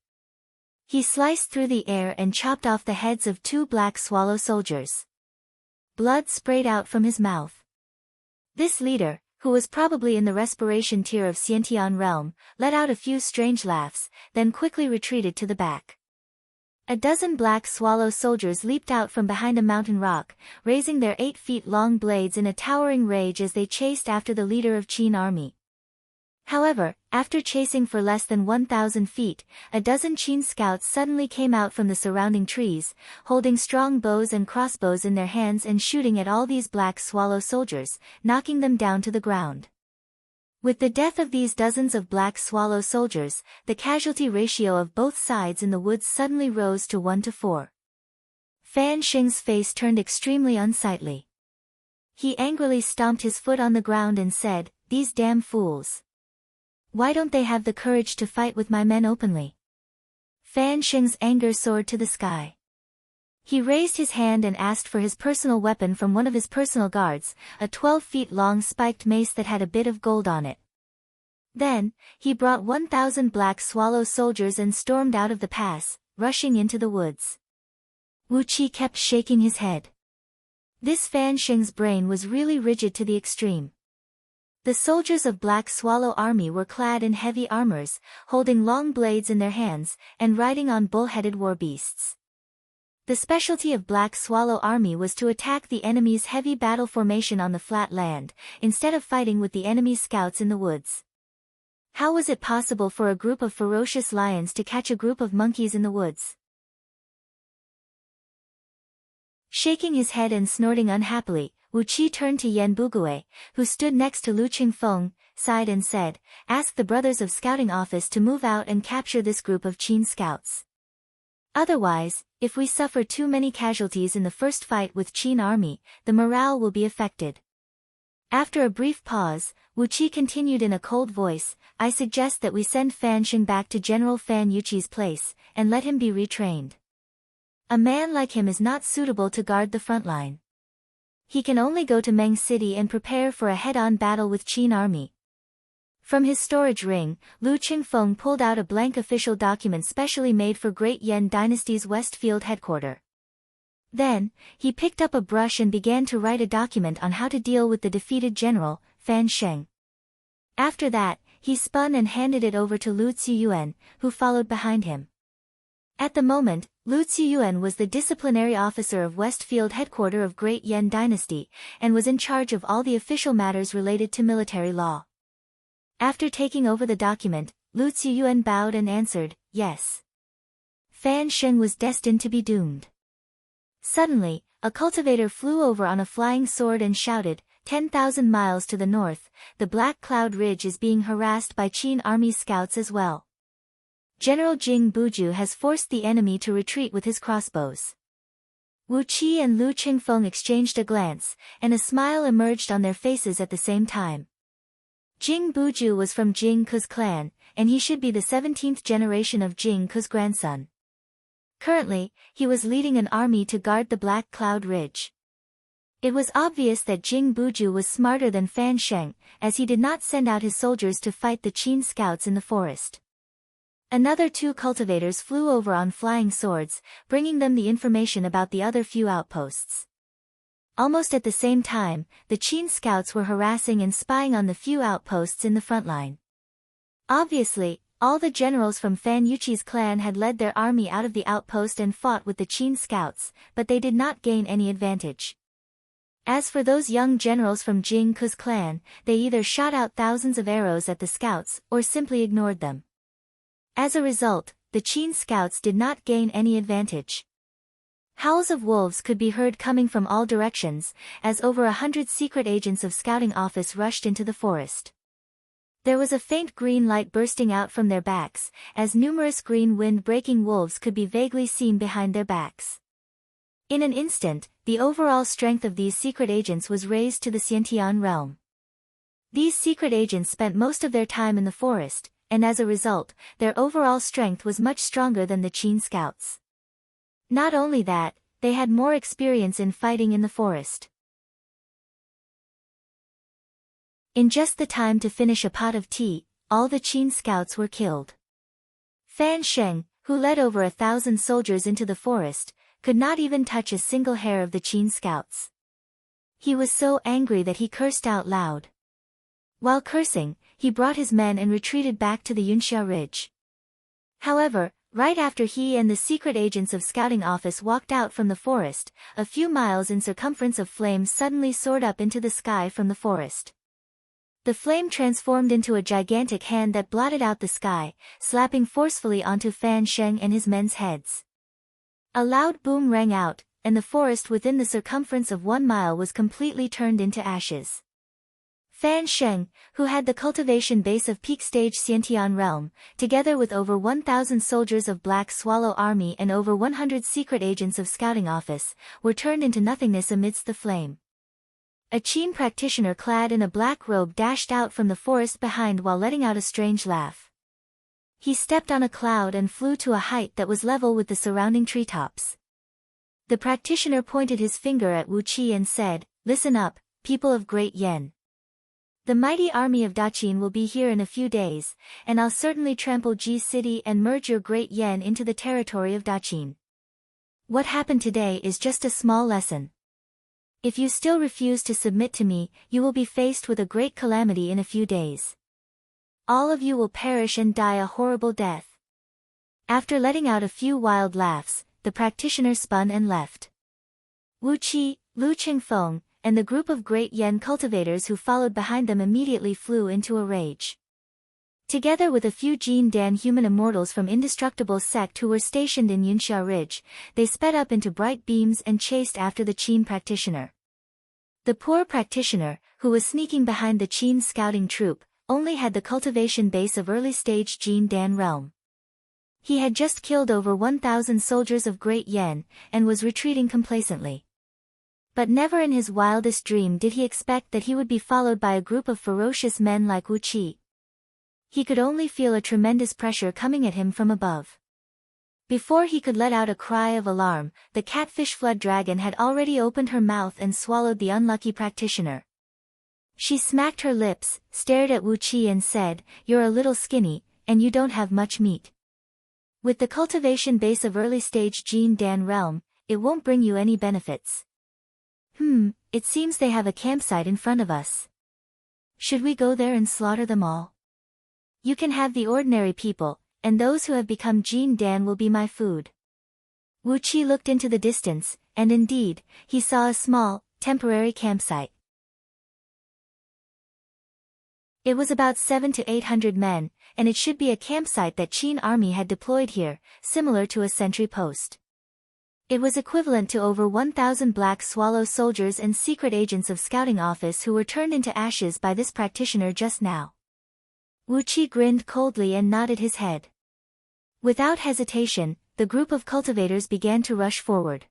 He sliced through the air and chopped off the heads of 2 Black Swallow soldiers. Blood sprayed out from his mouth. This leader, who was probably in the respiration tier of Xiantian realm, let out a few strange laughs, then quickly retreated to the back. A dozen Black Swallow soldiers leaped out from behind a mountain rock, raising their 8 feet long blades in a towering rage as they chased after the leader of Qin army. However, after chasing for less than 1,000 feet, a dozen Qin scouts suddenly came out from the surrounding trees, holding strong bows and crossbows in their hands and shooting at all these Black Swallow soldiers, knocking them down to the ground. With the death of these dozens of Black Swallow soldiers, the casualty ratio of both sides in the woods suddenly rose to 1 to 4. Fan Sheng's face turned extremely unsightly. He angrily stomped his foot on the ground and said, "These damn fools. Why don't they have the courage to fight with my men openly?" Fan Sheng's anger soared to the sky. He raised his hand and asked for his personal weapon from one of his personal guards, a 12 feet long spiked mace that had a bit of gold on it. Then, he brought 1,000 black swallow soldiers and stormed out of the pass, rushing into the woods. Wu Qi kept shaking his head. This Fan Sheng's brain was really rigid to the extreme. The soldiers of Black Swallow Army were clad in heavy armors, holding long blades in their hands, and riding on bull-headed war beasts. The specialty of Black Swallow Army was to attack the enemy's heavy battle formation on the flat land, instead of fighting with the enemy's scouts in the woods. How was it possible for a group of ferocious lions to catch a group of monkeys in the woods? Shaking his head and snorting unhappily, Wu Qi turned to Yan Bugui, who stood next to Lu Qingfeng, sighed and said, "Ask the brothers of Scouting Office to move out and capture this group of Qin scouts. Otherwise, if we suffer too many casualties in the first fight with Qin army, the morale will be affected." After a brief pause, Wu Qi continued in a cold voice, "I suggest that we send Fan Sheng back to General Fan Yuqi's place, and let him be retrained. A man like him is not suitable to guard the front line. He can only go to Meng City and prepare for a head-on battle with Qin army." From his storage ring, Lu Qingfeng pulled out a blank official document specially made for Great Yan Dynasty's Westfield headquarters. Then, he picked up a brush and began to write a document on how to deal with the defeated general, Fan Sheng. After that, he spun and handed it over to Lu Ziyuan, who followed behind him. At the moment, Lu Ziyuan was the disciplinary officer of Westfield headquarters of Great Yan Dynasty, and was in charge of all the official matters related to military law. After taking over the document, Lu Ziyuan bowed and answered, "Yes." Fan Sheng was destined to be doomed. Suddenly, a cultivator flew over on a flying sword and shouted, 10,000 miles to the north, the Black Cloud Ridge is being harassed by Qin army scouts as well. General Jing Buju has forced the enemy to retreat with his crossbows." Wu Qi and Lu Qingfeng exchanged a glance, and a smile emerged on their faces at the same time. Jing Buju was from Jing Ke's clan, and he should be the 17th generation of Jing Ke's grandson. Currently, he was leading an army to guard the Black Cloud Ridge. It was obvious that Jing Buju was smarter than Fan Sheng, as he did not send out his soldiers to fight the Qin scouts in the forest. Another 2 cultivators flew over on flying swords, bringing them the information about the other few outposts. Almost at the same time, the Qin scouts were harassing and spying on the few outposts in the front line. Obviously, all the generals from Fan Yuqi's clan had led their army out of the outpost and fought with the Qin scouts, but they did not gain any advantage. As for those young generals from Jing Ke's clan, they either shot out thousands of arrows at the scouts, or simply ignored them. As a result, the Qin scouts did not gain any advantage. Howls of wolves could be heard coming from all directions, as over 100 secret agents of Scouting Office rushed into the forest. There was a faint green light bursting out from their backs, as numerous green wind-breaking wolves could be vaguely seen behind their backs. In an instant, the overall strength of these secret agents was raised to the Xiantian realm. These secret agents spent most of their time in the forest, and as a result, their overall strength was much stronger than the Qin scouts. Not only that, they had more experience in fighting in the forest. In just the time to finish a pot of tea, all the Qin scouts were killed. Fan Sheng, who led over 1,000 soldiers into the forest, could not even touch a single hair of the Qin scouts. He was so angry that he cursed out loud. While cursing, he brought his men and retreated back to the Yunxia Ridge. However, right after he and the secret agents of Scouting Office walked out from the forest, a few miles in circumference of flame suddenly soared up into the sky from the forest. The flame transformed into a gigantic hand that blotted out the sky, slapping forcefully onto Fan Sheng and his men's heads. A loud boom rang out, and the forest within the circumference of 1 mile was completely turned into ashes. Fan Sheng, who had the cultivation base of peak stage Xiantian realm, together with over 1,000 soldiers of Black Swallow Army and over 100 secret agents of Scouting Office, were turned into nothingness amidst the flame. A Qin practitioner clad in a black robe dashed out from the forest behind while letting out a strange laugh. He stepped on a cloud and flew to a height that was level with the surrounding treetops. The practitioner pointed his finger at Wu Qi and said, "Listen up, people of Great Yen. The mighty army of Daqin will be here in a few days, and I'll certainly trample Ji City and merge your great Yen into the territory of Daqin. What happened today is just a small lesson. If you still refuse to submit to me, you will be faced with a great calamity in a few days. All of you will perish and die a horrible death. After letting out a few wild laughs, the practitioner spun and left. Wu Qi, Lu Qingfeng, and the group of great Yen cultivators who followed behind them immediately flew into a rage. Together with a few Jin Dan human immortals from Indestructible sect who were stationed in Yunxia Ridge, they sped up into bright beams and chased after the Qin practitioner. The poor practitioner, who was sneaking behind the Qin scouting troop, only had the cultivation base of early-stage Jin Dan realm. He had just killed over 1,000 soldiers of Great Yen, and was retreating complacently. But never in his wildest dream did he expect that he would be followed by a group of ferocious men like Wu Qi. He could only feel a tremendous pressure coming at him from above. Before he could let out a cry of alarm, the catfish flood dragon had already opened her mouth and swallowed the unlucky practitioner. She smacked her lips, stared at Wu Qi and said, "You're a little skinny, and you don't have much meat. With the cultivation base of early-stage Jin Dan realm, it won't bring you any benefits. It seems they have a campsite in front of us. Should we go there and slaughter them all? You can have the ordinary people, and those who have become Jin Dan will be my food." Wu Qi looked into the distance, and indeed, he saw a small, temporary campsite. It was about 700 to 800 men, and it should be a campsite that Qin army had deployed here, similar to a sentry post. It was equivalent to over 1,000 Black Swallow soldiers and secret agents of scouting office who were turned into ashes by this practitioner just now. Wu Qi grinned coldly and nodded his head. Without hesitation, the group of cultivators began to rush forward.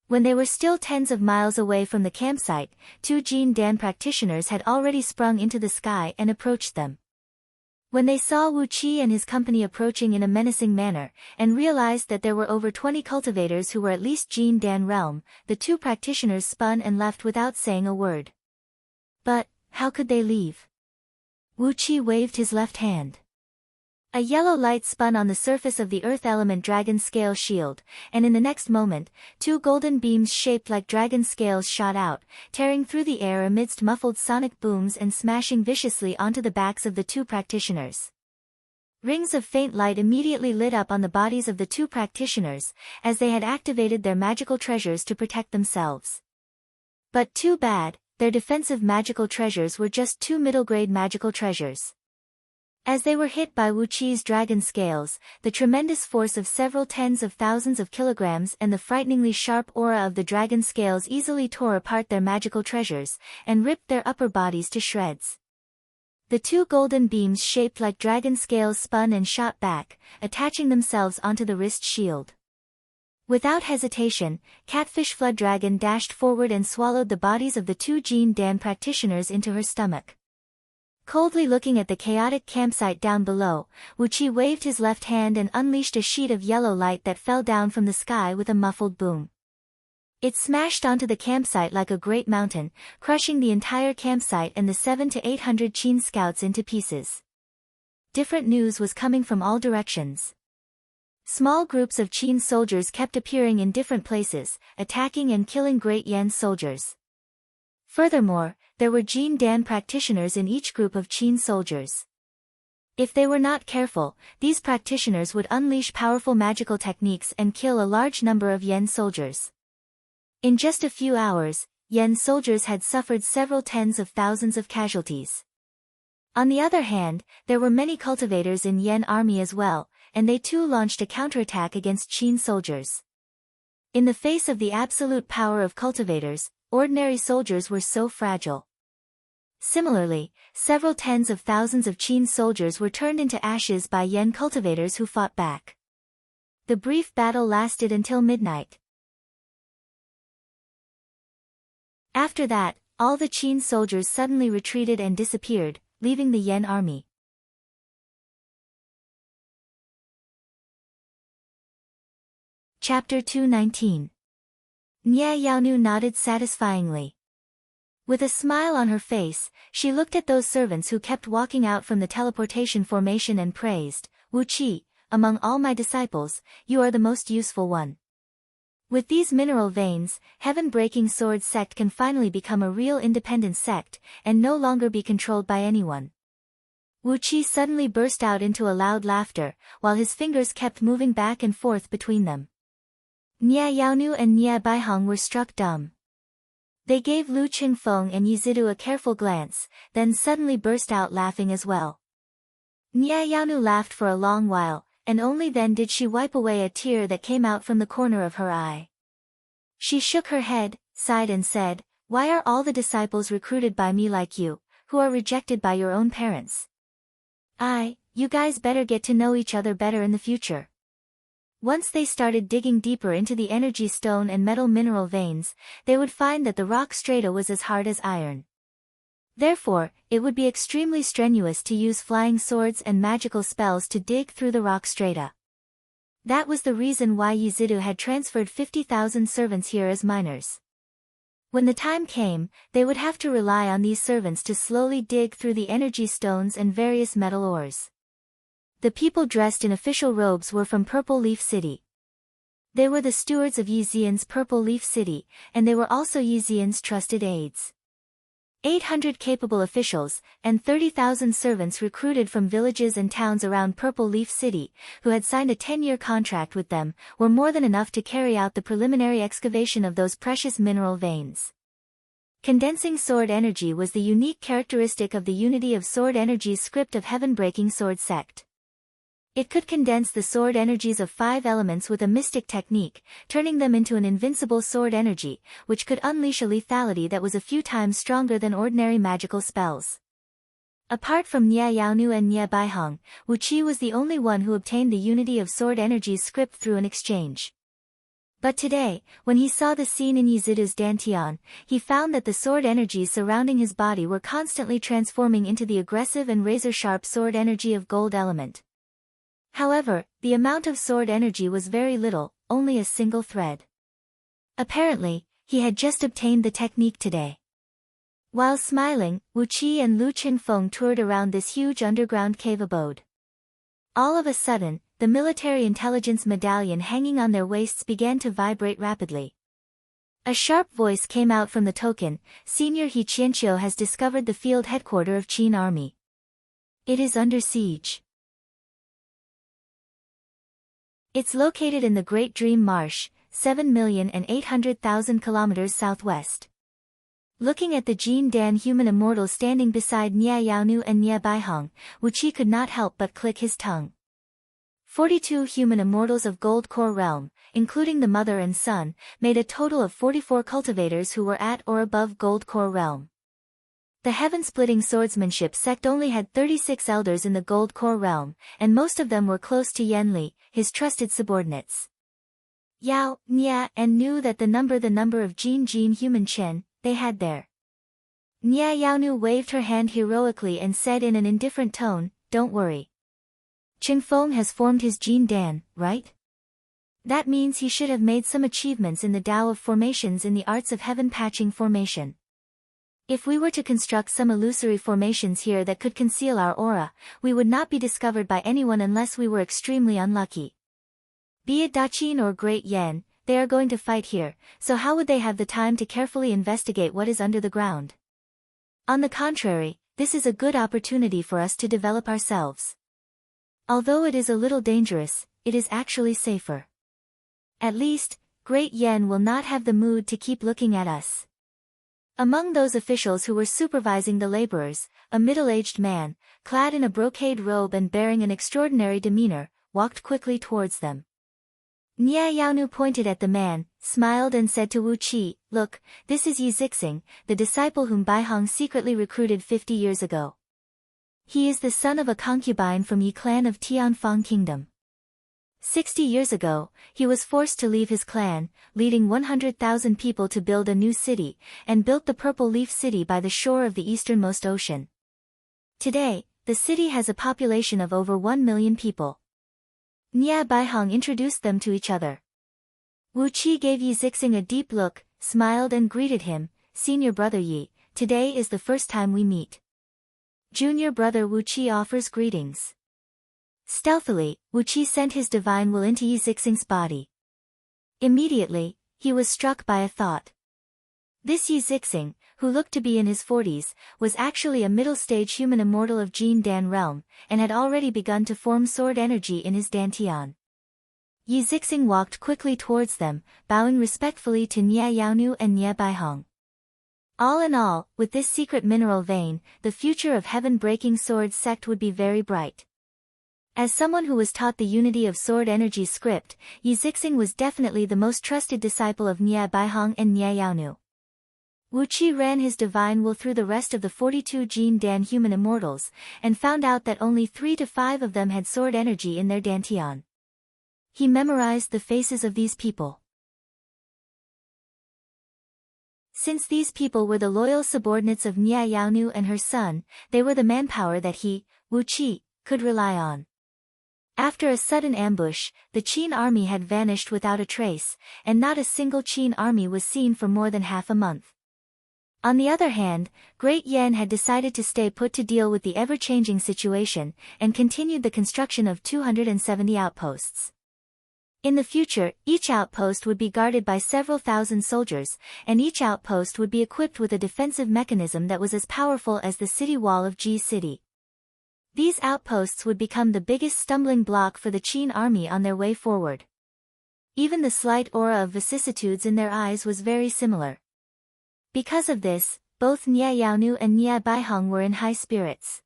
When they were still tens of miles away from the campsite, 2 Jin Dan practitioners had already sprung into the sky and approached them. When they saw Wu Qi and his company approaching in a menacing manner, and realized that there were over 20 cultivators who were at least Jin Dan realm, the 2 practitioners spun and left without saying a word. But, how could they leave? Wu Qi waved his left hand. A yellow light spun on the surface of the earth element dragon scale shield, and in the next moment, 2 golden beams shaped like dragon scales shot out, tearing through the air amidst muffled sonic booms and smashing viciously onto the backs of the 2 practitioners. Rings of faint light immediately lit up on the bodies of the 2 practitioners, as they had activated their magical treasures to protect themselves. But too bad, their defensive magical treasures were just 2 middle-grade magical treasures. As they were hit by Wu Qi's dragon scales, the tremendous force of several tens of thousands of kilograms and the frighteningly sharp aura of the dragon scales easily tore apart their magical treasures, and ripped their upper bodies to shreds. The 2 golden beams shaped like dragon scales spun and shot back, attaching themselves onto the wrist shield. Without hesitation, Catfish Flood Dragon dashed forward and swallowed the bodies of the 2 Jin Dan practitioners into her stomach. Coldly looking at the chaotic campsite down below, Wu Qi waved his left hand and unleashed a sheet of yellow light that fell down from the sky with a muffled boom. It smashed onto the campsite like a great mountain, crushing the entire campsite and the 700 to 800 Qin scouts into pieces. Different news was coming from all directions. Small groups of Qin soldiers kept appearing in different places, attacking and killing Great Yen soldiers. Furthermore, there were Jin Dan practitioners in each group of Qin soldiers. If they were not careful, these practitioners would unleash powerful magical techniques and kill a large number of Yen soldiers. In just a few hours, Yen soldiers had suffered several tens of thousands of casualties. On the other hand, there were many cultivators in Yen army as well, and they too launched a counterattack against Qin soldiers. In the face of the absolute power of cultivators, ordinary soldiers were so fragile. Similarly, several tens of thousands of Qin soldiers were turned into ashes by Yen cultivators who fought back. The brief battle lasted until midnight. After that, all the Qin soldiers suddenly retreated and disappeared, leaving the Yen army. Chapter 219. Nye Yaonu nodded satisfyingly. With a smile on her face, she looked at those servants who kept walking out from the teleportation formation and praised, Wu Qi, among all my disciples, you are the most useful one. With these mineral veins, Heaven-Breaking Sword sect can finally become a real independent sect, and no longer be controlled by anyone. Wu Qi suddenly burst out into a loud laughter, while his fingers kept moving back and forth between them. Nia Yaonu and Nia Baihong were struck dumb. They gave Lu Qingfeng and Yizidu a careful glance, then suddenly burst out laughing as well. Nia Yaonu laughed for a long while, and only then did she wipe away a tear that came out from the corner of her eye. She shook her head, sighed and said, why are all the disciples recruited by me like you, who are rejected by your own parents? You guys better get to know each other better in the future. Once they started digging deeper into the energy stone and metal mineral veins, they would find that the rock strata was as hard as iron. Therefore, it would be extremely strenuous to use flying swords and magical spells to dig through the rock strata. That was the reason why Yizidu had transferred 50,000 servants here as miners. When the time came, they would have to rely on these servants to slowly dig through the energy stones and various metal ores. The people dressed in official robes were from Purple Leaf City. They were the stewards of Yi Xian's Purple Leaf City, and they were also Yi Xian's trusted aides. 800 capable officials, and 30,000 servants recruited from villages and towns around Purple Leaf City, who had signed a 10-year contract with them, were more than enough to carry out the preliminary excavation of those precious mineral veins. Condensing sword energy was the unique characteristic of the Unity of Sword Energy's script of Heaven-Breaking Sword sect. It could condense the sword energies of 5 elements with a mystic technique, turning them into an invincible sword energy, which could unleash a lethality that was a few times stronger than ordinary magical spells. Apart from Nia Yaonu and Nia Baihong, Wu Qi was the only one who obtained the Unity of Sword Energy's script through an exchange. But today, when he saw the scene in Yizidu's Dantian, he found that the sword energies surrounding his body were constantly transforming into the aggressive and razor-sharp sword energy of gold element. However, the amount of sword energy was very little, only a single thread. Apparently, he had just obtained the technique today. While smiling, Wu Qi and Lu Qingfeng toured around this huge underground cave abode. All of a sudden, the military intelligence medallion hanging on their waists began to vibrate rapidly. A sharp voice came out from the token, Senior He Qianqiu has discovered the field headquarters of Qin Army. It is under siege. It's located in the Great Dream Marsh, 7,800,000 kilometers southwest. Looking at the Jin Dan human immortals standing beside Nia Yaonu and Nia Baihong, Wu Qi could not help but click his tongue. 42 human immortals of Gold Core Realm, including the mother and son, made a total of 44 cultivators who were at or above Gold Core Realm. The Heaven-Splitting Swordsmanship sect only had 36 elders in the Gold Core Realm, and most of them were close to Yanli, his trusted subordinates. Yao, Nia and knew that the number of Jin human Chen, they had there. Nia Yaonu waved her hand heroically and said in an indifferent tone, don't worry. Qingfeng has formed his Jin Dan, right? That means he should have made some achievements in the Tao of formations in the arts of heaven patching formation. If we were to construct some illusory formations here that could conceal our aura, we would not be discovered by anyone unless we were extremely unlucky. Be it Daqin or Great Yen, they are going to fight here, so how would they have the time to carefully investigate what is under the ground? On the contrary, this is a good opportunity for us to develop ourselves. Although it is a little dangerous, it is actually safer. At least, Great Yen will not have the mood to keep looking at us. Among those officials who were supervising the laborers, a middle-aged man, clad in a brocade robe and bearing an extraordinary demeanor, walked quickly towards them. Nia Yaonu pointed at the man, smiled and said to Wu Qi, look, this is Yi Zixing, the disciple whom Baihong secretly recruited 50 years ago. He is the son of a concubine from Yi clan of Tianfang Kingdom. 60 years ago, he was forced to leave his clan, leading 100,000 people to build a new city, and built the Purple Leaf City by the shore of the easternmost ocean. Today, the city has a population of over 1 million people. Nia Baihong introduced them to each other. Wu Qi gave Yi Zixing a deep look, smiled and greeted him, Senior Brother Yi, today is the first time we meet. Junior brother Wu Qi offers greetings. Stealthily, Wu Qi sent his divine will into Yi Zixing's body. Immediately, he was struck by a thought. This Yi Zixing, who looked to be in his 40s, was actually a middle-stage human immortal of Jin Dan realm, and had already begun to form sword energy in his dantian. Yi Zixing walked quickly towards them, bowing respectfully to Nie Yaonu and Nie Baihong. All in all, with this secret mineral vein, the future of heaven-breaking sword sect would be very bright. As someone who was taught the unity of sword energy script, Yi Zixing was definitely the most trusted disciple of Nie Baihong and Nie Yaonu. Wu Qi ran his divine will through the rest of the 42 Jin Dan human immortals, and found out that only 3 to 5 of them had sword energy in their dantian. He memorized the faces of these people. Since these people were the loyal subordinates of Nie Yaonu and her son, they were the manpower that he, Wu Qi, could rely on. After a sudden ambush, the Qin army had vanished without a trace, and not a single Qin army was seen for more than half a month. On the other hand, Great Yan had decided to stay put to deal with the ever-changing situation, and continued the construction of 270 outposts. In the future, each outpost would be guarded by several thousand soldiers, and each outpost would be equipped with a defensive mechanism that was as powerful as the city wall of Ji City. These outposts would become the biggest stumbling block for the Qin army on their way forward. Even the slight aura of vicissitudes in their eyes was very similar. Because of this, both Nie Yaonu and Nie Baihong were in high spirits.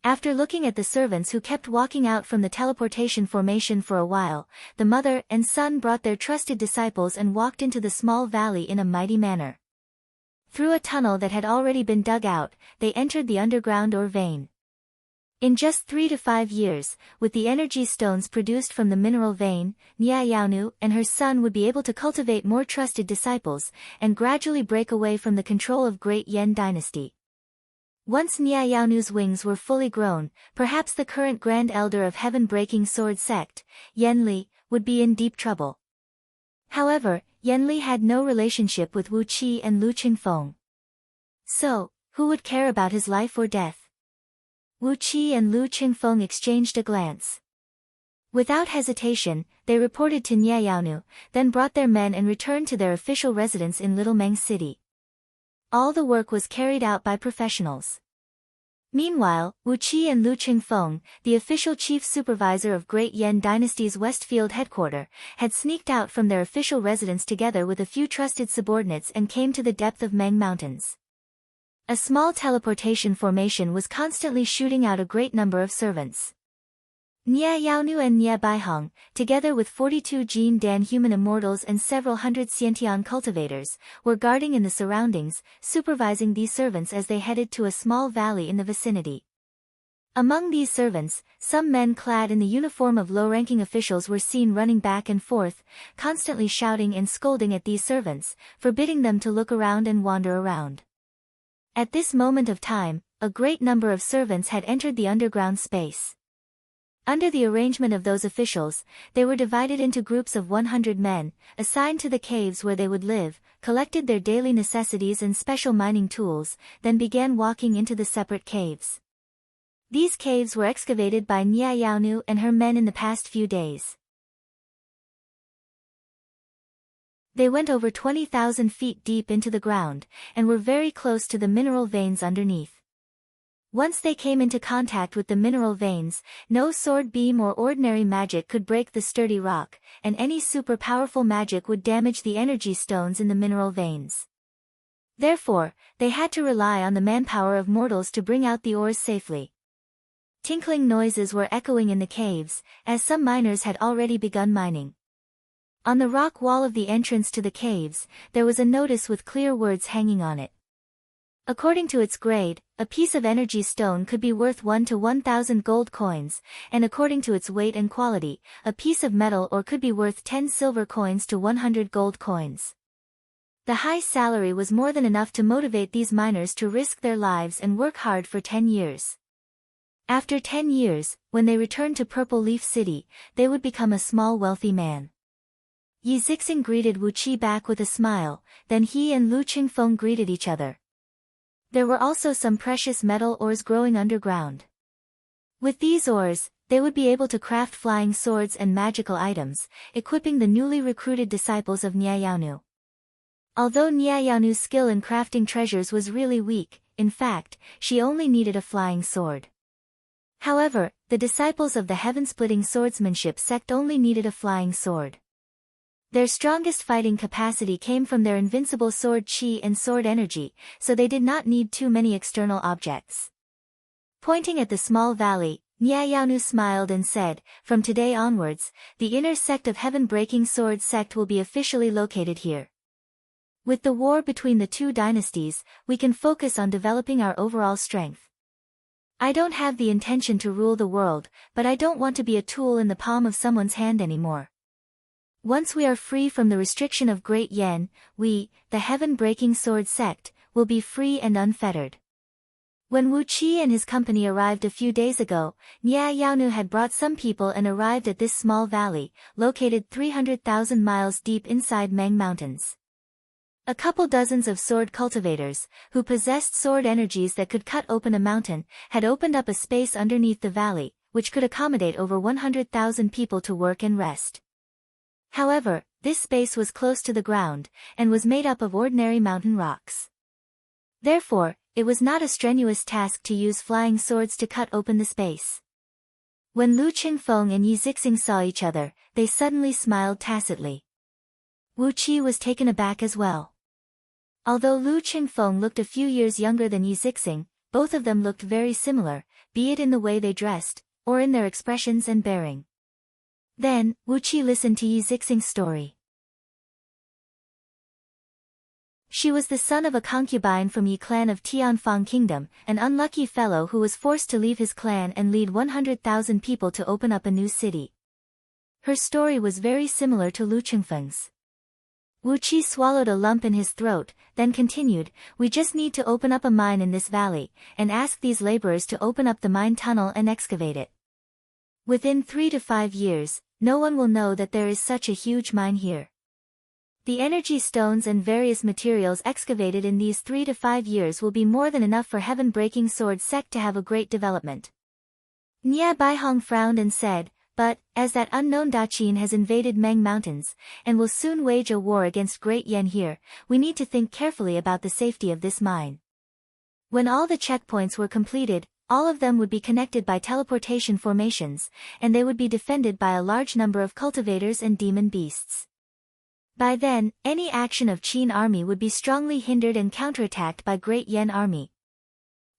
After looking at the servants who kept walking out from the teleportation formation for a while, the mother and son brought their trusted disciples and walked into the small valley in a mighty manner. Through a tunnel that had already been dug out, they entered the underground ore vein. In just 3 to 5 years, with the energy stones produced from the mineral vein, Nie Yaonu and her son would be able to cultivate more trusted disciples, and gradually break away from the control of Great Yan dynasty. Once Nie Yaonu's wings were fully grown, perhaps the current Grand Elder of Heaven-breaking Sword Sect, Yan Li, would be in deep trouble. However, Yan Li had no relationship with Wu Qi and Lu Qingfeng. So, who would care about his life or death? Wu Qi and Lu Qingfeng exchanged a glance. Without hesitation, they reported to Nie Yaonu, then brought their men and returned to their official residence in Little Meng City. All the work was carried out by professionals. Meanwhile, Wu Qi and Lu Qingfeng, the official chief supervisor of Great Yan Dynasty's Westfield headquarters, had sneaked out from their official residence together with a few trusted subordinates and came to the depth of Meng Mountains. A small teleportation formation was constantly shooting out a great number of servants. Nie Yaonu and Nie Baihong, together with 42 Jin Dan human immortals and several hundred Xiantian cultivators, were guarding in the surroundings, supervising these servants as they headed to a small valley in the vicinity. Among these servants, some men clad in the uniform of low-ranking officials were seen running back and forth, constantly shouting and scolding at these servants, forbidding them to look around and wander around. At this moment of time, a great number of servants had entered the underground space. Under the arrangement of those officials, they were divided into groups of 100 men, assigned to the caves where they would live, collected their daily necessities and special mining tools, then began walking into the separate caves. These caves were excavated by Nie Yaonu and her men in the past few days. They went over 20,000 feet deep into the ground, and were very close to the mineral veins underneath. Once they came into contact with the mineral veins, no sword beam or ordinary magic could break the sturdy rock, and any super powerful magic would damage the energy stones in the mineral veins. Therefore, they had to rely on the manpower of mortals to bring out the ores safely. Tinkling noises were echoing in the caves, as some miners had already begun mining. On the rock wall of the entrance to the caves, there was a notice with clear words hanging on it. According to its grade, a piece of energy stone could be worth 1 to 1,000 gold coins, and according to its weight and quality, a piece of metal ore could be worth 10 silver coins to 100 gold coins. The high salary was more than enough to motivate these miners to risk their lives and work hard for 10 years. After 10 years, when they returned to Purple Leaf City, they would become a small wealthy man. Yi Zixing greeted Wu Qi back with a smile, then he and Lu Qingfeng greeted each other. There were also some precious metal ores growing underground. With these ores, they would be able to craft flying swords and magical items, equipping the newly recruited disciples of Nyayaunu. Although Nyayaunu's skill in crafting treasures was really weak, in fact, she only needed a flying sword. However, the disciples of the heaven-splitting swordsmanship sect only needed a flying sword. Their strongest fighting capacity came from their invincible sword chi and sword energy, so they did not need too many external objects. Pointing at the small valley, Nyayaunu smiled and said, "From today onwards, the inner sect of heaven-breaking sword sect will be officially located here. With the war between the two dynasties, we can focus on developing our overall strength. I don't have the intention to rule the world, but I don't want to be a tool in the palm of someone's hand anymore. Once we are free from the restriction of Great Yen, we, the heaven-breaking sword sect, will be free and unfettered." When Wu Qi and his company arrived a few days ago, Nyayaunu had brought some people and arrived at this small valley, located 300,000 miles deep inside Meng Mountains. A couple dozens of sword cultivators, who possessed sword energies that could cut open a mountain, had opened up a space underneath the valley, which could accommodate over 100,000 people to work and rest. However, this space was close to the ground, and was made up of ordinary mountain rocks. Therefore, it was not a strenuous task to use flying swords to cut open the space. When Lu Qingfeng and Yi Zixing saw each other, they suddenly smiled tacitly. Wu Qi was taken aback as well. Although Lu Qingfeng looked a few years younger than Yi Zixing, both of them looked very similar, be it in the way they dressed, or in their expressions and bearing. Then, Wu Qi listened to Yi Zixing's story. She was the son of a concubine from Yi clan of Tianfang Kingdom, an unlucky fellow who was forced to leave his clan and lead 100,000 people to open up a new city. Her story was very similar to Lu Qingfeng's. Wu Qi swallowed a lump in his throat, then continued, "We just need to open up a mine in this valley, and ask these laborers to open up the mine tunnel and excavate it. Within 3 to 5 years, no one will know that there is such a huge mine here. The energy stones and various materials excavated in these 3 to 5 years will be more than enough for heaven-breaking sword sect to have a great development." Nya Baihong frowned and said, "But, as that unknown Daqin has invaded Meng Mountains, and will soon wage a war against Great Yen here, we need to think carefully about the safety of this mine." When all the checkpoints were completed, all of them would be connected by teleportation formations, and they would be defended by a large number of cultivators and demon beasts. By then, any action of Qin army would be strongly hindered and counterattacked by Great Yen army.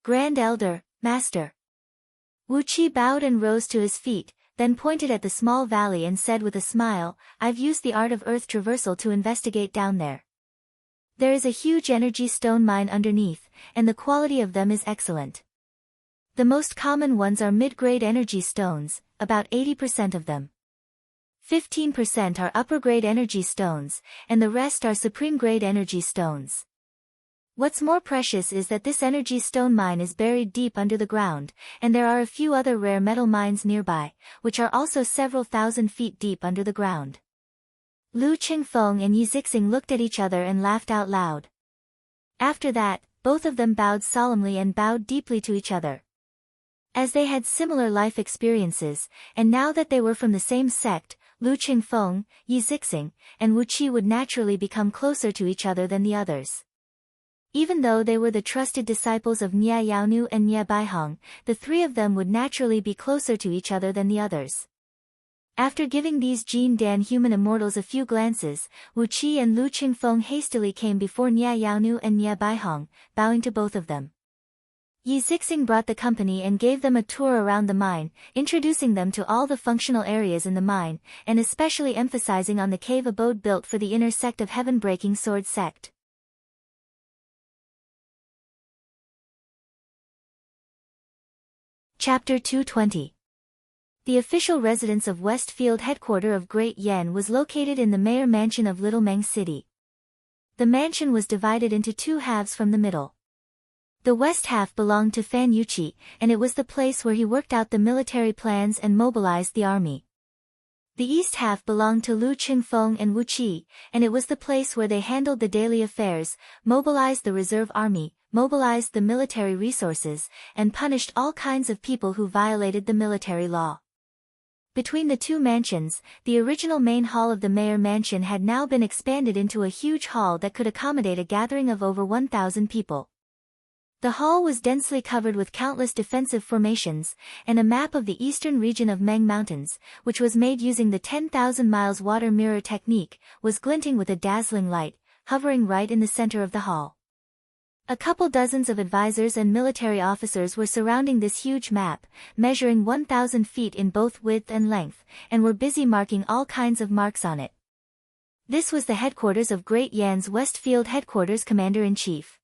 "Grand Elder, Master." Wu Qi bowed and rose to his feet, then pointed at the small valley and said with a smile, "I've used the art of earth traversal to investigate down there. There is a huge energy stone mine underneath, and the quality of them is excellent. The most common ones are mid-grade energy stones, about 80% of them. 15% are upper-grade energy stones, and the rest are supreme-grade energy stones. What's more precious is that this energy stone mine is buried deep under the ground, and there are a few other rare metal mines nearby, which are also several thousand feet deep under the ground." Lu Qingfeng and Yi Zixing looked at each other and laughed out loud. After that, both of them bowed solemnly and bowed deeply to each other. As they had similar life experiences, and now that they were from the same sect, Lu Qingfeng, Yi Zixing, and Wu Qi would naturally become closer to each other than the others. Even though they were the trusted disciples of Nyayaunu and Nya Baihong, the three of them would naturally be closer to each other than the others. After giving these Jin Dan human immortals a few glances, Wu Qi and Lu Qingfeng hastily came before Nyayaunu and Nya Baihong, bowing to both of them. Yi Zixing brought the company and gave them a tour around the mine, introducing them to all the functional areas in the mine, and especially emphasizing on the cave abode built for the inner sect of heaven-breaking sword sect. Chapter 220. The official residence of Westfield headquarter of Great Yen was located in the mayor mansion of Little Meng City. The mansion was divided into two halves from the middle. The west half belonged to Fan Yuqi, and it was the place where he worked out the military plans and mobilized the army. The east half belonged to Lu Qingfeng and Wu Qi, and it was the place where they handled the daily affairs, mobilized the reserve army, mobilized the military resources, and punished all kinds of people who violated the military law. Between the two mansions, the original main hall of the mayor mansion had now been expanded into a huge hall that could accommodate a gathering of over 1,000 people. The hall was densely covered with countless defensive formations, and a map of the eastern region of Meng Mountains, which was made using the 10,000 miles water mirror technique, was glinting with a dazzling light, hovering right in the center of the hall. A couple dozens of advisors and military officers were surrounding this huge map, measuring 1,000 feet in both width and length, and were busy marking all kinds of marks on it. This was the headquarters of Great Yan's Westfield Headquarters Commander-in-Chief.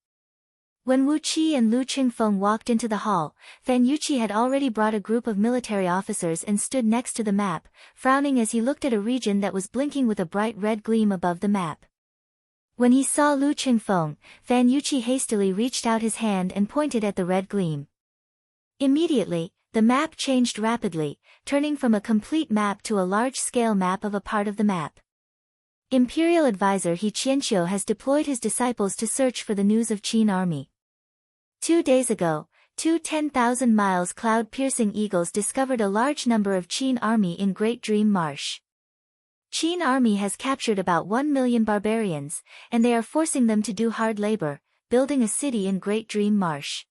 When Wu Qi and Lu Qingfeng walked into the hall, Fan Yuqi had already brought a group of military officers and stood next to the map, frowning as he looked at a region that was blinking with a bright red gleam above the map. When he saw Lu Qingfeng, Fan Yuqi hastily reached out his hand and pointed at the red gleam. Immediately, the map changed rapidly, turning from a complete map to a large-scale map of a part of the map. Imperial advisor He Qianqiu has deployed his disciples to search for the news of Qin army. 2 days ago, two 10,000 miles cloud-piercing eagles discovered a large number of Qin army in Great Dream Marsh. Qin army has captured about 1 million barbarians, and they are forcing them to do hard labor, building a city in Great Dream Marsh.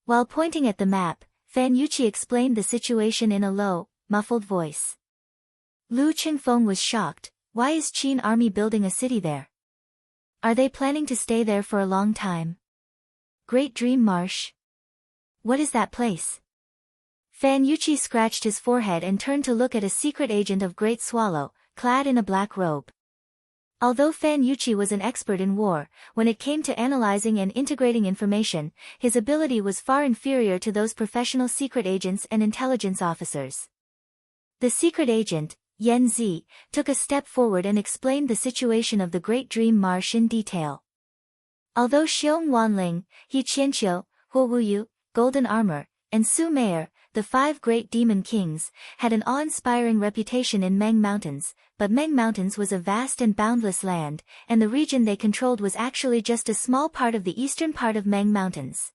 While pointing at the map, Fan Yuqi explained the situation in a low, muffled voice. Lu Qingfeng was shocked. Why is Qin army building a city there? Are they planning to stay there for a long time? Great Dream Marsh? What is that place? Fan Yuqi scratched his forehead and turned to look at a secret agent of Great Swallow, clad in a black robe. Although Fan Yuqi was an expert in war, when it came to analyzing and integrating information, his ability was far inferior to those professional secret agents and intelligence officers. The secret agent, Yan Zi, took a step forward and explained the situation of the Great Dream Marsh in detail. Although Xiong Wanling, He Qianqiu, Huo Wuyu, Golden Armor, and Su Meier, the 5 great demon kings, had an awe-inspiring reputation in Meng Mountains, but Meng Mountains was a vast and boundless land, and the region they controlled was actually just a small part of the eastern part of Meng Mountains.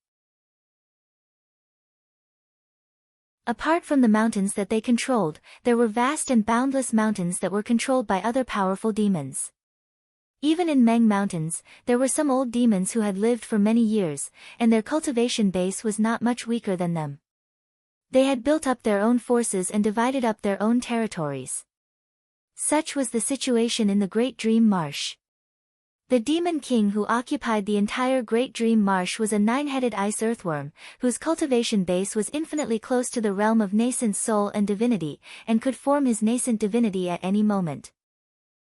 Apart from the mountains that they controlled, there were vast and boundless mountains that were controlled by other powerful demons. Even in Meng Mountains, there were some old demons who had lived for many years, and their cultivation base was not much weaker than them. They had built up their own forces and divided up their own territories. Such was the situation in the Great Dream Marsh. The demon king who occupied the entire Great Dream Marsh was a 9-headed ice earthworm, whose cultivation base was infinitely close to the realm of nascent soul and divinity, and could form his nascent divinity at any moment.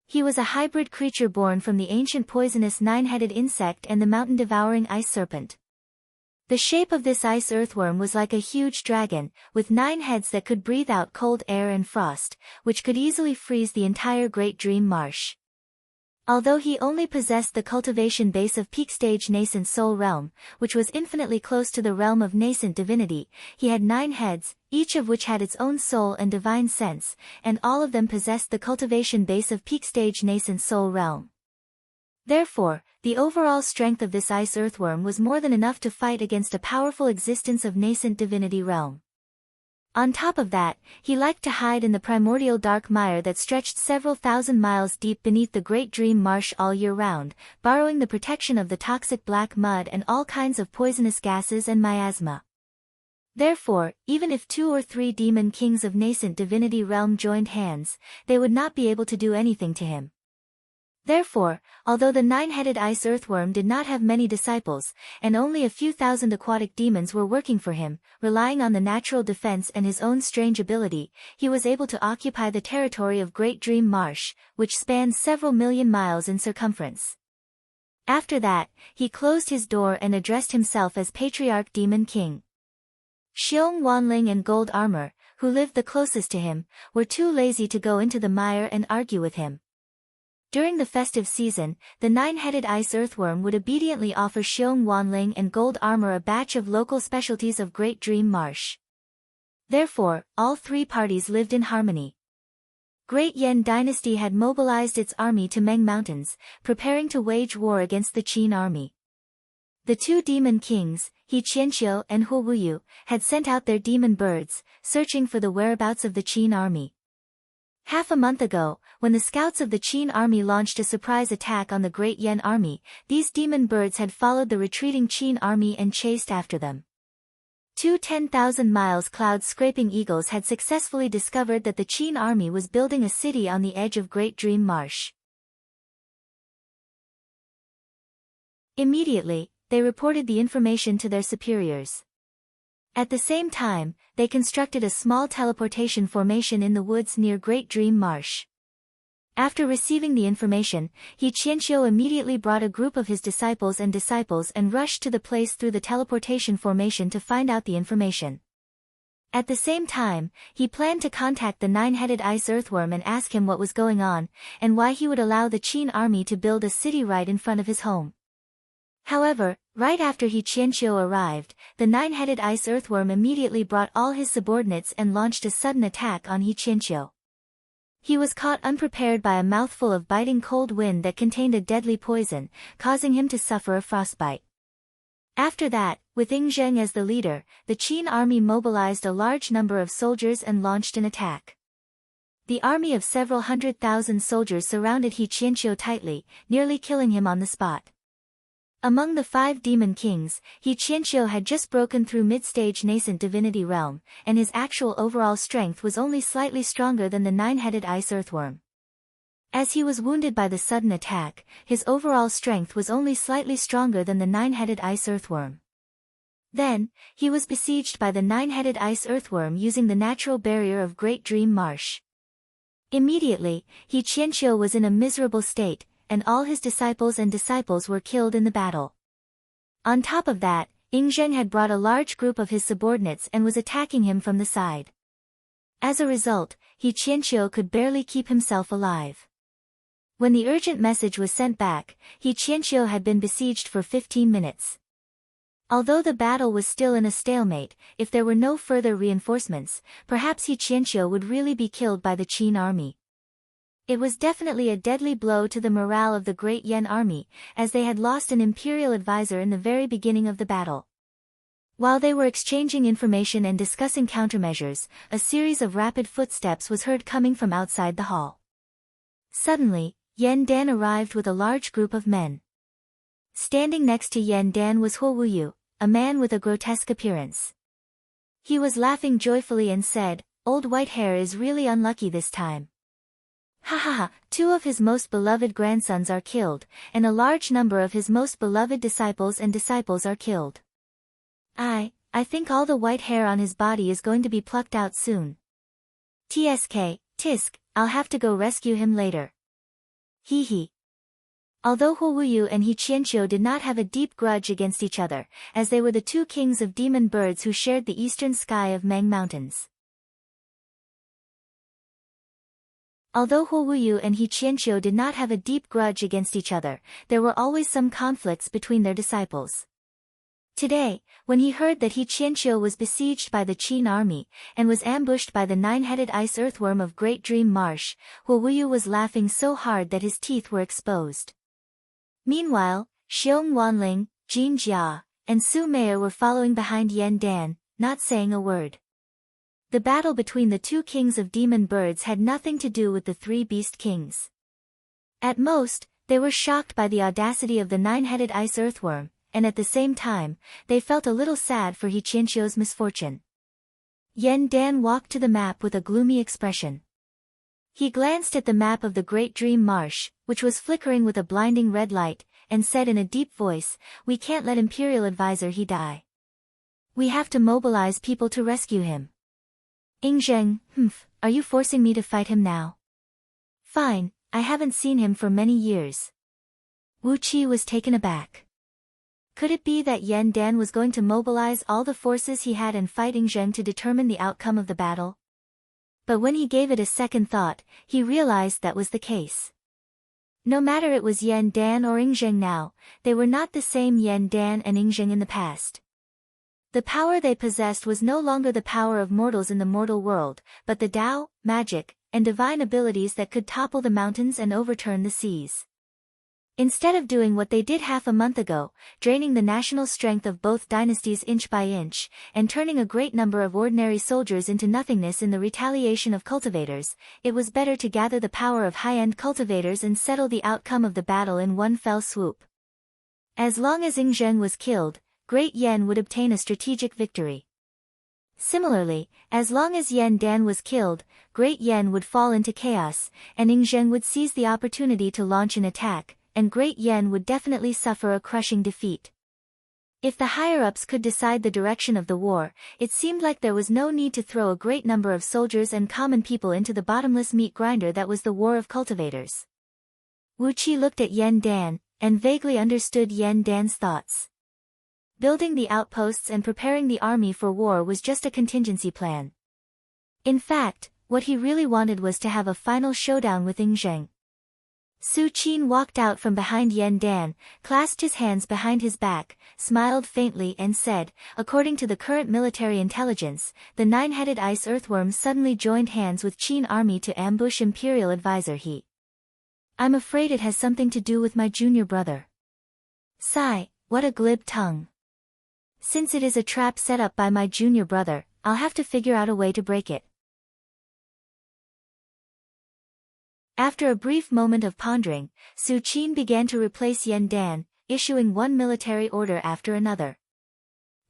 He was a hybrid creature born from the ancient poisonous 9-headed insect and the mountain-devouring ice serpent. The shape of this ice earthworm was like a huge dragon, with 9 heads that could breathe out cold air and frost, which could easily freeze the entire Great Dream Marsh. Although he only possessed the cultivation base of peak stage nascent soul realm, which was infinitely close to the realm of nascent divinity, he had 9 heads, each of which had its own soul and divine sense, and all of them possessed the cultivation base of peak stage nascent soul realm. Therefore, the overall strength of this ice earthworm was more than enough to fight against a powerful existence of nascent divinity realm. On top of that, he liked to hide in the primordial dark mire that stretched several thousand miles deep beneath the Great Dream Marsh all year round, borrowing the protection of the toxic black mud and all kinds of poisonous gases and miasma. Therefore, even if 2 or 3 demon kings of nascent divinity realm joined hands, they would not be able to do anything to him. Therefore, although the 9-headed ice earthworm did not have many disciples, and only a few thousand aquatic demons were working for him, relying on the natural defense and his own strange ability, he was able to occupy the territory of Great Dream Marsh, which spans several million miles in circumference. After that, he closed his door and addressed himself as Patriarch Demon King. Xiong Wanling and Gold Armor, who lived the closest to him, were too lazy to go into the mire and argue with him. During the festive season, the 9-headed ice earthworm would obediently offer Xiong Wanling and Gold Armor a batch of local specialties of Great Dream Marsh. Therefore, all 3 parties lived in harmony. Great Yan dynasty had mobilized its army to Meng Mountains, preparing to wage war against the Qin army. The two demon kings, He Qianqiu and Hu Wuyu, had sent out their demon birds, searching for the whereabouts of the Qin army. Half a month ago, when the scouts of the Qin army launched a surprise attack on the Great Yan army, these demon birds had followed the retreating Qin army and chased after them. Two 10,000 miles cloud-scraping eagles had successfully discovered that the Qin army was building a city on the edge of Great Dream Marsh. Immediately, they reported the information to their superiors. At the same time, they constructed a small teleportation formation in the woods near Great Dream Marsh. After receiving the information, He Qianqiu immediately brought a group of his disciples and rushed to the place through the teleportation formation to find out the information. At the same time, he planned to contact the nine-headed ice earthworm and ask him what was going on, and why he would allow the Qin army to build a city right in front of his home. However, right after He Qianqiu arrived, the nine-headed ice earthworm immediately brought all his subordinates and launched a sudden attack on He Qianqiu. He was caught unprepared by a mouthful of biting cold wind that contained a deadly poison, causing him to suffer a frostbite. After that, with Ing Zheng as the leader, the Qin army mobilized a large number of soldiers and launched an attack. The army of several 100,000 soldiers surrounded He Qianqiu tightly, nearly killing him on the spot. Among the 5 demon kings, He Qianqiu had just broken through mid-stage nascent divinity realm, and his actual overall strength was only slightly stronger than the nine-headed ice earthworm. As he was wounded by the sudden attack, his overall strength was only slightly stronger than the nine-headed ice earthworm. Then, he was besieged by the nine-headed ice earthworm using the natural barrier of Great Dream Marsh. Immediately, He Qianqiu was in a miserable state, and all his disciples were killed in the battle. On top of that, Ing Zheng had brought a large group of his subordinates and was attacking him from the side. As a result, He Qianqiu could barely keep himself alive. When the urgent message was sent back, He Qianqiu had been besieged for 15 minutes. Although the battle was still in a stalemate, if there were no further reinforcements, perhaps He Qianqiu would really be killed by the Qin army. It was definitely a deadly blow to the morale of the Great Yan army, as they had lost an imperial advisor in the very beginning of the battle. While they were exchanging information and discussing countermeasures, a series of rapid footsteps was heard coming from outside the hall. Suddenly, Yan Dan arrived with a large group of men. Standing next to Yan Dan was Hu Wuyu, a man with a grotesque appearance. He was laughing joyfully and said, "Old white hair is really unlucky this time. Ha ha ha, 2 of his most beloved grandsons are killed, and a large number of his most beloved disciples are killed. I think all the white hair on his body is going to be plucked out soon. Tisk, I'll have to go rescue him later. Hee hee." Although Hu Wuyu and He Qianqiu did not have a deep grudge against each other, as they were the 2 kings of demon birds who shared the eastern sky of Meng Mountains. Although Hu Wuyu and He Qianqiu did not have a deep grudge against each other, there were always some conflicts between their disciples. Today, when he heard that He Qianqiu was besieged by the Qin army, and was ambushed by the nine-headed ice earthworm of Great Dream Marsh, Hu Wuyu was laughing so hard that his teeth were exposed. Meanwhile, Xiong Wanling, Jin Jia, and Su Meier were following behind Yan Dan, not saying a word. The battle between the 2 kings of demon birds had nothing to do with the 3 beast kings. At most, they were shocked by the audacity of the nine-headed ice earthworm, and at the same time, they felt a little sad for He Qianqiu's misfortune. Yan Dan walked to the map with a gloomy expression. He glanced at the map of the Great Dream Marsh, which was flickering with a blinding red light, and said in a deep voice, "We can't let Imperial Advisor He die. We have to mobilize people to rescue him." Ing Zheng, are you forcing me to fight him now? Fine, I haven't seen him for many years. Wu Qi was taken aback. Could it be that Yan Dan was going to mobilize all the forces he had and fight Ing Zheng to determine the outcome of the battle? But when he gave it a second thought, he realized that was the case. No matter it was Yan Dan or Ing Zheng now, they were not the same Yan Dan and Ing Zheng in the past. The power they possessed was no longer the power of mortals in the mortal world, but the Tao, magic, and divine abilities that could topple the mountains and overturn the seas. Instead of doing what they did half a month ago, draining the national strength of both dynasties inch by inch, and turning a great number of ordinary soldiers into nothingness in the retaliation of cultivators, it was better to gather the power of high-end cultivators and settle the outcome of the battle in one fell swoop. As long as Yingzheng was killed, Great Yan would obtain a strategic victory. Similarly, as long as Yan Dan was killed, Great Yan would fall into chaos, and Yingzheng would seize the opportunity to launch an attack, and Great Yan would definitely suffer a crushing defeat. If the higher-ups could decide the direction of the war, it seemed like there was no need to throw a great number of soldiers and common people into the bottomless meat grinder that was the war of cultivators. Wu Qi looked at Yan Dan, and vaguely understood Yan Dan's thoughts. Building the outposts and preparing the army for war was just a contingency plan. In fact, what he really wanted was to have a final showdown with Yingzheng. Su Qin walked out from behind Yan Dan, clasped his hands behind his back, smiled faintly and said, "According to the current military intelligence, the nine-headed ice earthworm suddenly joined hands with Qin army to ambush imperial advisor He. I'm afraid it has something to do with my junior brother." Sigh, what a glib tongue. Since it is a trap set up by my junior brother, I'll have to figure out a way to break it. After a brief moment of pondering, Su Qin began to replace Yan Dan, issuing one military order after another.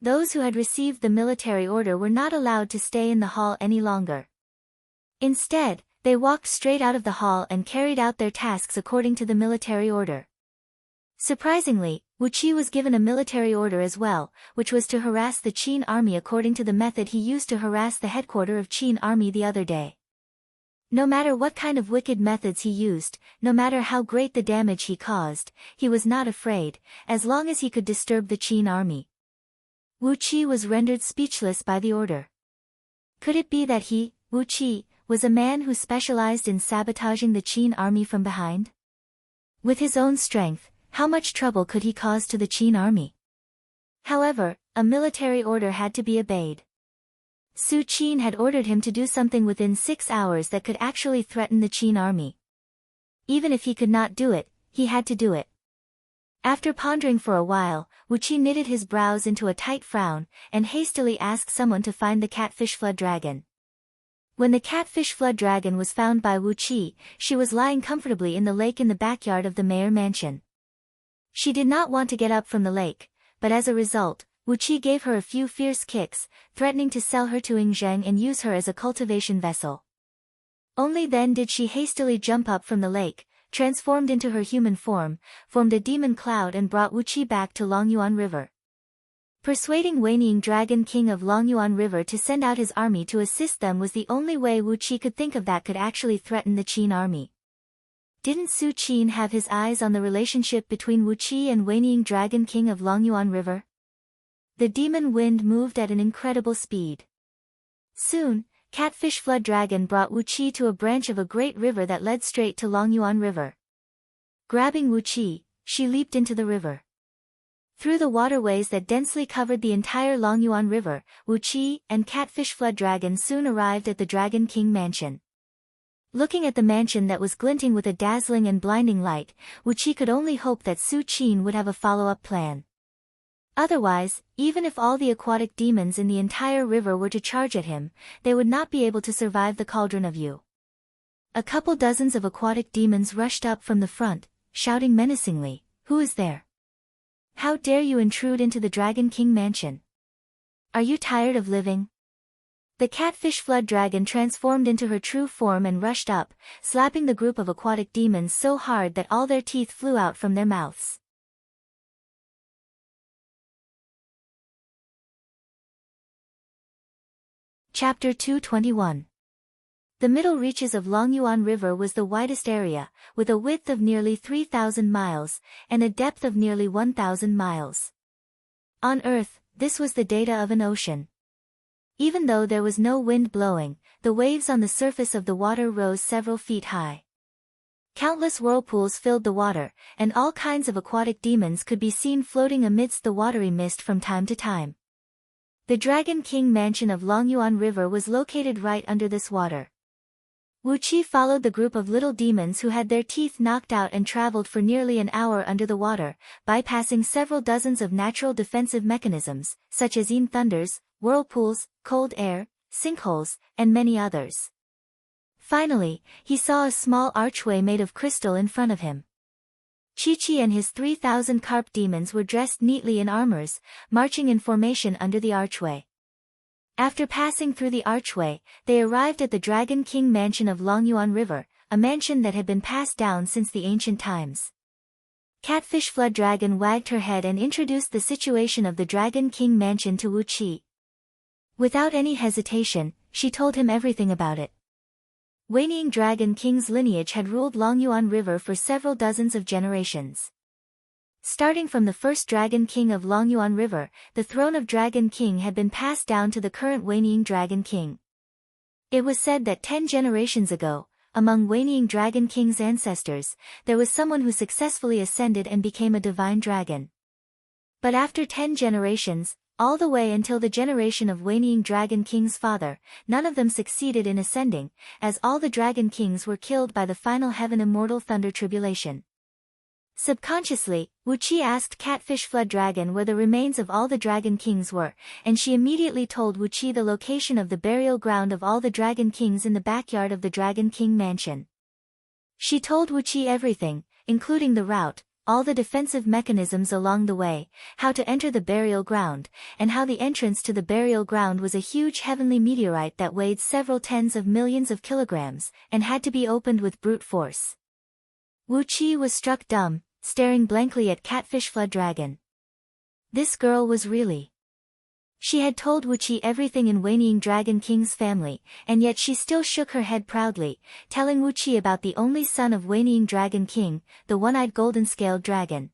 Those who had received the military order were not allowed to stay in the hall any longer. Instead, they walked straight out of the hall and carried out their tasks according to the military order. Surprisingly, Wu Qi was given a military order as well, which was to harass the Qin army according to the method he used to harass the headquarters of Qin army the other day. No matter what kind of wicked methods he used, no matter how great the damage he caused, he was not afraid, as long as he could disturb the Qin army. Wu Qi was rendered speechless by the order. Could it be that he, Wu Qi, was a man who specialized in sabotaging the Qin army from behind? With his own strength, how much trouble could he cause to the Qin army? However, a military order had to be obeyed. Su Qin had ordered him to do something within 6 hours that could actually threaten the Qin army. Even if he could not do it, he had to do it. After pondering for a while, Wu Qi knitted his brows into a tight frown, and hastily asked someone to find the catfish flood dragon. When the catfish flood dragon was found by Wu Qi, she was lying comfortably in the lake in the backyard of the mayor mansion. She did not want to get up from the lake, but as a result, Wu Qi gave her a few fierce kicks, threatening to sell her to Yingzheng and use her as a cultivation vessel. Only then did she hastily jump up from the lake, transformed into her human form, formed a demon cloud and brought Wu Qi back to Longyuan River. Persuading Weining Dragon King of Longyuan River to send out his army to assist them was the only way Wu Qi could think of that could actually threaten the Qin army. Didn't Su Qin have his eyes on the relationship between Wu Qi and Weining Dragon King of Longyuan River? The demon wind moved at an incredible speed. Soon, Catfish Flood Dragon brought Wu Qi to a branch of a great river that led straight to Longyuan River. Grabbing Wu Qi, she leaped into the river. Through the waterways that densely covered the entire Longyuan River, Wu Qi and Catfish Flood Dragon soon arrived at the Dragon King mansion. Looking at the mansion that was glinting with a dazzling and blinding light, Wu Qi could only hope that Su Qin would have a follow-up plan. Otherwise, even if all the aquatic demons in the entire river were to charge at him, they would not be able to survive the cauldron of Yu. A couple dozens of aquatic demons rushed up from the front, shouting menacingly, "Who is there? How dare you intrude into the Dragon King mansion? Are you tired of living?" The catfish flood dragon transformed into her true form and rushed up, slapping the group of aquatic demons so hard that all their teeth flew out from their mouths. Chapter 221. The middle reaches of Longyuan River was the widest area, with a width of nearly 3,000 miles, and a depth of nearly 1,000 miles. On Earth, this was the data of an ocean. Even though there was no wind blowing, the waves on the surface of the water rose several feet high. Countless whirlpools filled the water, and all kinds of aquatic demons could be seen floating amidst the watery mist from time to time. The Dragon King mansion of Longyuan River was located right under this water. Wu Qi followed the group of little demons who had their teeth knocked out and traveled for nearly an hour under the water, bypassing several dozens of natural defensive mechanisms, such as yin thunders, whirlpools, cold air, sinkholes, and many others. Finally, he saw a small archway made of crystal in front of him. Chi-Chi and his 3,000 carp demons were dressed neatly in armors, marching in formation under the archway. After passing through the archway, they arrived at the Dragon King mansion of Longyuan River, a mansion that had been passed down since the ancient times. Catfish Flood Dragon wagged her head and introduced the situation of the Dragon King mansion to Wu Qi. Without any hesitation, she told him everything about it. Wanying Dragon King's lineage had ruled Longyuan River for several dozens of generations. Starting from the first Dragon King of Longyuan River, the throne of Dragon King had been passed down to the current Wanying Dragon King. It was said that 10 generations ago, among Wanying Dragon King's ancestors, there was someone who successfully ascended and became a divine dragon. But after 10 generations, all the way until the generation of Wanying Dragon King's father, none of them succeeded in ascending, as all the Dragon Kings were killed by the final Heaven Immortal Thunder Tribulation. Subconsciously, Wu Qi asked Catfish Flood Dragon where the remains of all the Dragon Kings were, and she immediately told Wu Qi the location of the burial ground of all the Dragon Kings in the backyard of the Dragon King mansion. She told Wu Qi everything, including the route, all the defensive mechanisms along the way, how to enter the burial ground, and how the entrance to the burial ground was a huge heavenly meteorite that weighed several tens of millions of kilograms, and had to be opened with brute force. Wu Qi was struck dumb, staring blankly at Catfish Flood Dragon. This girl was really... She had told Wu Qi everything in Wanying Dragon King's family, and yet she still shook her head proudly, telling Wu Qi about the only son of Wanying Dragon King, the one-eyed golden-scaled dragon.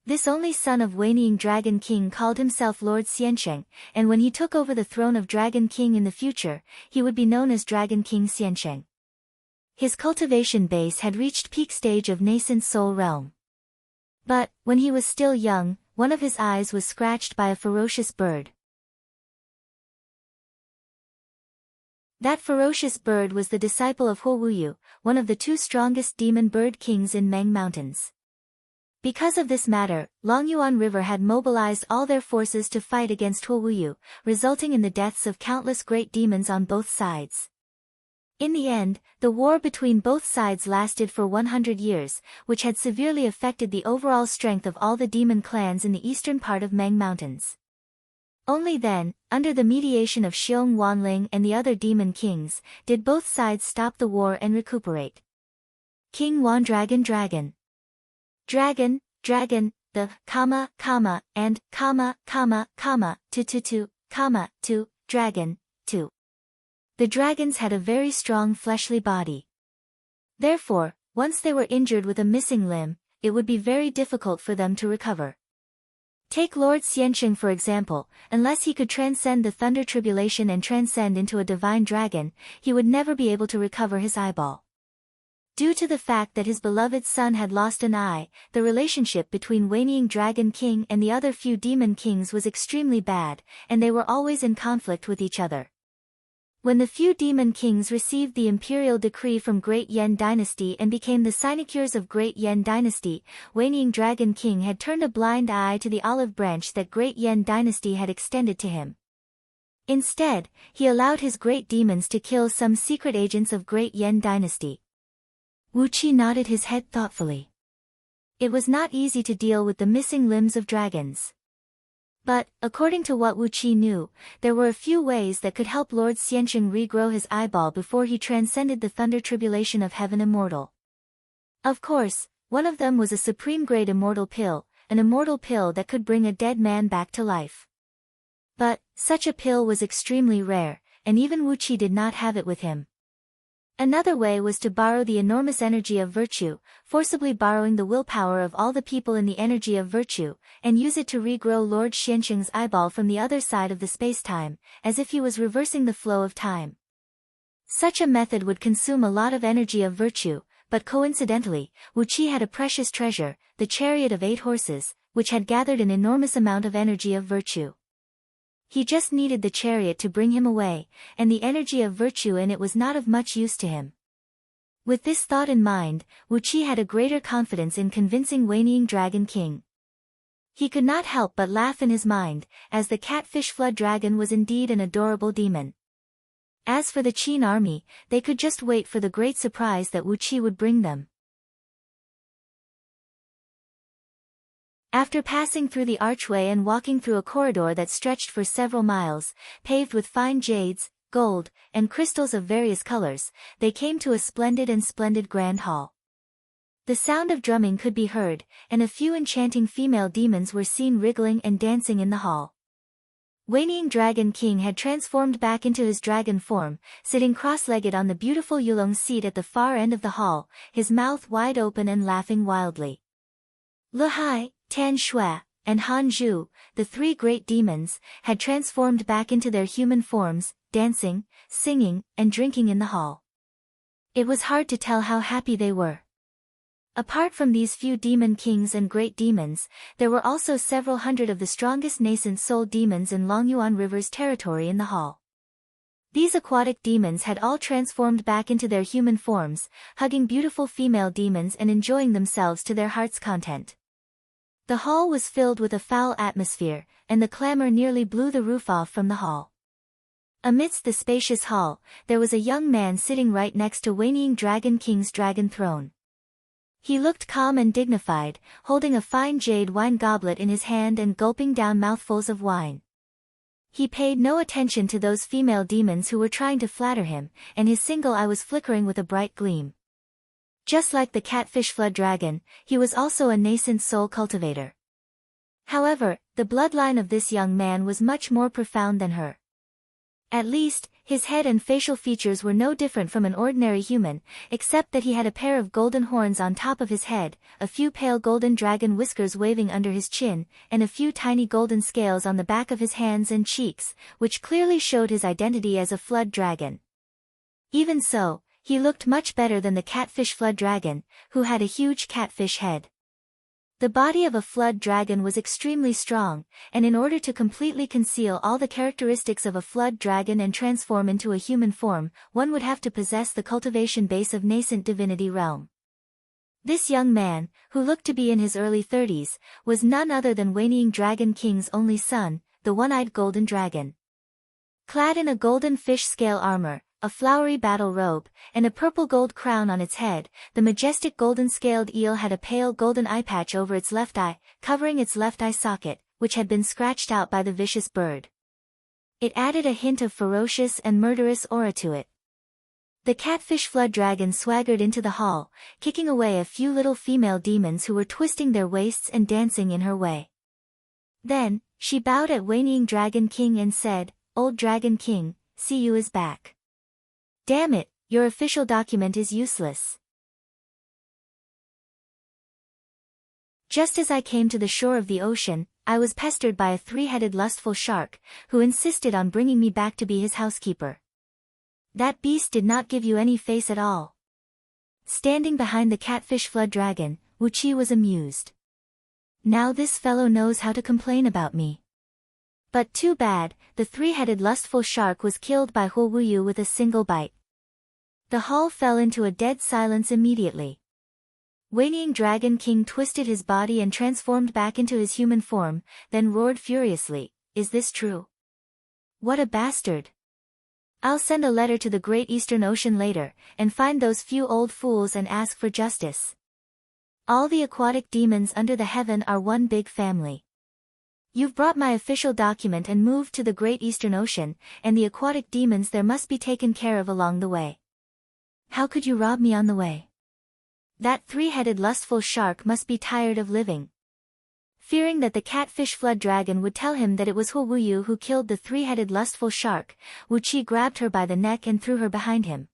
This only son of Wanying Dragon King called himself Lord Xiansheng, and when he took over the throne of Dragon King in the future, he would be known as Dragon King Xiansheng. His cultivation base had reached peak stage of nascent soul realm. But, when he was still young, one of his eyes was scratched by a ferocious bird. That ferocious bird was the disciple of Huo Wuyu, one of the 2 strongest demon bird kings in Meng Mountains. Because of this matter, Longyuan River had mobilized all their forces to fight against Huo Wuyu, resulting in the deaths of countless great demons on both sides. In the end, the war between both sides lasted for 100 years, which had severely affected the overall strength of all the demon clans in the eastern part of Meng Mountains. Only then, under the mediation of Xiong Wanling and the other demon kings, did both sides stop the war and recuperate. King Wan Dragon Dragon. Dragon, dragon, the, and, two, dragon, two. The dragons had a very strong fleshly body. Therefore, once they were injured with a missing limb, it would be very difficult for them to recover. Take Lord Xiansheng for example, unless he could transcend the thunder tribulation and transcend into a divine dragon, he would never be able to recover his eyeball. Due to the fact that his beloved son had lost an eye, the relationship between Wanying Dragon King and the other few demon kings was extremely bad, and they were always in conflict with each other. When the few demon kings received the imperial decree from Great Yen Dynasty and became the sinecures of Great Yen Dynasty, Wanying Dragon King had turned a blind eye to the olive branch that Great Yen Dynasty had extended to him. Instead, he allowed his great demons to kill some secret agents of Great Yen Dynasty. Wu Qi nodded his head thoughtfully. It was not easy to deal with the missing limbs of dragons. But, according to what Wu Qi knew, there were a few ways that could help Lord Xiansheng regrow his eyeball before he transcended the thunder tribulation of Heaven Immortal. Of course, one of them was a supreme-grade immortal pill, an immortal pill that could bring a dead man back to life. But, such a pill was extremely rare, and even Wu Qi did not have it with him. Another way was to borrow the enormous energy of virtue, forcibly borrowing the willpower of all the people in the energy of virtue, and use it to regrow Lord Xiansheng's eyeball from the other side of the space-time, as if he was reversing the flow of time. Such a method would consume a lot of energy of virtue, but coincidentally, Wu Qi had a precious treasure, the chariot of 8 horses, which had gathered an enormous amount of energy of virtue. He just needed the chariot to bring him away, and the energy of virtue in it was not of much use to him. With this thought in mind, Wu Qi had a greater confidence in convincing Wanying Dragon King. He could not help but laugh in his mind, as the catfish flood dragon was indeed an adorable demon. As for the Qin army, they could just wait for the great surprise that Wu Qi would bring them. After passing through the archway and walking through a corridor that stretched for several miles, paved with fine jades, gold, and crystals of various colors, they came to a splendid grand hall. The sound of drumming could be heard, and a few enchanting female demons were seen wriggling and dancing in the hall. Wanying Dragon King had transformed back into his dragon form, sitting cross-legged on the beautiful yulong seat at the far end of the hall, his mouth wide open and laughing wildly. Lehai, Tan Shui, and Han Zhu, the three great demons, had transformed back into their human forms, dancing, singing, and drinking in the hall. It was hard to tell how happy they were. Apart from these few demon kings and great demons, there were also several hundred of the strongest nascent soul demons in Longyuan River's territory in the hall. These aquatic demons had all transformed back into their human forms, hugging beautiful female demons and enjoying themselves to their heart's content. The hall was filled with a foul atmosphere, and the clamor nearly blew the roof off from the hall. Amidst the spacious hall, there was a young man sitting right next to Wanying Dragon King's dragon throne. He looked calm and dignified, holding a fine jade wine goblet in his hand and gulping down mouthfuls of wine. He paid no attention to those female demons who were trying to flatter him, and his single eye was flickering with a bright gleam. Just like the catfish flood dragon, he was also a nascent soul cultivator. However, the bloodline of this young man was much more profound than her. At least, his head and facial features were no different from an ordinary human, except that he had a pair of golden horns on top of his head, a few pale golden dragon whiskers waving under his chin, and a few tiny golden scales on the back of his hands and cheeks, which clearly showed his identity as a flood dragon. Even so, he looked much better than the catfish flood dragon, who had a huge catfish head. The body of a flood dragon was extremely strong, and in order to completely conceal all the characteristics of a flood dragon and transform into a human form, one would have to possess the cultivation base of nascent divinity realm. This young man, who looked to be in his early 30s, was none other than Wanying Dragon King's only son, the one-eyed golden dragon. Clad in a golden fish scale armor, a flowery battle robe, and a purple gold crown on its head, the majestic golden-scaled eel had a pale golden eye patch over its left eye, covering its left eye socket, which had been scratched out by the vicious bird. It added a hint of ferocious and murderous aura to it. The catfish flood dragon swaggered into the hall, kicking away a few little female demons who were twisting their waists and dancing in her way. Then, she bowed at Wanying Dragon King and said, "Old Dragon King, see you is back. Damn it, your official document is useless." Just as I came to the shore of the ocean, I was pestered by a three-headed lustful shark, who insisted on bringing me back to be his housekeeper. That beast did not give you any face at all. Standing behind the catfish flood dragon, Wu Qi was amused. Now this fellow knows how to complain about me. But too bad, the three-headed lustful shark was killed by Huo Wuyu with a single bite. The hall fell into a dead silence immediately. Wanying Dragon King twisted his body and transformed back into his human form, then roared furiously, "Is this true? What a bastard! I'll send a letter to the Great Eastern Ocean later, and find those few old fools and ask for justice. All the aquatic demons under the heaven are one big family. You've brought my official document and moved to the Great Eastern Ocean, and the aquatic demons there must be taken care of along the way. How could you rob me on the way? That three-headed lustful shark must be tired of living." Fearing that the catfish flood dragon would tell him that it was Huo Wuyu who killed the three-headed lustful shark, Wu Qi grabbed her by the neck and threw her behind him.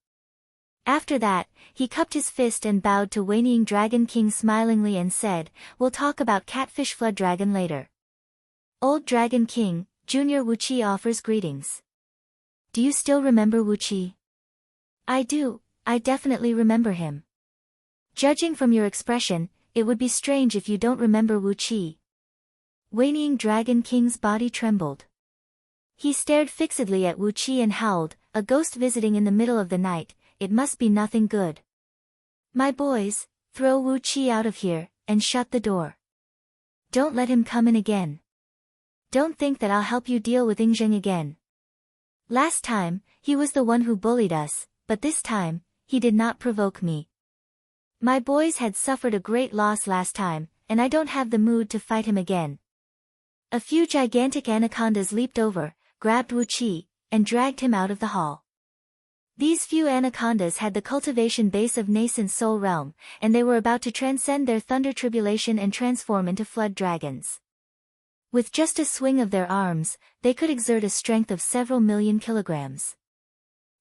After that, he cupped his fist and bowed to Wanying Dragon King smilingly and said, "We'll talk about catfish flood dragon later. Old Dragon King, Junior Wu Qi offers greetings." "Do you still remember Wu Qi?" "I do, I definitely remember him." "Judging from your expression, it would be strange if you don't remember Wu Qi." Wanying Dragon King's body trembled. He stared fixedly at Wu Qi and howled, "A ghost visiting in the middle of the night, it must be nothing good. My boys, throw Wu Qi out of here, and shut the door. Don't let him come in again. Don't think that I'll help you deal with Yingzheng again. Last time, he was the one who bullied us, but this time, he did not provoke me. My boys had suffered a great loss last time, and I don't have the mood to fight him again." A few gigantic anacondas leaped over, grabbed Wu Qi, and dragged him out of the hall. These few anacondas had the cultivation base of nascent soul realm, and they were about to transcend their thunder tribulation and transform into flood dragons. With just a swing of their arms, they could exert a strength of several million kilograms.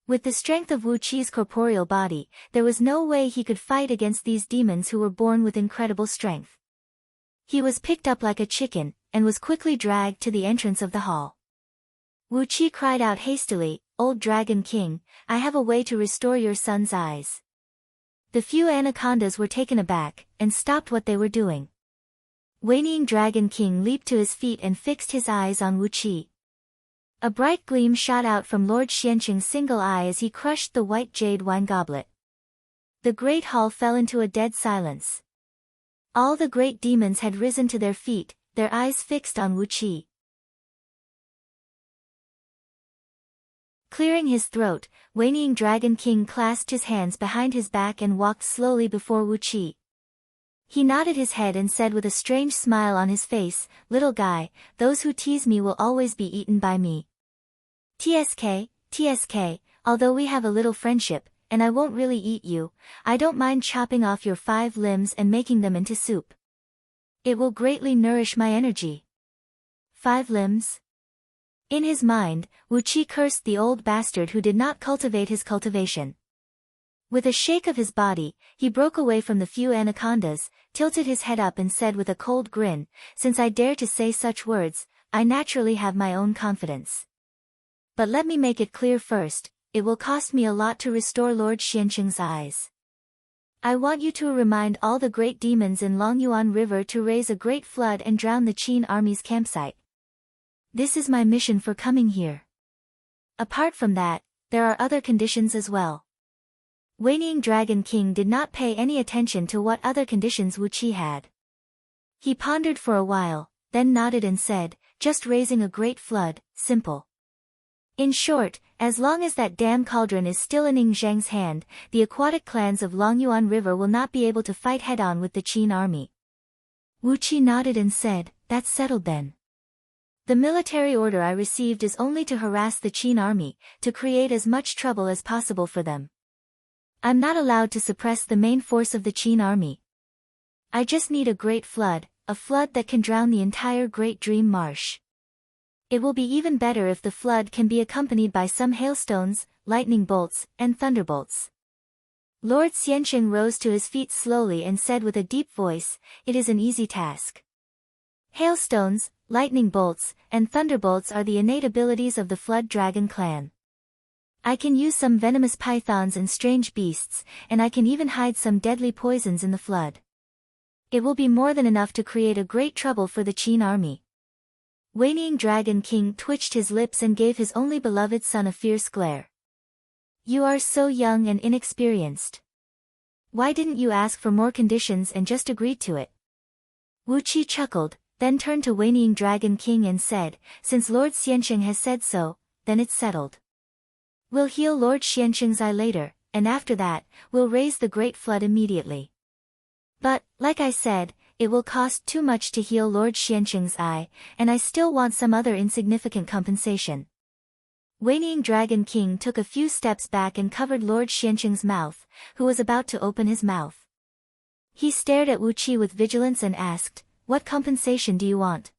With the strength of Wu Qi's corporeal body, there was no way he could fight against these demons who were born with incredible strength. He was picked up like a chicken, and was quickly dragged to the entrance of the hall. Wu Qi cried out hastily, "Old Dragon King, I have a way to restore your son's eyes." The few anacondas were taken aback, and stopped what they were doing. Waiting Dragon King leaped to his feet and fixed his eyes on Wu Qi. A bright gleam shot out from Lord Xianqing's single eye as he crushed the white jade wine goblet. The great hall fell into a dead silence. All the great demons had risen to their feet, their eyes fixed on Wu Qi. Clearing his throat, Waiting Dragon King clasped his hands behind his back and walked slowly before Wu Qi. He nodded his head and said with a strange smile on his face, "Little guy, those who tease me will always be eaten by me. TSK, although we have a little friendship, and I won't really eat you, I don't mind chopping off your 5 limbs and making them into soup. It will greatly nourish my energy." 5 limbs? In his mind, Wu Qi cursed the old bastard who did not cultivate his cultivation. With a shake of his body, he broke away from the few anacondas, tilted his head up and said with a cold grin, "Since I dare to say such words, I naturally have my own confidence. But let me make it clear first, it will cost me a lot to restore Lord Xianqing's eyes. I want you to remind all the great demons in Longyuan River to raise a great flood and drown the Qin army's campsite. This is my mission for coming here. Apart from that, there are other conditions as well." Waiting Dragon King did not pay any attention to what other conditions Wu Qi had. He pondered for a while, then nodded and said, "Just raising a great flood, simple. In short, as long as that damn cauldron is still in Yingzheng's hand, the aquatic clans of Longyuan River will not be able to fight head-on with the Qin army." Wu Qi nodded and said, "That's settled then. The military order I received is only to harass the Qin army, to create as much trouble as possible for them. I'm not allowed to suppress the main force of the Qin army. I just need a great flood, a flood that can drown the entire Great Dream Marsh. It will be even better if the flood can be accompanied by some hailstones, lightning bolts, and thunderbolts." Lord Xianqing rose to his feet slowly and said with a deep voice, "It is an easy task. Hailstones, lightning bolts, and thunderbolts are the innate abilities of the Flood Dragon clan. I can use some venomous pythons and strange beasts, and I can even hide some deadly poisons in the flood. It will be more than enough to create a great trouble for the Qin army." Waiting Dragon King twitched his lips and gave his only beloved son a fierce glare. "You are so young and inexperienced. Why didn't you ask for more conditions and just agreed to it?" Wu Qi chuckled, then turned to Waiting Dragon King and said, "Since Lord Xianqing has said so, then it's settled. We'll heal Lord Xianqing's eye later, and after that, we'll raise the great flood immediately. But, like I said, it will cost too much to heal Lord Xianqing's eye, and I still want some other insignificant compensation." Waiting Dragon King took a few steps back and covered Lord Xianqing's mouth, who was about to open his mouth. He stared at Wu Qi with vigilance and asked, "What compensation do you want?"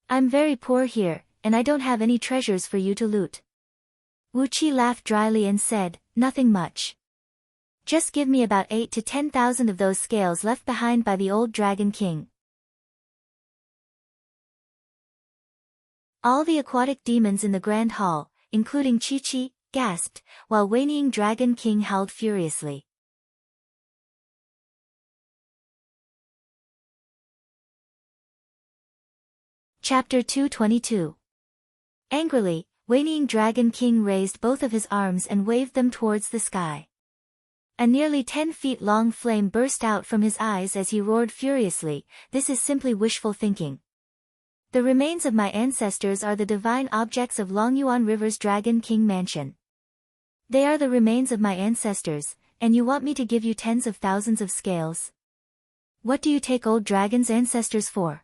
"I'm very poor here, and I don't have any treasures for you to loot." Wu Qi laughed dryly and said, "Nothing much. Just give me about 8 to 10,000 of those scales left behind by the old Dragon King." All the aquatic demons in the Grand Hall, including Chi-Chi, gasped, while Waiting Dragon King howled furiously. Chapter 222. Angrily, Whinnying Dragon King raised both of his arms and waved them towards the sky. A nearly 10-feet-long flame burst out from his eyes as he roared furiously, "This is simply wishful thinking. The remains of my ancestors are the divine objects of Longyuan River's Dragon King Mansion. They are the remains of my ancestors, and you want me to give you tens of thousands of scales? What do you take old dragon's ancestors for?"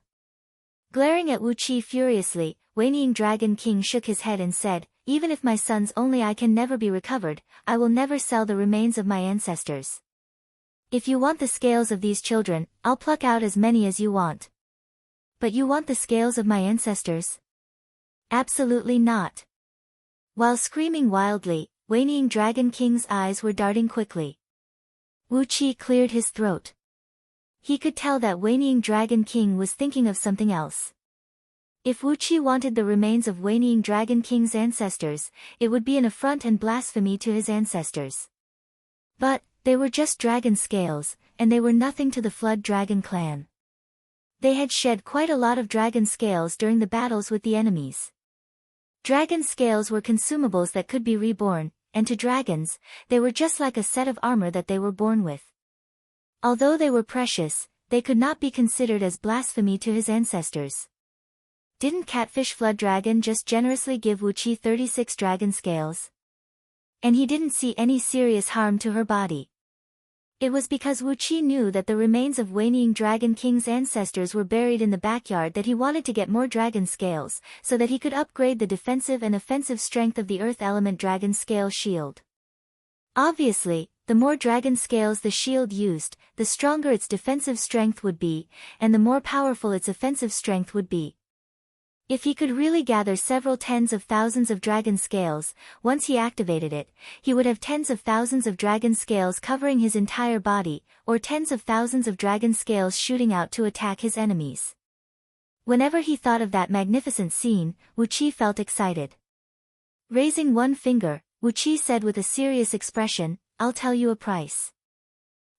Glaring at Wu Qi furiously, Whinnying Dragon King shook his head and said, "Even if my son's only eye can never be recovered, I will never sell the remains of my ancestors. If you want the scales of these children, I'll pluck out as many as you want. But you want the scales of my ancestors? Absolutely not." While screaming wildly, Whinnying Dragon King's eyes were darting quickly. Wu Qi cleared his throat. He could tell that Whinnying Dragon King was thinking of something else. If Wu Qi wanted the remains of Whinnying Dragon King's ancestors, it would be an affront and blasphemy to his ancestors. But, they were just dragon scales, and they were nothing to the Flood Dragon clan. They had shed quite a lot of dragon scales during the battles with the enemies. Dragon scales were consumables that could be reborn, and to dragons, they were just like a set of armor that they were born with. Although they were precious, they could not be considered as blasphemy to his ancestors. Didn't Catfish Flood Dragon just generously give Wu Qi 36 dragon scales? And he didn't see any serious harm to her body. It was because Wu Qi knew that the remains of Whinnying Dragon King's ancestors were buried in the backyard that he wanted to get more dragon scales, so that he could upgrade the defensive and offensive strength of the Earth Element Dragon Scale Shield. Obviously, the more dragon scales the shield used, the stronger its defensive strength would be, and the more powerful its offensive strength would be. If he could really gather several tens of thousands of dragon scales, once he activated it, he would have tens of thousands of dragon scales covering his entire body, or tens of thousands of dragon scales shooting out to attack his enemies. Whenever he thought of that magnificent scene, Wu Qi felt excited. Raising one finger, Wu Qi said with a serious expression, "I'll tell you a price.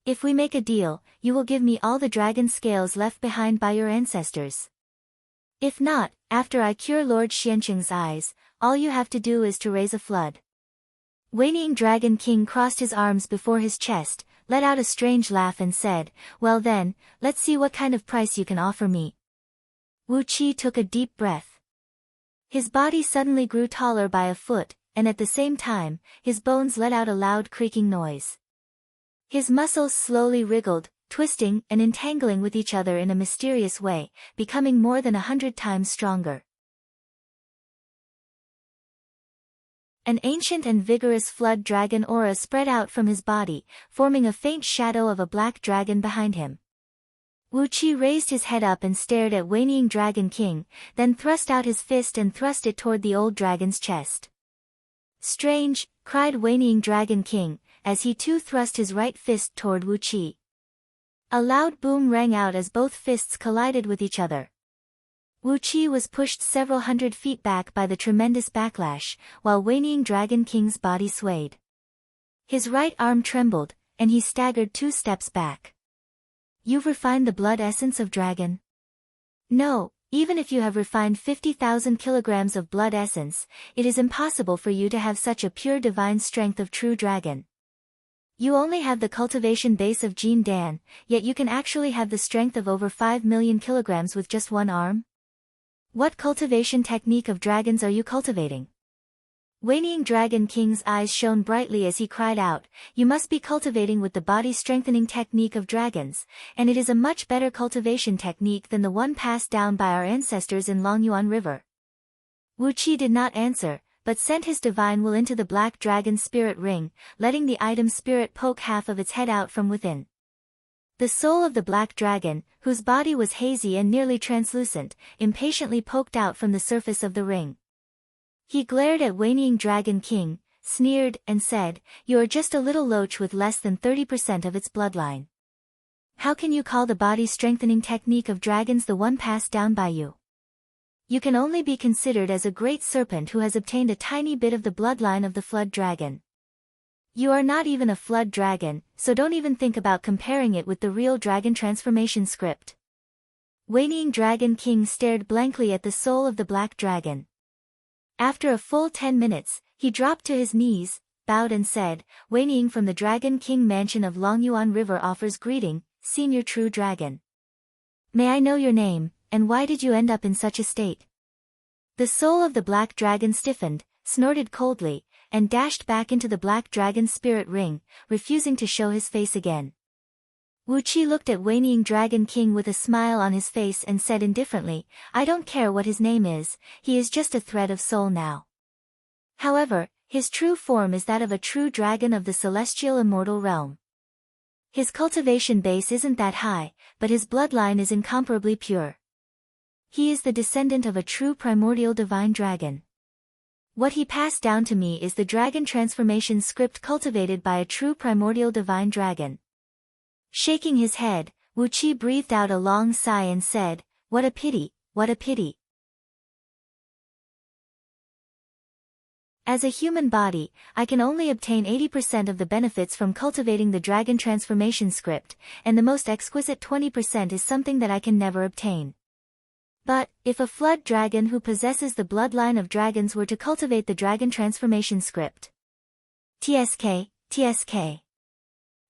If we make a deal, you will give me all the dragon scales left behind by your ancestors. If not, after I cure Lord Xianqing's eyes, all you have to do is to raise a flood." Whinnying Dragon King crossed his arms before his chest, let out a strange laugh and said, "Well then, let's see what kind of price you can offer me." Wu Qi took a deep breath. His body suddenly grew taller by a foot, and at the same time, his bones let out a loud creaking noise. His muscles slowly wriggled, twisting and entangling with each other in a mysterious way, becoming more than 100 times stronger. An ancient and vigorous flood dragon aura spread out from his body, forming a faint shadow of a black dragon behind him. Wu Qi raised his head up and stared at Whinnying Dragon King, then thrust out his fist and thrust it toward the old dragon's chest. "Strange," cried Whinnying Dragon King, as he too thrust his right fist toward Wu Qi. A loud boom rang out as both fists collided with each other. Wu Qi was pushed several hundred feet back by the tremendous backlash, while Whinnying Dragon King's body swayed. His right arm trembled, and he staggered 2 steps back. "You've refined the blood essence of dragon?" "No, even if you have refined 50,000 kilograms of blood essence, it is impossible for you to have such a pure divine strength of true dragon. You only have the cultivation base of Jin Dan, yet you can actually have the strength of over 5 million kilograms with just one arm? What cultivation technique of dragons are you cultivating?" Whinnying Dragon King's eyes shone brightly as he cried out, "You must be cultivating with the body-strengthening technique of dragons, and it is a much better cultivation technique than the one passed down by our ancestors in Longyuan River." Wu Qi did not answer, but sent his divine will into the black dragon's spirit ring, letting the item spirit poke half of its head out from within. The soul of the black dragon, whose body was hazy and nearly translucent, impatiently poked out from the surface of the ring. He glared at Whinnying Dragon King, sneered, and said, "You are just a little loach with less than 30% of its bloodline. How can you call the body-strengthening technique of dragons the one passed down by you? You can only be considered as a great serpent who has obtained a tiny bit of the bloodline of the flood dragon. You are not even a flood dragon, so don't even think about comparing it with the real dragon transformation script." Whinnying Dragon King stared blankly at the soul of the black dragon. After a full 10 minutes, he dropped to his knees, bowed and said, "Wei from the Dragon King Mansion of Longyuan River offers greeting, Senior True Dragon. May I know your name, and why did you end up in such a state?" The soul of the black dragon stiffened, snorted coldly, and dashed back into the black dragon's spirit ring, refusing to show his face again. Wu Qi looked at Wei Dragon King with a smile on his face and said indifferently, "I don't care what his name is, he is just a thread of soul now. However, his true form is that of a true dragon of the celestial immortal realm. His cultivation base isn't that high, but his bloodline is incomparably pure. He is the descendant of a true primordial divine dragon. What he passed down to me is the dragon transformation script cultivated by a true primordial divine dragon." Shaking his head, Wu Qi breathed out a long sigh and said, "What a pity, what a pity." As a human body, I can only obtain 80% of the benefits from cultivating the dragon transformation script, and the most exquisite 20% is something that I can never obtain. But, if a flood dragon who possesses the bloodline of dragons were to cultivate the dragon transformation script. TSK.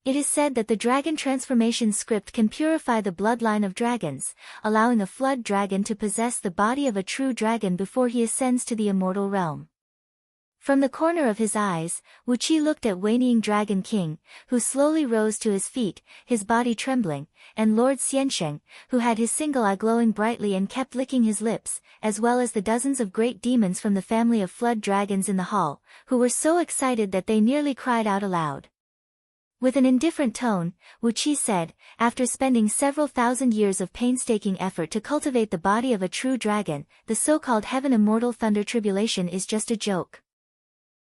It is said that the dragon transformation script can purify the bloodline of dragons, allowing a flood dragon to possess the body of a true dragon before he ascends to the immortal realm. From the corner of his eyes, Wu Qi looked at Wei Dragon King, who slowly rose to his feet, his body trembling, and Lord Xiansheng, who had his single eye glowing brightly and kept licking his lips, as well as the dozens of great demons from the family of flood dragons in the hall, who were so excited that they nearly cried out aloud. With an indifferent tone, Wu Qi said, "After spending several thousand years of painstaking effort to cultivate the body of a true dragon, the so-called heaven immortal thunder tribulation is just a joke.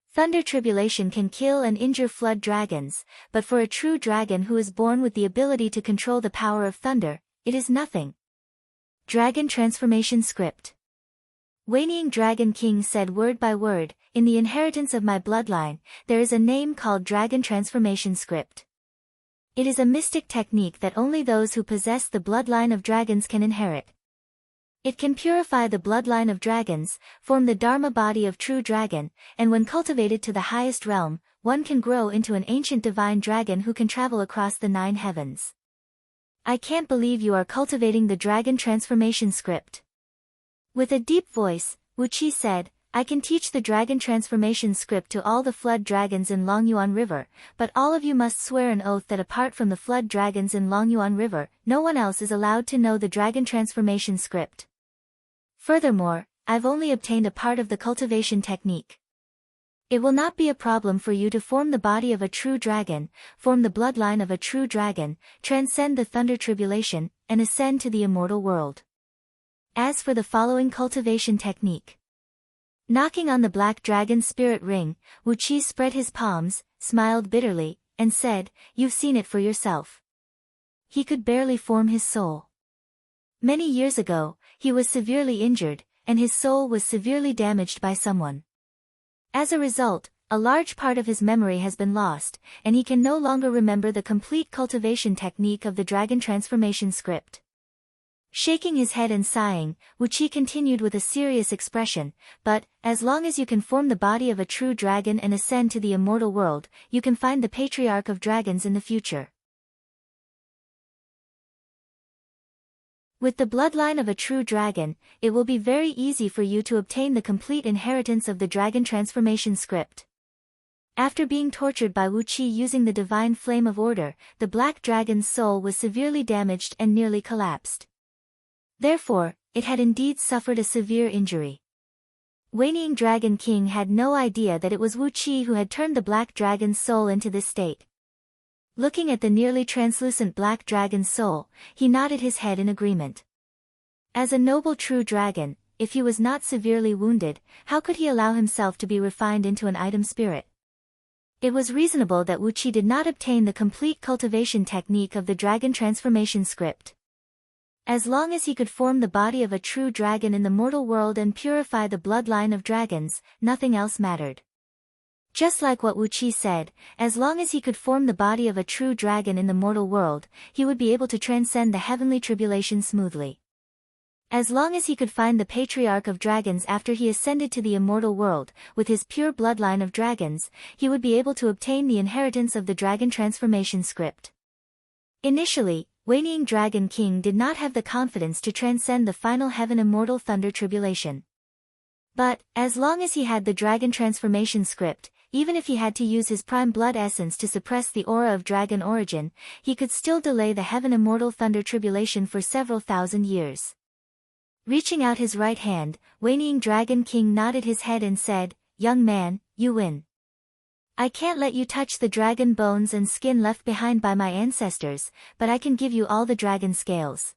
Thunder tribulation can kill and injure flood dragons, but for a true dragon who is born with the ability to control the power of thunder, it is nothing." Dragon transformation script. Wei Dragon King said word by word, "In the inheritance of my bloodline, there is a name called Dragon Transformation Script. It is a mystic technique that only those who possess the bloodline of dragons can inherit. It can purify the bloodline of dragons, form the Dharma body of true dragon, and when cultivated to the highest realm, one can grow into an ancient divine dragon who can travel across the 9 heavens. I can't believe you are cultivating the Dragon Transformation Script." With a deep voice, Wu Qi said, "I can teach the Dragon Transformation Script to all the flood dragons in Longyuan River, but all of you must swear an oath that apart from the flood dragons in Longyuan River, no one else is allowed to know the Dragon Transformation Script. Furthermore, I've only obtained a part of the cultivation technique. It will not be a problem for you to form the body of a true dragon, form the bloodline of a true dragon, transcend the thunder tribulation, and ascend to the immortal world. As for the following cultivation technique." Knocking on the black dragon's spirit ring, Wu Qi spread his palms, smiled bitterly, and said, "You've seen it for yourself." He could barely form his soul. Many years ago, he was severely injured, and his soul was severely damaged by someone. As a result, a large part of his memory has been lost, and he can no longer remember the complete cultivation technique of the Dragon Transformation Script. Shaking his head and sighing, Wu Qi continued with a serious expression, "But, as long as you can form the body of a true dragon and ascend to the immortal world, you can find the Patriarch of Dragons in the future. With the bloodline of a true dragon, it will be very easy for you to obtain the complete inheritance of the Dragon Transformation Script." After being tortured by Wu Qi using the divine flame of order, the black dragon's soul was severely damaged and nearly collapsed. Therefore, it had indeed suffered a severe injury. Wei Dragon King had no idea that it was Wu Qi who had turned the black dragon's soul into this state. Looking at the nearly translucent black dragon's soul, he nodded his head in agreement. As a noble true dragon, if he was not severely wounded, how could he allow himself to be refined into an item spirit? It was reasonable that Wu Qi did not obtain the complete cultivation technique of the Dragon Transformation Script. As long as he could form the body of a true dragon in the mortal world and purify the bloodline of dragons, nothing else mattered. Just like what Wu Qi said, as long as he could form the body of a true dragon in the mortal world, he would be able to transcend the heavenly tribulation smoothly. As long as he could find the patriarch of dragons after he ascended to the immortal world, with his pure bloodline of dragons, he would be able to obtain the inheritance of the dragon transformation script. Initially, Waning Dragon King did not have the confidence to transcend the final heaven immortal thunder tribulation. But, as long as he had the dragon transformation script, even if he had to use his prime blood essence to suppress the aura of dragon origin, he could still delay the heaven immortal thunder tribulation for several thousand years. Reaching out his right hand, Waning Dragon King nodded his head and said, "Young man, you win. I can't let you touch the dragon bones and skin left behind by my ancestors, but I can give you all the dragon scales.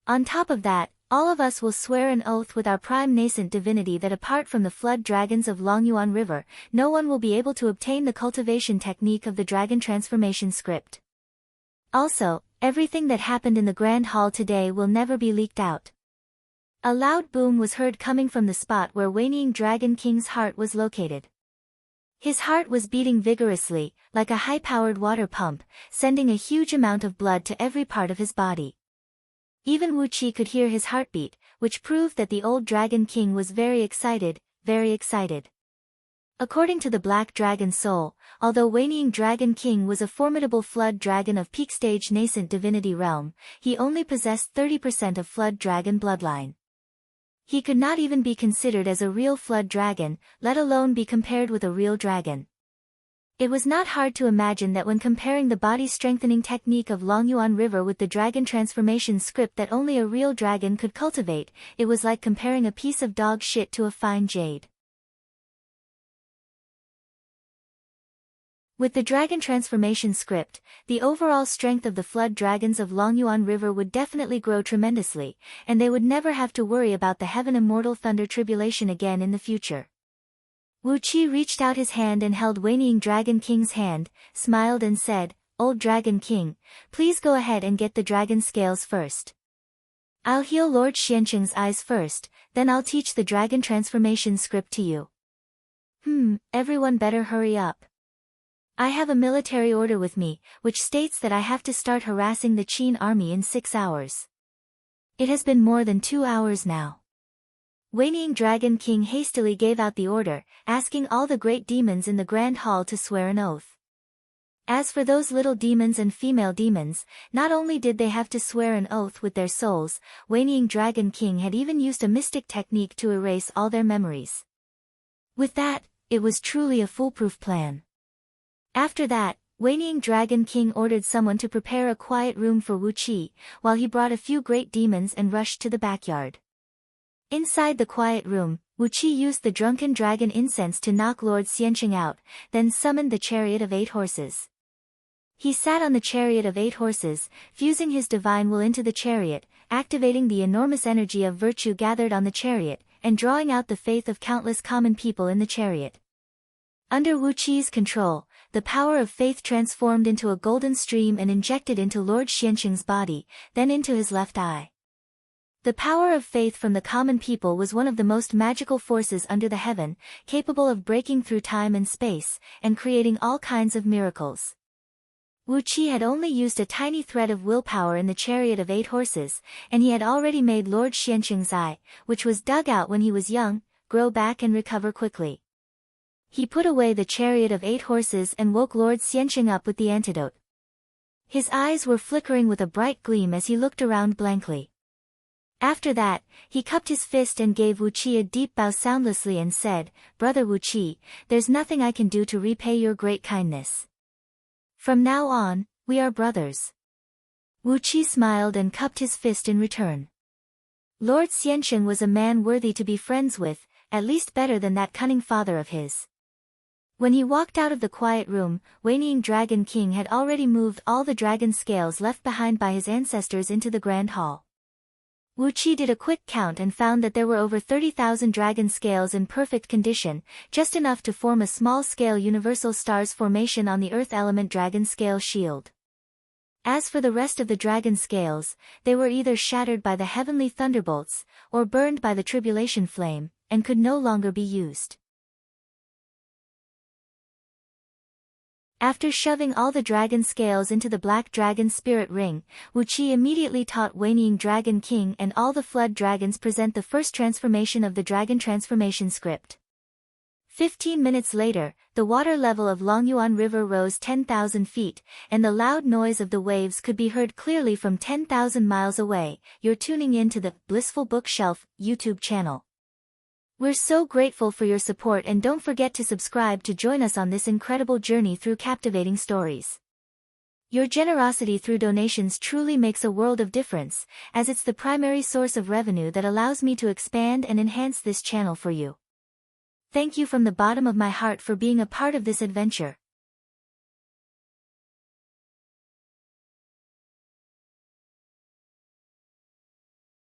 On top of that, all of us will swear an oath with our prime nascent divinity that apart from the flood dragons of Longyuan River, no one will be able to obtain the cultivation technique of the dragon transformation script. Also, everything that happened in the Grand Hall today will never be leaked out." A loud boom was heard coming from the spot where Waning Dragon King's heart was located. His heart was beating vigorously, like a high-powered water pump, sending a huge amount of blood to every part of his body. Even Wu Qi could hear his heartbeat, which proved that the old Dragon King was very excited, very excited. According to the Black Dragon Soul, although Waning Dragon King was a formidable flood dragon of peak stage nascent divinity realm, he only possessed 30% of flood dragon bloodline. He could not even be considered as a real flood dragon, let alone be compared with a real dragon. It was not hard to imagine that when comparing the body-strengthening technique of Longyuan River with the dragon transformation script that only a real dragon could cultivate, it was like comparing a piece of dog shit to a fine jade. With the dragon transformation script, the overall strength of the flood dragons of Longyuan River would definitely grow tremendously, and they would never have to worry about the heaven immortal thunder tribulation again in the future. Wu Qi reached out his hand and held Waning Dragon King's hand, smiled and said, "Old Dragon King, please go ahead and get the dragon scales first. I'll heal Lord Xianqing's eyes first, then I'll teach the dragon transformation script to you." Everyone better hurry up. I have a military order with me, which states that I have to start harassing the Qin army in 6 hours. It has been more than 2 hours now. Waning Dragon King hastily gave out the order, asking all the great demons in the Grand Hall to swear an oath. As for those little demons and female demons, not only did they have to swear an oath with their souls, Waning Dragon King had even used a mystic technique to erase all their memories. With that, it was truly a foolproof plan. After that, Waning Dragon King ordered someone to prepare a quiet room for Wu Qi, while he brought a few great demons and rushed to the backyard. Inside the quiet room, Wu Qi used the drunken dragon incense to knock Lord Xianqing out, then summoned the chariot of 8 horses. He sat on the chariot of 8 horses, fusing his divine will into the chariot, activating the enormous energy of virtue gathered on the chariot, and drawing out the faith of countless common people in the chariot. Under Wu Qi's control, the power of faith transformed into a golden stream and injected into Lord Xianqing's body, then into his left eye. The power of faith from the common people was one of the most magical forces under the heaven, capable of breaking through time and space, and creating all kinds of miracles. Wu Qi had only used a tiny thread of willpower in the chariot of 8 horses, and he had already made Lord Xianqing's eye, which was dug out when he was young, grow back and recover quickly. He put away the chariot of 8 horses and woke Lord Xianqing up with the antidote. His eyes were flickering with a bright gleam as he looked around blankly. After that, he cupped his fist and gave Wu Qi a deep bow soundlessly and said, "Brother Wu Qi, there's nothing I can do to repay your great kindness. From now on, we are brothers." Wu Qi smiled and cupped his fist in return. Lord Xianqing was a man worthy to be friends with, at least better than that cunning father of his. When he walked out of the quiet room, Waning Dragon King had already moved all the dragon scales left behind by his ancestors into the Grand Hall. Wu Qi did a quick count and found that there were over 30,000 dragon scales in perfect condition, just enough to form a small-scale universal stars formation on the Earth element dragon scale shield. As for the rest of the dragon scales, they were either shattered by the heavenly thunderbolts, or burned by the tribulation flame, and could no longer be used. After shoving all the dragon scales into the black dragon spirit ring, Wuqi immediately taught Wanying Dragon King and all the flood dragons present the first transformation of the dragon transformation script. 15 minutes later, the water level of Longyuan River rose 10,000 feet, and the loud noise of the waves could be heard clearly from 10,000 miles away. You're tuning in to the Blissful Bookshelf YouTube channel. We're so grateful for your support, and don't forget to subscribe to join us on this incredible journey through captivating stories. Your generosity through donations truly makes a world of difference, as it's the primary source of revenue that allows me to expand and enhance this channel for you. Thank you from the bottom of my heart for being a part of this adventure.